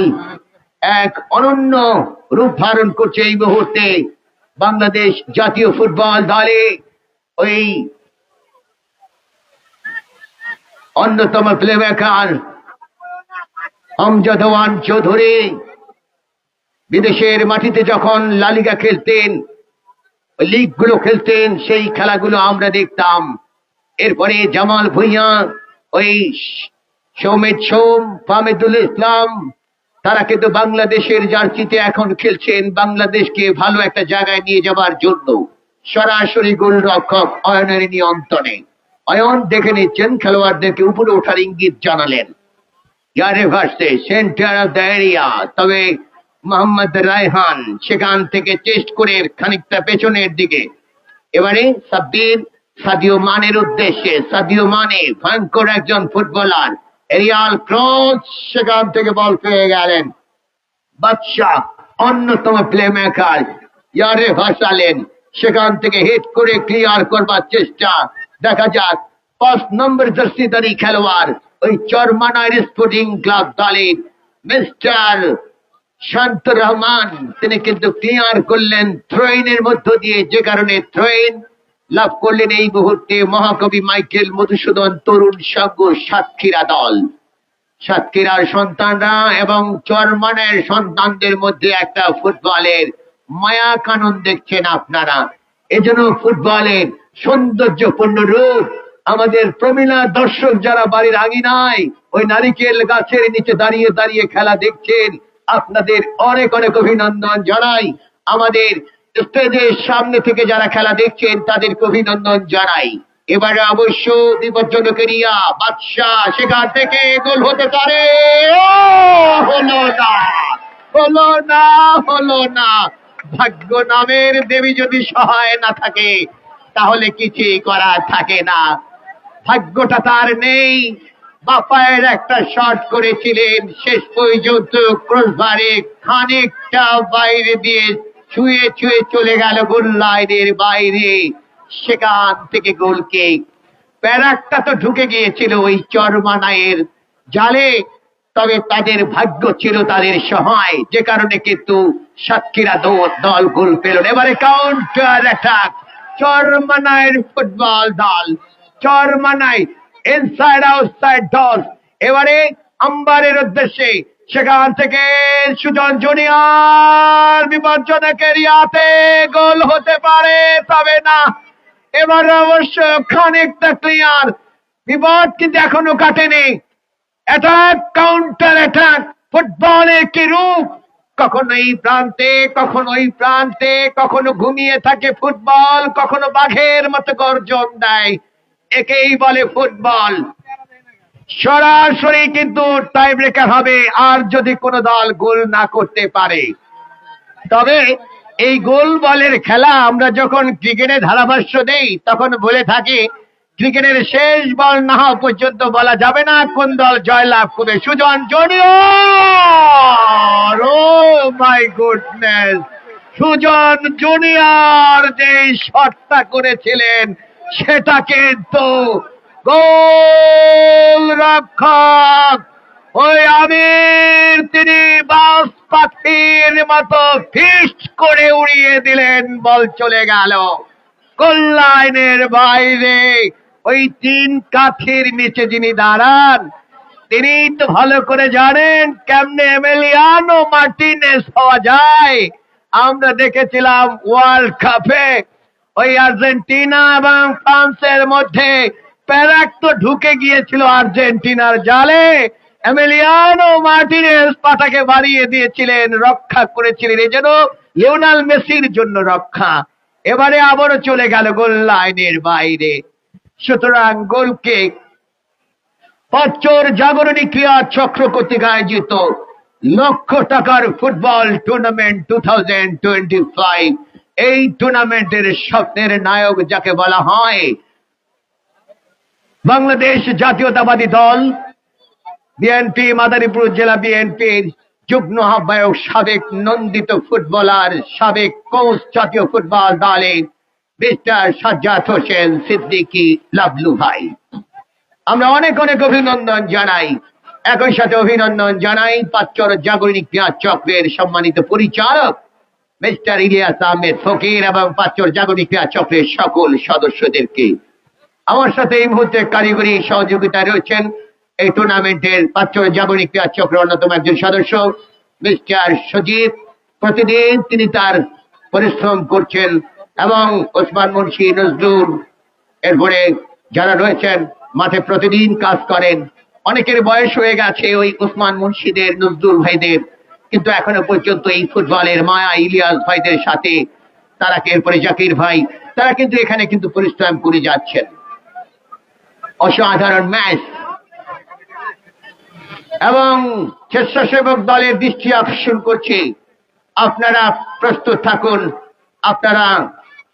এক অনন্য রূপ ধারণ করছে এই মুহূর্তে। বাংলাদেশ জাতীয় ফুটবল দলে ওই অন্যতম প্লেমেকার আমজাদ ওয়ান চৌধুরী বিদেশের মাটিতে যখন লালিগা খেলতেন, লিগগুলো খেলতেন, সেই খেলাগুলো আমরা দেখতাম। এরপরে জামাল ভুঁইয়া, ওই সৌমেদ সোম, ফাহমিদুল ইসলাম, তারা কিন্তু বাংলাদেশের জার্সিতে এখন খেলছেন বাংলাদেশকে ভালো একটা জায়গায় নিয়ে যাবার জন্য। সরাসরি গোলরক্ষক অয়নের নিয়ন্ত্রণে অয়ন দেখে নিচ্ছেন, খেলোয়াড়দেরকে উপরে ওঠার ইঙ্গিত জানালেন। ইয়ারে ভার্সে সেন্টার অফ দ্য এরিয়া, তবে মোহাম্মদ রায়হান সেখান থেকে চেস্ট করে খানিকটা পেছনের দিকে। এবারে সাব্বির সাদিও মানের উদ্দেশ্যে, সাদিও মানে ভয়ঙ্কর একজন ফুটবলার, এরিয়াল ক্রস, সেখান থেকে বল পেয়ে গেলেন বাদশাহ, অন্যতম প্লেমেকার, ইয়ারে ভাসালেন, সেখান থেকে হিট করে ক্লিয়ার করবার চেষ্টা। দেখা যাক 5 নম্বর জার্সিধারী খেলোয়াড় ওই চরমানার স্পোর্টিং ক্লাব দলের মিস্টার শান্ত রহমান, তিনি কিন্তু ক্লিয়ার করলেন থ্রোইনের মধ্য দিয়ে, যে কারণে থ্রোইন লাভ করলেন এই মুহূর্তে মহাকবি মাইকেল মধুসূদন তরুণ সংঘ সাতক্ষীরা দল। সাতক্ষীরার সন্তানরা এবং চরমানের সন্তানদের মধ্যে একটা ফুটবলের মায়া কানন দেখছেন আপনারা। এজন্য ফুটবলের সৌন্দর্যপূর্ণ রূপ আমাদের প্রমিলা দর্শক যারা বাড়ির আঙিনায় ওই নারিকেল গাছের নিচে দাঁড়িয়ে দাঁড়িয়ে খেলা দেখছেন, আপনাদের অনেক অনেক অভিনন্দন জানাই। আমাদের স্টেজের সামনে থেকে যারা খেলা দেখছেন তাদেরকে অভিনন্দন জানাই। এবারে অবশ্য বিপজ্জনক এরিয়া বাদশাহ, সেখান থেকে গোল হতে পারে। হলো না, হলো না, হলো না। ভাগ্য নামের দেবী যদি সহায় না থাকে তাহলে কিছুই করার থাকে না। ভাগ্যটা তার নেই। বাপায়ের একটা শট করেছিলেন, শেষ পর্যন্ত ক্রসবারে খানিকটা বাইরে দিয়ে ছুঁয়ে ছুঁয়ে চলে গেল গোল লাইনের বাইরে। সেখান থেকে গোলকে প্যারাকটা তো ঢুকে গিয়েছিল ওই চরমানায়ের জালে, তবে তাদের ভাগ্য ছিল তাদের সহায়, যে কারণে কিন্তু সাতক্ষীরা দল গোল পেল। এবারে কাউন্টার অ্যাটাক, চরমানায়ের ফুটবল দল, চরমানাই ইনসাইড আউটসাইড দল। এবারে আম্বারের উদ্দেশ্যে, সেখান থেকে সুজন জুনিয়র বিপজ্জনক এরিয়াতে গোল হতে পারে, তবে না। এবার অবশ্য খানিকটা ক্লিয়ার, বিপদ কিন্তু এখনো কাটেনি। অ্যাটাক, কাউন্টার অ্যাটাক, ফুটবলের কি রূপ! কখনো এই প্রান্তে, কখনো ওই প্রান্তে, কখনো ঘুমিয়ে থাকে ফুটবল, কখনো বাঘের মতো গর্জন দেয়। একেই বলে ফুটবল। সরাসরি কিন্তু টাই ব্রেকার হবে আর যদি কোনো দল গোল না করতে পারে। তবে এই গোল বলের খেলা আমরা যখন ক্রিকেটে ধারাভাষ্য দেই তখন বলে থাকি ক্রিকেটের শেষ বল না হওয়া পর্যন্ত বলা যাবে না কোন দল জয়লাভ করবে। Sujan junior, oh my goodness, Sujan junior যে শটটা করেছিলেন সেটা কিন্তু গোল রক্ষক ওই আমির, তিনি বাস পাখির মতো ফিস্ট করে উড়িয়ে দিলেন, বল চলে গেল গোল লাইনের বাইরে। ওই তিন কাঠির নিচে যিনি দাঁড়ান তিনি তো ভালো করে জানেন কেমনে এমিলিয়ানো মার্টিনেজ হওয়া যায়। আমরা দেখেছিলাম ওয়ার্ল্ড কাপে ওই আর্জেন্টিনা এবং ফ্রান্সের মধ্যে প্যারাক তো ঢুকে গিয়েছিল আর্জেন্টিনার জালে, এমিলিয়ানো মার্টিনেজ পাটাকে বাড়িয়ে দিয়েছিলেন, রক্ষা করেছিলেন, এই যেন লিওনেল মেসির জন্য রক্ষা। এবারে আবারও চলে গেল গোল লাইনের বাইরে। সুতরাং গোলকে পাঁচর জাগরণী ক্রিয়া চক্র কর্তৃক আয়োজিত ₹1,00,000 ফুটবল টুর্নামেন্ট 2025, এই টুর্নামেন্টের স্বপ্নের নায়ক যাকে বলা হয় বাংলাদেশ জাতীয়তাবাদী দল, বিএনপি মাদারীপুর জেলা বিএনপির যুগ্ম আহ্বায়ক, সাবেক নন্দিত ফুটবলার, সাবেক কোচ জাতীয় ফুটবল দলে মিস্টার সাজ্জাদ হোসেন সিদ্দিকী লাবলু ভাই। আমরা অনেক অনেক অভিনন্দন জানাই। একই সাথে অভিনন্দন জানাই পাঁচর জাগরণী ক্রিয়া চক্রের সম্মানিত পরিচালক মিস্টার ইলিয়াস আহমেদ ফকির এবং পাঁচর জাগরণী ক্রিয়া চক্রের সকল সদস্যদেরকে। আমার সাথে এই মুহূর্তে কারিগরি সহযোগিতা রয়েছেন এই টুর্নামেন্টের পাঁচর জাগরণী ক্রিয়া চক্রের অন্যতম একজন সদস্য মিস্টার সজীব। প্রতিদিন তিনি তার পরিশ্রম করছেন এবং ওসমান মুন্সি, নজরুল, এরপরে যারা রয়েছেন মাঠে প্রতিদিন কাজ করেন। অনেকের বয়স হয়ে গেছে ওই ওসমান মুন্সিদের, নজরুল ভাইদের, কিন্তু এখনো পর্যন্ত এই ফুটবলের মায়া ইলিয়াস ভাইদের সাথে তারা, এরপরে জাকির ভাই, তারা কিন্তু এখানে কিন্তু পরিশ্রম করে যাচ্ছেন। অসাধারণ ম্যাচ এবং স্বেচ্ছাসেবক দলের দৃষ্টি আকর্ষণ করছে। আপনারা প্রস্তুত থাকুন, আপনারা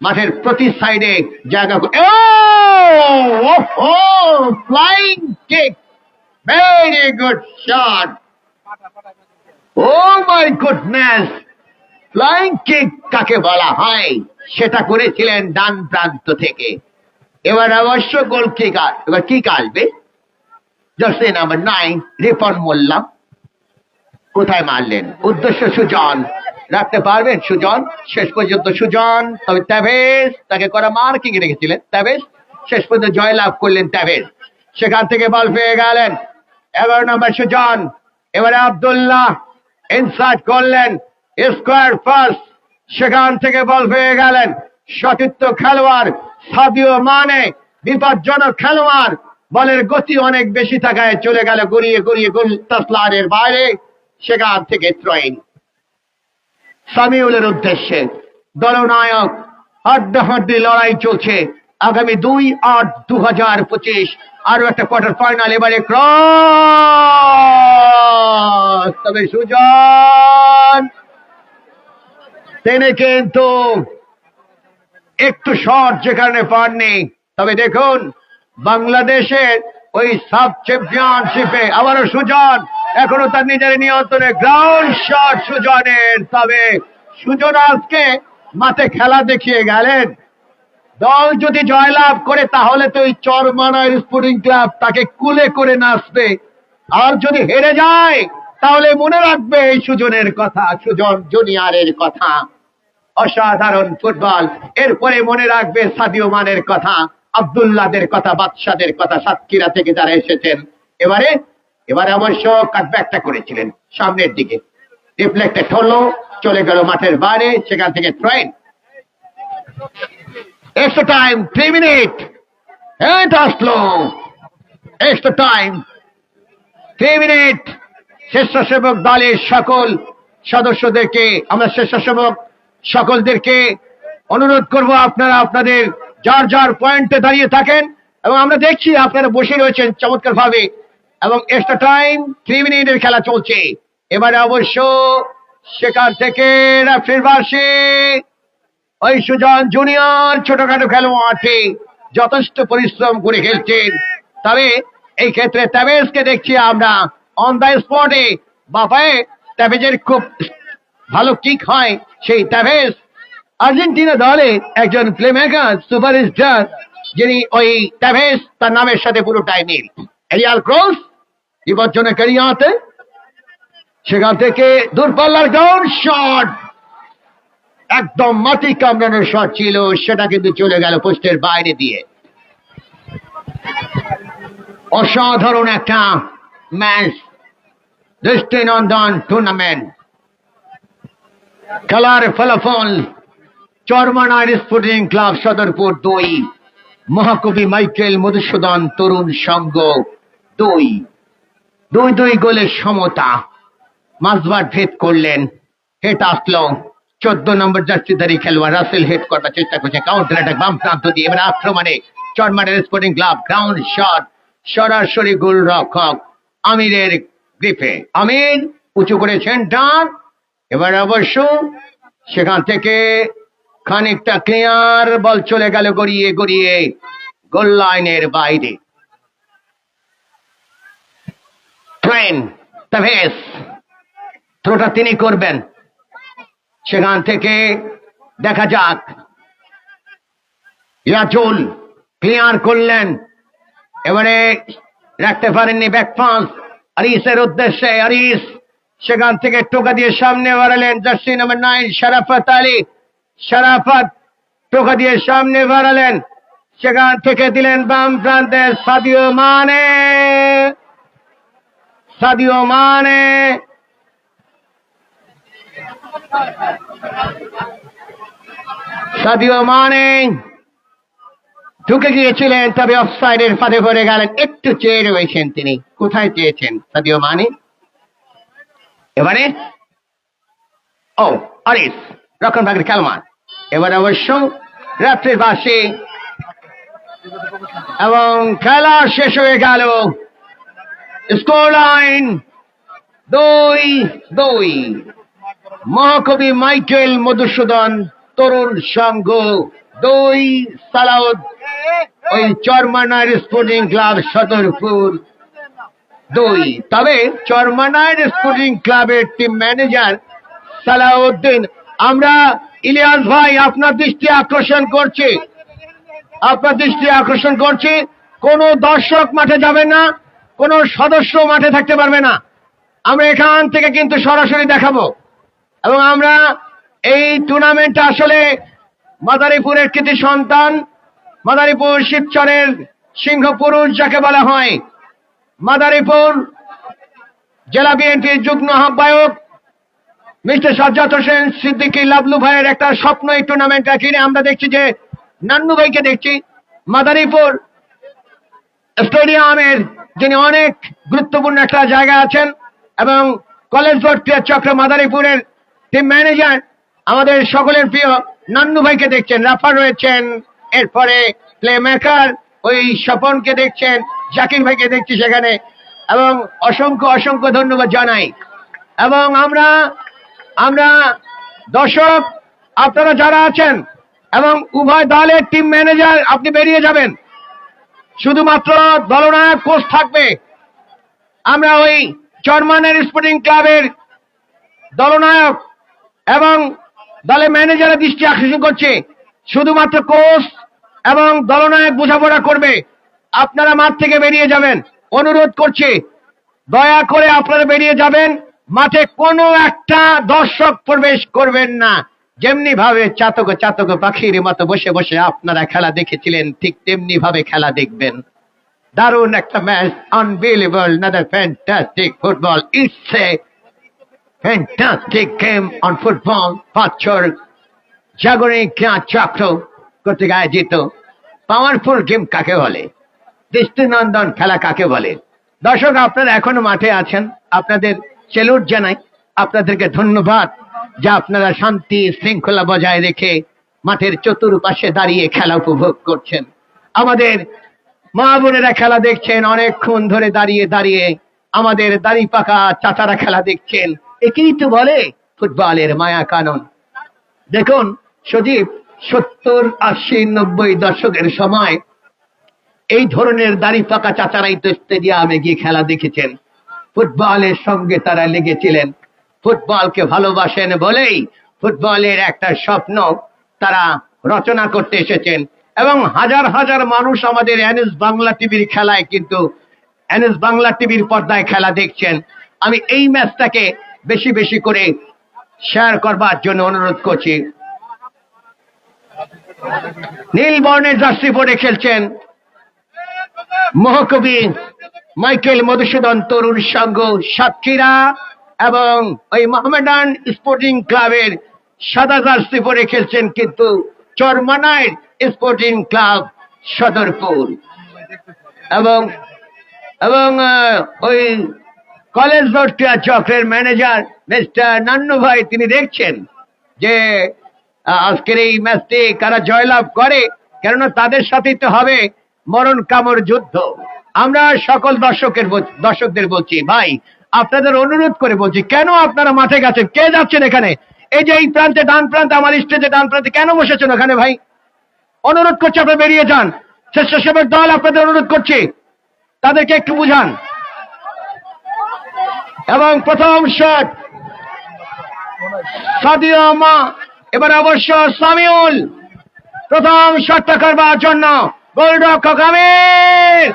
মাঠের প্রতি সাইডে জায়গা flying kick, very good shot, oh my goodness. Flying kick কাকে বলা হয় সেটা করেছিলেন ডান প্রান্ত থেকে। এবার অবশ্য গোল কিকার, এবার কি আসবে? জার্সি নাম্বার 9 রিপন মোল্লা কোথায় মারলেন? উদ্দেশ্য সুজন, রাখতে পারবেন সুজন? শেষ পর্যন্ত সুজন, তবে তেভেজ তাকে করা মার্কিং রেখেছিলেন। তেভেজ শেষ পর্যন্ত জয়লাভ করলেন। তেভেজ সেখান থেকে বল পেয়ে গেলেন 11 নম্বর সুজন। এবারে আব্দুল্লাহ ইনসার্ট করলেন স্কোয়ার ফার্স্ট, সেখান থেকে বল পেয়ে গেলেন সতীর্থ খেলোয়াড় সাদিও মানে। বিপজ্জনক খেলোয়াড়, বলের গতি অনেক বেশি থাকায় চলে গেল গড়িয়ে গড়িয়ে গোল তাসলারের বাইরে। সেখান থেকে থ্রোইন সামিউলের উদ্দেশ্যে। দলনায়ক হাড্ডাহাড্ডি লড়াই চলছে। আগামী 2/8/2025 আরো একটা কোয়ার্টার ফাইনাল। এবারে ক্রস, তবে সুজন তিনি কিন্তু একটু শর্ট যে কারণে পাননি। তবে দেখুন বাংলাদেশের ওই সাব চ্যাম্পিয়নশিপে আবারও সুজন, এখনো তার নিজের নিয়ন্ত্রণে গ্রাউন্ড শট সুজনের। তবে সুজন আজকে মাঠে খেলা দেখিয়ে গেলেন। দল যদি জয়লাভ করে তাহলে তো ওই চরমানার স্পোর্টিং ক্লাব তাকে কুলে করে নাচবে, আর যদি হেরে যায় তাহলে মনে রাখবে এই সুজনের কথা, সুজন জুনিয়রের কথা। অসাধারণ ফুটবল। এরপরে মনে রাখবে সাদিও মানের কথা, আব্দুল্লাহদের কথা, বাদশাদের কথা, সাতক্ষীরা থেকে যারা এসেছেন। এবারে অবশ্য কাটব্যাকটা করেছিলেন সামনের দিকে, রিফ্লেক্টেড হলো, চলে গেল মাঠের বাইরে। সেখান থেকে থ্রোইন। এক্সট্রা টাইম 3 মিনিট এটা আসলো। Extra time 3 minute. স্বেচ্ছাসেবক দলের সকল সদস্যদেরকে, আমরা স্বেচ্ছাসেবক সকলদেরকে অনুরোধ করব আপনারা আপনাদের যার যার পয়েন্টে দাঁড়িয়ে থাকেন, এবং আমরা দেখছি আপনারা বসে রয়েছেন চমৎকার ভাবে। এবং এক্সট্রা টাইম 3 মিনিটের খেলা চলছে। এবারে অবশ্য সেখান থেকে রেফারির বাঁশি। ওই সুজন জুনিয়র ছোটখাটো খেলোয়াড়টি যথেষ্ট পরিশ্রম করে খেলছেন। তবে এই ক্ষেত্রে তাবেজকে দেখছি আমরা অন দ্য স্পটে। বাপায়ে তাবেজের খুব ভালো কিক হয়। সেই তাবেজ আর্জেন্টিনা দলে একজন প্লেমেকার, সুপারস্টার, যিনি ওই তাবেজ তার নামের সাথে পুরোটাই মিল। এরিয়াল ক্রস বিপজ্জনক এরিয়াতে, সেখান থেকে দূরপাল্লার গ্রাউন্ড শট, একদম মাটি কামড়ানোর শট ছিল, সেটা কিন্তু চলে গেল পোস্টের বাইরে দিয়ে। অসাধারণ একটা ম্যাচ দৃষ্টিনন্দন টুর্নামেন্ট। খেলার ফলাফল চরমানার স্পোর্টিং ক্লাব সদরপুর 2, মহাকবি মাইকেল মধুসূদন তরুণ সংঘ 2 গোলের সমতা। মাঝবার ভেদ করলেন, হেট আসলো 14 নম্বর জার্সিধারী খেলোয়াড় রাসেল হেড করবার চেষ্টা করছে। কাউন্টার অ্যাটাক বাম প্রান্ত দিয়ে এবার আক্রমণে চরমানার স্পোর্টিং ক্লাব। গ্রাউন্ড শট সরাসরি গোলরক্ষক আমিরের গ্রিপে। আমির উঁচু করে সেন্টার। এবার অবশ্য সেখান থেকে খানিকটা ক্লিয়ার, বল চলে গেল গড়িয়ে গড়িয়ে গোল লাইনের বাইরে। ট্রেন তাভেস থ্রোটা তিনি করবেন। সেখান থেকে দেখা যাক, ইয়াজুল ক্লিয়ার করলেন, এবারে রাখতে পারেননি ব্যাক পাস আরিসের উদ্দেশ্যে। আরিস সেখান থেকে টোকা দিয়ে সামনে বাড়ালেন জার্সি নাম্বার 9 শরাফত আলী। শরাফত টোকা দিয়ে সামনে বাড়ালেন, সেখান থেকে দিলেন বাম প্রান্তে সাদিও মানে। সাদিও মানে ঢুকে গিয়েছিলেন, তবে অফসাইডের ফাঁদে পড়ে গেলেন। একটু চেয়ে রয়েছেন তিনি, কোথায় চেয়েছেন সাদিও মানে? এবারে আরিস রক্ষণভাগের খেলোয়াড়। এবার অবশ্য রেফারির বাঁশি এবং খেলা শেষ হয়ে গেল। Score line 2-2। মহাকবি মাইকেল মধুসূদন তরুণ সংঘ 2, সালাউদ ওই চরমানার স্পোর্টিং ক্লাব সদরপুর 2। তবে চরমানার স্পোর্টিং ক্লাবের টিম ম্যানেজার সালাউদ্দিন, আমরা ইলিয়াস ভাই আপনার দৃষ্টি আকর্ষণ করছি, কোন দর্শক মাঠে যাবে না, কোন সদস্য মাঠে থাকতে পারবে না। আমরা এখান থেকে কিন্তু সরাসরি দেখাবো। এবং আমরা এই টুর্নামেন্টটা আসলে মাদারীপুরের কৃতি সন্তান, মাদারীপুর শিবচরের সিংহ পুরুষ যাকে বলা হয়, মাদারীপুর জেলা বিএনপির যুগ্ম আহ্বায়ক মিস্টার সাজ্জাদ হোসেন সিদ্দিকী লাবলু ভাইয়ের একটা স্বপ্ন এই টুর্নামেন্টটা কিনে আমরা দেখছি যে নান্নু ভাইকে দেখছি। মাদারীপুর স্টেডিয়ামের যিনি অনেক গুরুত্বপূর্ণ একটা জায়গায় আছেন এবং কলেজ বোর্ড ক্রীড়া চক্র মাদারীপুরের টিম ম্যানেজার আমাদের সকলের প্রিয় নান্নু ভাইকে দেখছেন, রাফার রয়েছেন, এরপরে প্লে মেকার ওই স্বপনকে দেখছেন, জাকির ভাইকে দেখছি সেখানে, এবং অসংখ্য অসংখ্য ধন্যবাদ জানাই। এবং আমরা দর্শক আপনারা যারা আছেন এবং উভয় দলের টিম ম্যানেজার আপনি বেরিয়ে যাবেন, শুধুমাত্র দলনায়ক কোচ থাকবে। আমরা ওই চরমানের স্পোর্টিং ক্লাবের দলনায়ক এবং দলের ম্যানেজারের দৃষ্টি আকর্ষণ করছে, শুধুমাত্র কোচ এবং দলনায়ক বোঝাপড়া করবে। আপনারা মাঠ থেকে বেরিয়ে যাবেন, অনুরোধ করছি দয়া করে আপনারা বেরিয়ে যাবেন। মাঠে কোনো একটা দর্শক প্রবেশ করবেন না। যেমনি ভাবে চাতক চাতক পাখির মতো বসে বসে আপনারা খেলা দেখেছিলেন, ঠিক তেমনি ভাবে খেলা দেখবেন। দারুণ একটা match, unbelievable, another fantastic football. It's a fantastic game on football. পাঁচর জাগরিক চক্র কর্তৃক আয়োজিত পাওয়ারফুল গেম কাকে বলে, দৃষ্টিনন্দন খেলা কাকে বলে। দর্শক আপনারা এখনো মাঠে আছেন, আপনাদের সেলুট জানাই, আপনাদেরকে ধন্যবাদ যে আপনারা শান্তি শৃঙ্খলা বজায় রেখে মাঠের চতুর্পাশে দাঁড়িয়ে খেলা উপভোগ করছেন। আমাদের মা বোনেরা খেলা দেখছেন, অনেকক্ষণ ধরে দাঁড়িয়ে দাঁড়িয়ে আমাদের দাড়ি পাকা চাচারা খেলা দেখছেন। একেই তো বলে ফুটবলের মায়া কানন। দেখুন সজীব, 70, 80, 90 দশকের সময় এই ধরনের দাড়ি পাকা চাচারাই তো স্টেডিয়ামে গিয়ে খেলা দেখেছেন। ফুটবলের সঙ্গে তারা লেগেছিলেন, ফুটবলকে ভালোবাসেন বলেই ফুটবলের একটা স্বপ্ন তারা রচনা করতে এসেছেন। এবং হাজার হাজার মানুষ আমাদের এনএস বাংলা টিভির খেলায়, কিন্তু এনএস বাংলা টিভির পর্দায় খেলা দেখছেন। আমি এই ম্যাচটাকে বেশি বেশি করে শেয়ার করবার জন্য অনুরোধ করছি। নীল বর্ণের জার্সি পরে খেলছেন মহাকবি মাইকেল মধুসূদন তরুণ সংঘ সাতক্ষীরা এবং ওই মোহামেডান স্পোর্টিং ক্লাবের সাদা জার্সি পরে খেলছেন কিন্তু চরমানায় স্পোর্টিং ক্লাব সদরপুর। এবং এবং ওই কলেজ বোর্ড ক্রীড়া চক্রের ম্যানেজার মিস্টার নান্নু ভাই, তিনি দেখছেন যে আজকের এই ম্যাচটি কারা জয়লাভ করে, কেননা তাদের সাথেই তো হবে মরণ কামড় যুদ্ধ। আমরা সকল দর্শকদের বলছি, ভাই আপনাদের অনুরোধ করে বলছি, কেন আপনারা মাঠে গেছেন? কে যাচ্ছেন এখানে? এই যে এই প্রান্তে ডান প্রান্তে, আমার স্টেজে ডান প্রান্তে কেন বসেছেন ওখানে? ভাই অনুরোধ করছি আপনারা বেরিয়ে যান। স্বেচ্ছাসেবক দল আপনাদের অনুরোধ করছি, তাদেরকে একটু বুঝান। এবং প্রথম শট সাদিয়া মা, এবার অবশ্য সামিউল প্রথম শটটা করবার জন্য গোলরক্ষক আমির,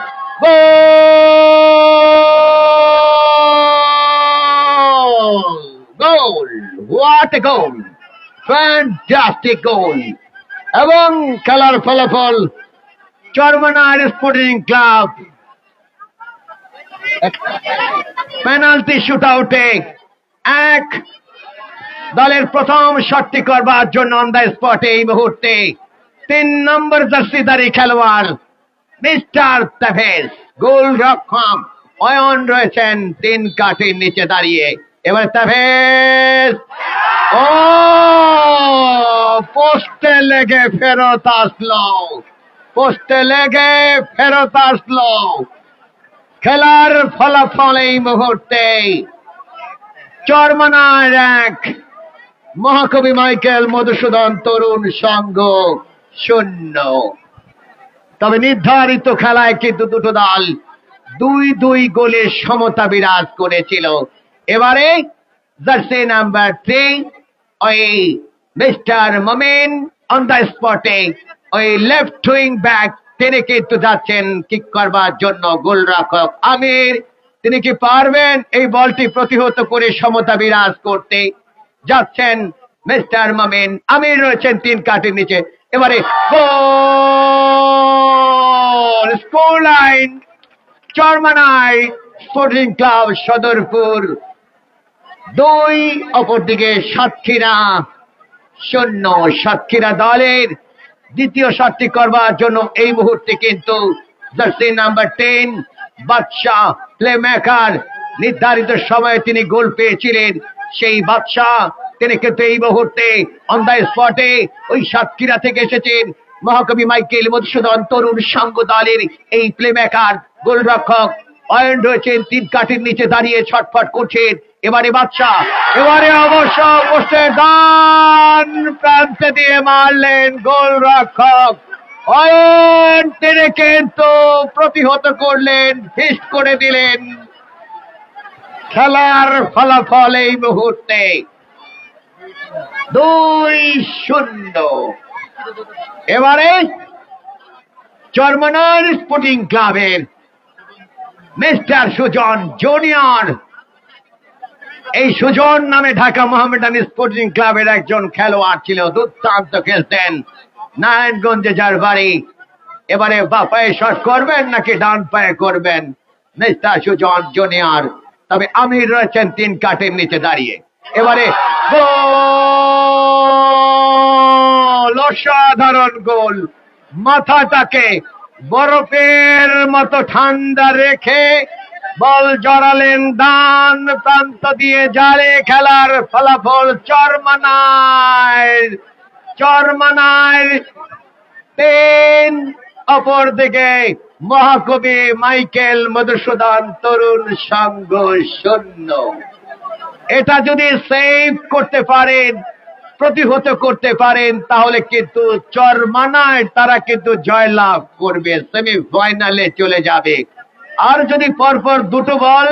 গোল, হোয়াট এ গোল, ফ্যান্টাস্টিক গোল। এবং খেলার ফলাফল চরমানার স্পোর্টিং ক্লাব পেনাল্টি শুট আউটে এক দলের প্রথম শটটি করবার জন্য অন দ্য স্পটে এই মুহূর্তে 3 নম্বর জার্সিধারী খেলোয়াড় মিস্টার তাভেজ, গোলরক্ষক অয়ন রয়েছেন 3 কাঠির নিচে দাঁড়িয়ে। এবার তাভেজ, ও পোস্টে লেগে ফেরত আসলো, পোস্টে লেগে ফেরত আসলো। খেলার ফলাফল এই মুহূর্তে চরমানার 1, মহাকবি মাইকেল মধুসূদন তরুণ সংঘ 0। তবে নির্ধারিত খেলায় কিন্তু দুটো দল 2-2 গোলের সমতা বিরাজ করেছিল। এবারে জার্সি নাম্বার 3 ওই মিস্টার মোমেন অন দ্য স্পটে, ওই লেফট উইং ব্যাক, তিনি কিন্তু যাচ্ছেন কিক করবার জন্য। গোলরক্ষক আমির, তিনি কি পারবেন এই বলটি প্রতিহত করে সমতা বিরাজ করতে? যাচ্ছেন মিস্টার মোমেন, আমির রয়েছেন 3 কাঠের নিচে। এবারে goal, score line Charmanai sporting club Sadarpur 2, অপরদিকে সাতক্ষীরা 0। সাতক্ষীরা দলের দ্বিতীয় শটটি করবার জন্য এই মুহূর্তে কিন্তু জার্সি নাম্বার 10 বাদশাহ প্লেমেকার। নির্ধারিত সময়ে তিনি গোল পেয়েছিলেন। সেই বাদশাহ তিনি কিন্তু এই মুহূর্তে অন দ্য স্পটে ওই সাতক্ষীরা থেকে এসেছেন। মহাকবি মাইকেল মধুসূদন তরুণ সংঘ দলের এই প্লেমেকার গোলরক্ষক অয়ন রয়েছেন, 3 কাঠের নিচে দাঁড়িয়ে ছটফট করছেন। এবারে বাদশাহ, এবারে অবশ্য পোস্টের ডান প্রান্তে দিয়ে মারলেন গোলরক্ষক অয়ন। তিনি কিন্তু প্রতিহত করলেন, ফিস্ট করে দিলেন। খেলার ফলাফল এই মুহূর্তে 2-0। এবারে চরমনার স্পোর্টিং ক্লাবের মিস্টার সুজন জুনিয়র, এই সুজন নামে ঢাকা মোহামেডান স্পোর্টিং ক্লাবের একজন খেলোয়াড় ছিল, দুর্দান্ত খেলতেন, নারায়ণগঞ্জে যার বাড়ি। এবারে বাঁ পায়ে শট করবেন নাকি ডান পায়ে করবেন মিস্টার সুজন জুনিয়র? তবে আমির রয়েছেন 3 কাঠের নিচে দাঁড়িয়ে। এবারে গোল, অসাধারণ গোল। মাথাটাকে বরফের মতো ঠান্ডা রেখে বল জড়ালেন ডান প্রান্ত দিয়ে জালে। খেলার ফলাফল চরমনায় 3, অপর দিকে মহাকবি মাইকেল মধুসূদন তরুণ সংঘ 0। এটা যদি সেভ করতে পারেন, প্রতিহত করতে পারেন, তাহলে কিন্তু চরমানায় তারা কিন্তু জয়লাভ করবে, সেমিফাইনালে চলে যাবে। আর যদি পরপর 2টো বল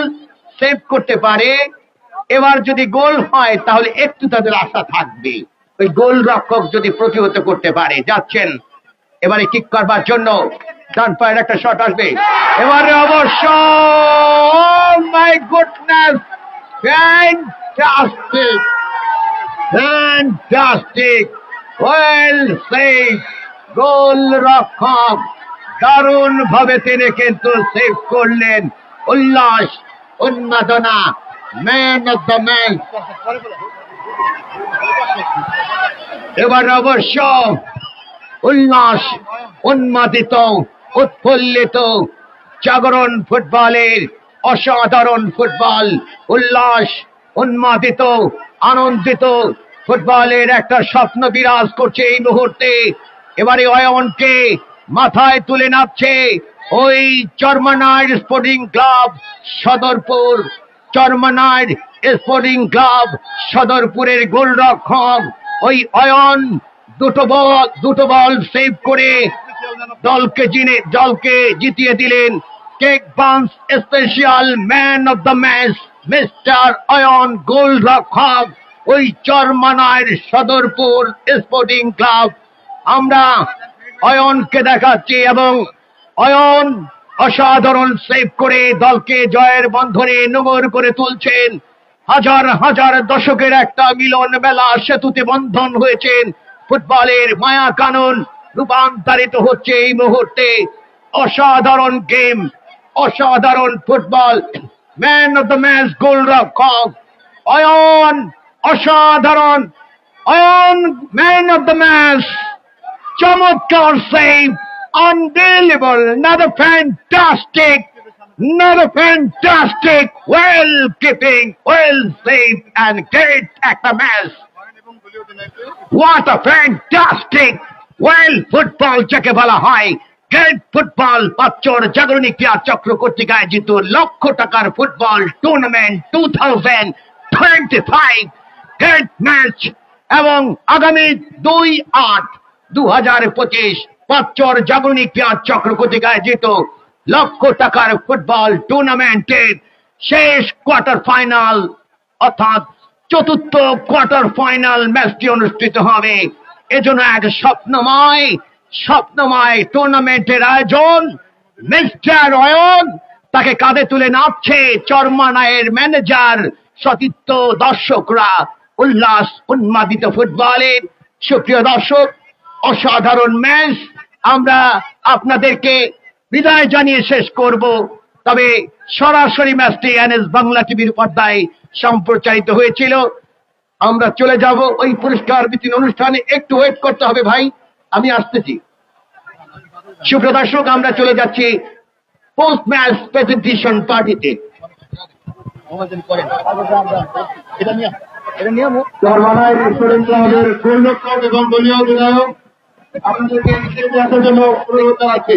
সেভ করতে পারে, এবার যদি গোল হয় তাহলে একটু তাদের আশা থাকবে। ওই গোল রক্ষক যদি প্রতিহত করতে পারে। যাচ্ছেন এবারে কিক করবার জন্য, ডান পায়ের একটা শট আসবে। এবারে অবশ্য my goodness, fantastic, fantastic, well save. Goal রক্ষক দারুণ ভাবে তিনি কিন্তু সেভ করলেন। উল্লাস, উন্মাদনা, ম্যান অফ দ্য ম্যাচ। এবার অবশ্য উল্লাস, উন্মাদিত, উৎফুল্লিত, জাগরণ ফুটবলের অসাধারণ ফুটবল। উল্লাস, উন্মাদিত, আনন্দিত ফুটবলের একটা স্বপ্ন বিরাজ করছে এই মুহূর্তে। এবারে অয়নকে মাথায় তুলে নাচছে ওই চরমনার স্পোর্টিং ক্লাব সদরপুর। চরমনার স্পোর্টিং ক্লাব সদরপুরের গোলরক্ষক ওই অয়ন 2টো বল সেভ করে দলকে জিতিয়ে দিলেন। Cake bounce special man of the match mister Ayan, গোলরক্ষক ওই চরমনার সদরপুর স্পোর্টিং ক্লাব। আমরা অয়নকে দেখাচ্ছি এবং অয়ন অসাধারণ সেভ করে দলকে জয়ের বন্ধনে নোঙর করে তুলছেন। হাজার হাজার দর্শকের একটা মিলন মেলা সেতুতে বন্ধন হয়েছেন। ফুটবলের মায়া কানুন রূপান্তরিত হচ্ছে এই মুহূর্তে। অসাধারণ গেম, অসাধারণ football. Man of the match গোলরক্ষক অয়ন, অসাধারণ Ayan, man of the match. চমৎকার save, unbelievable, another fantastic, well keeping, well saved and great at the match. What a fantastic, well football যাকে বলা হয়, গ্রেট ফুটবল। পাঁচর জাগরণী ক্রীড়া চক্র কর্তৃক আয়োজিত লক্ষ টাকার ফুটবল টুর্নামেন্ট 2025 গ্রেট ম্যাচ। এবং আগামী 2/8/2025 পাঁচর জাগরণী ক্রীড়া চক্র কর্তৃক আয়োজিত লক্ষ টাকার ফুটবল টুর্নামেন্টের শেষ কোয়ার্টার ফাইনাল অর্থাৎ 4র্থ কোয়ার্টার ফাইনাল ম্যাচটি অনুষ্ঠিত হবে। এজন্য এক স্বপ্নময় টুর্নামেন্টের আয়োজন। মিস্টার অয়ন তাকে কাঁধে তুলে নাচছে চরমনায়ের ম্যানেজার, সতীর্থ, দর্শকরা। উল্লাস, উন্মাদিত ফুটবলের সুপ্রিয় দর্শক, অসাধারণ ম্যাচ। আমরা আপনাদেরকে বিদায় জানিয়ে শেষ করব। তবে সরাসরি ম্যাচটি এনএস বাংলা টিভির পর্দায় সম্প্রচারিত হয়েছিল। আমরা চলে যাব ওই পুরস্কার বিতরণ অনুষ্ঠানে। একটু ওয়েট করতে হবে ভাই, আমি আসতেছি। সুপ্রিয় দর্শক, আমরা চলে যাচ্ছি পোস্ট ম্যাচ প্রেজেন্টেশন পার্টিতে। এটা নিয়ে চরমানায় স্পোর্টিং ক্লাবের গোলরক্ষক এবং দলীয় অধিনায়ক আপনাদেরকে স্টেজে আসার জন্য অনুরোধ জানাচ্ছি।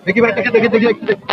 দেখি ভাই, দেখি দেখি দেখি দেখি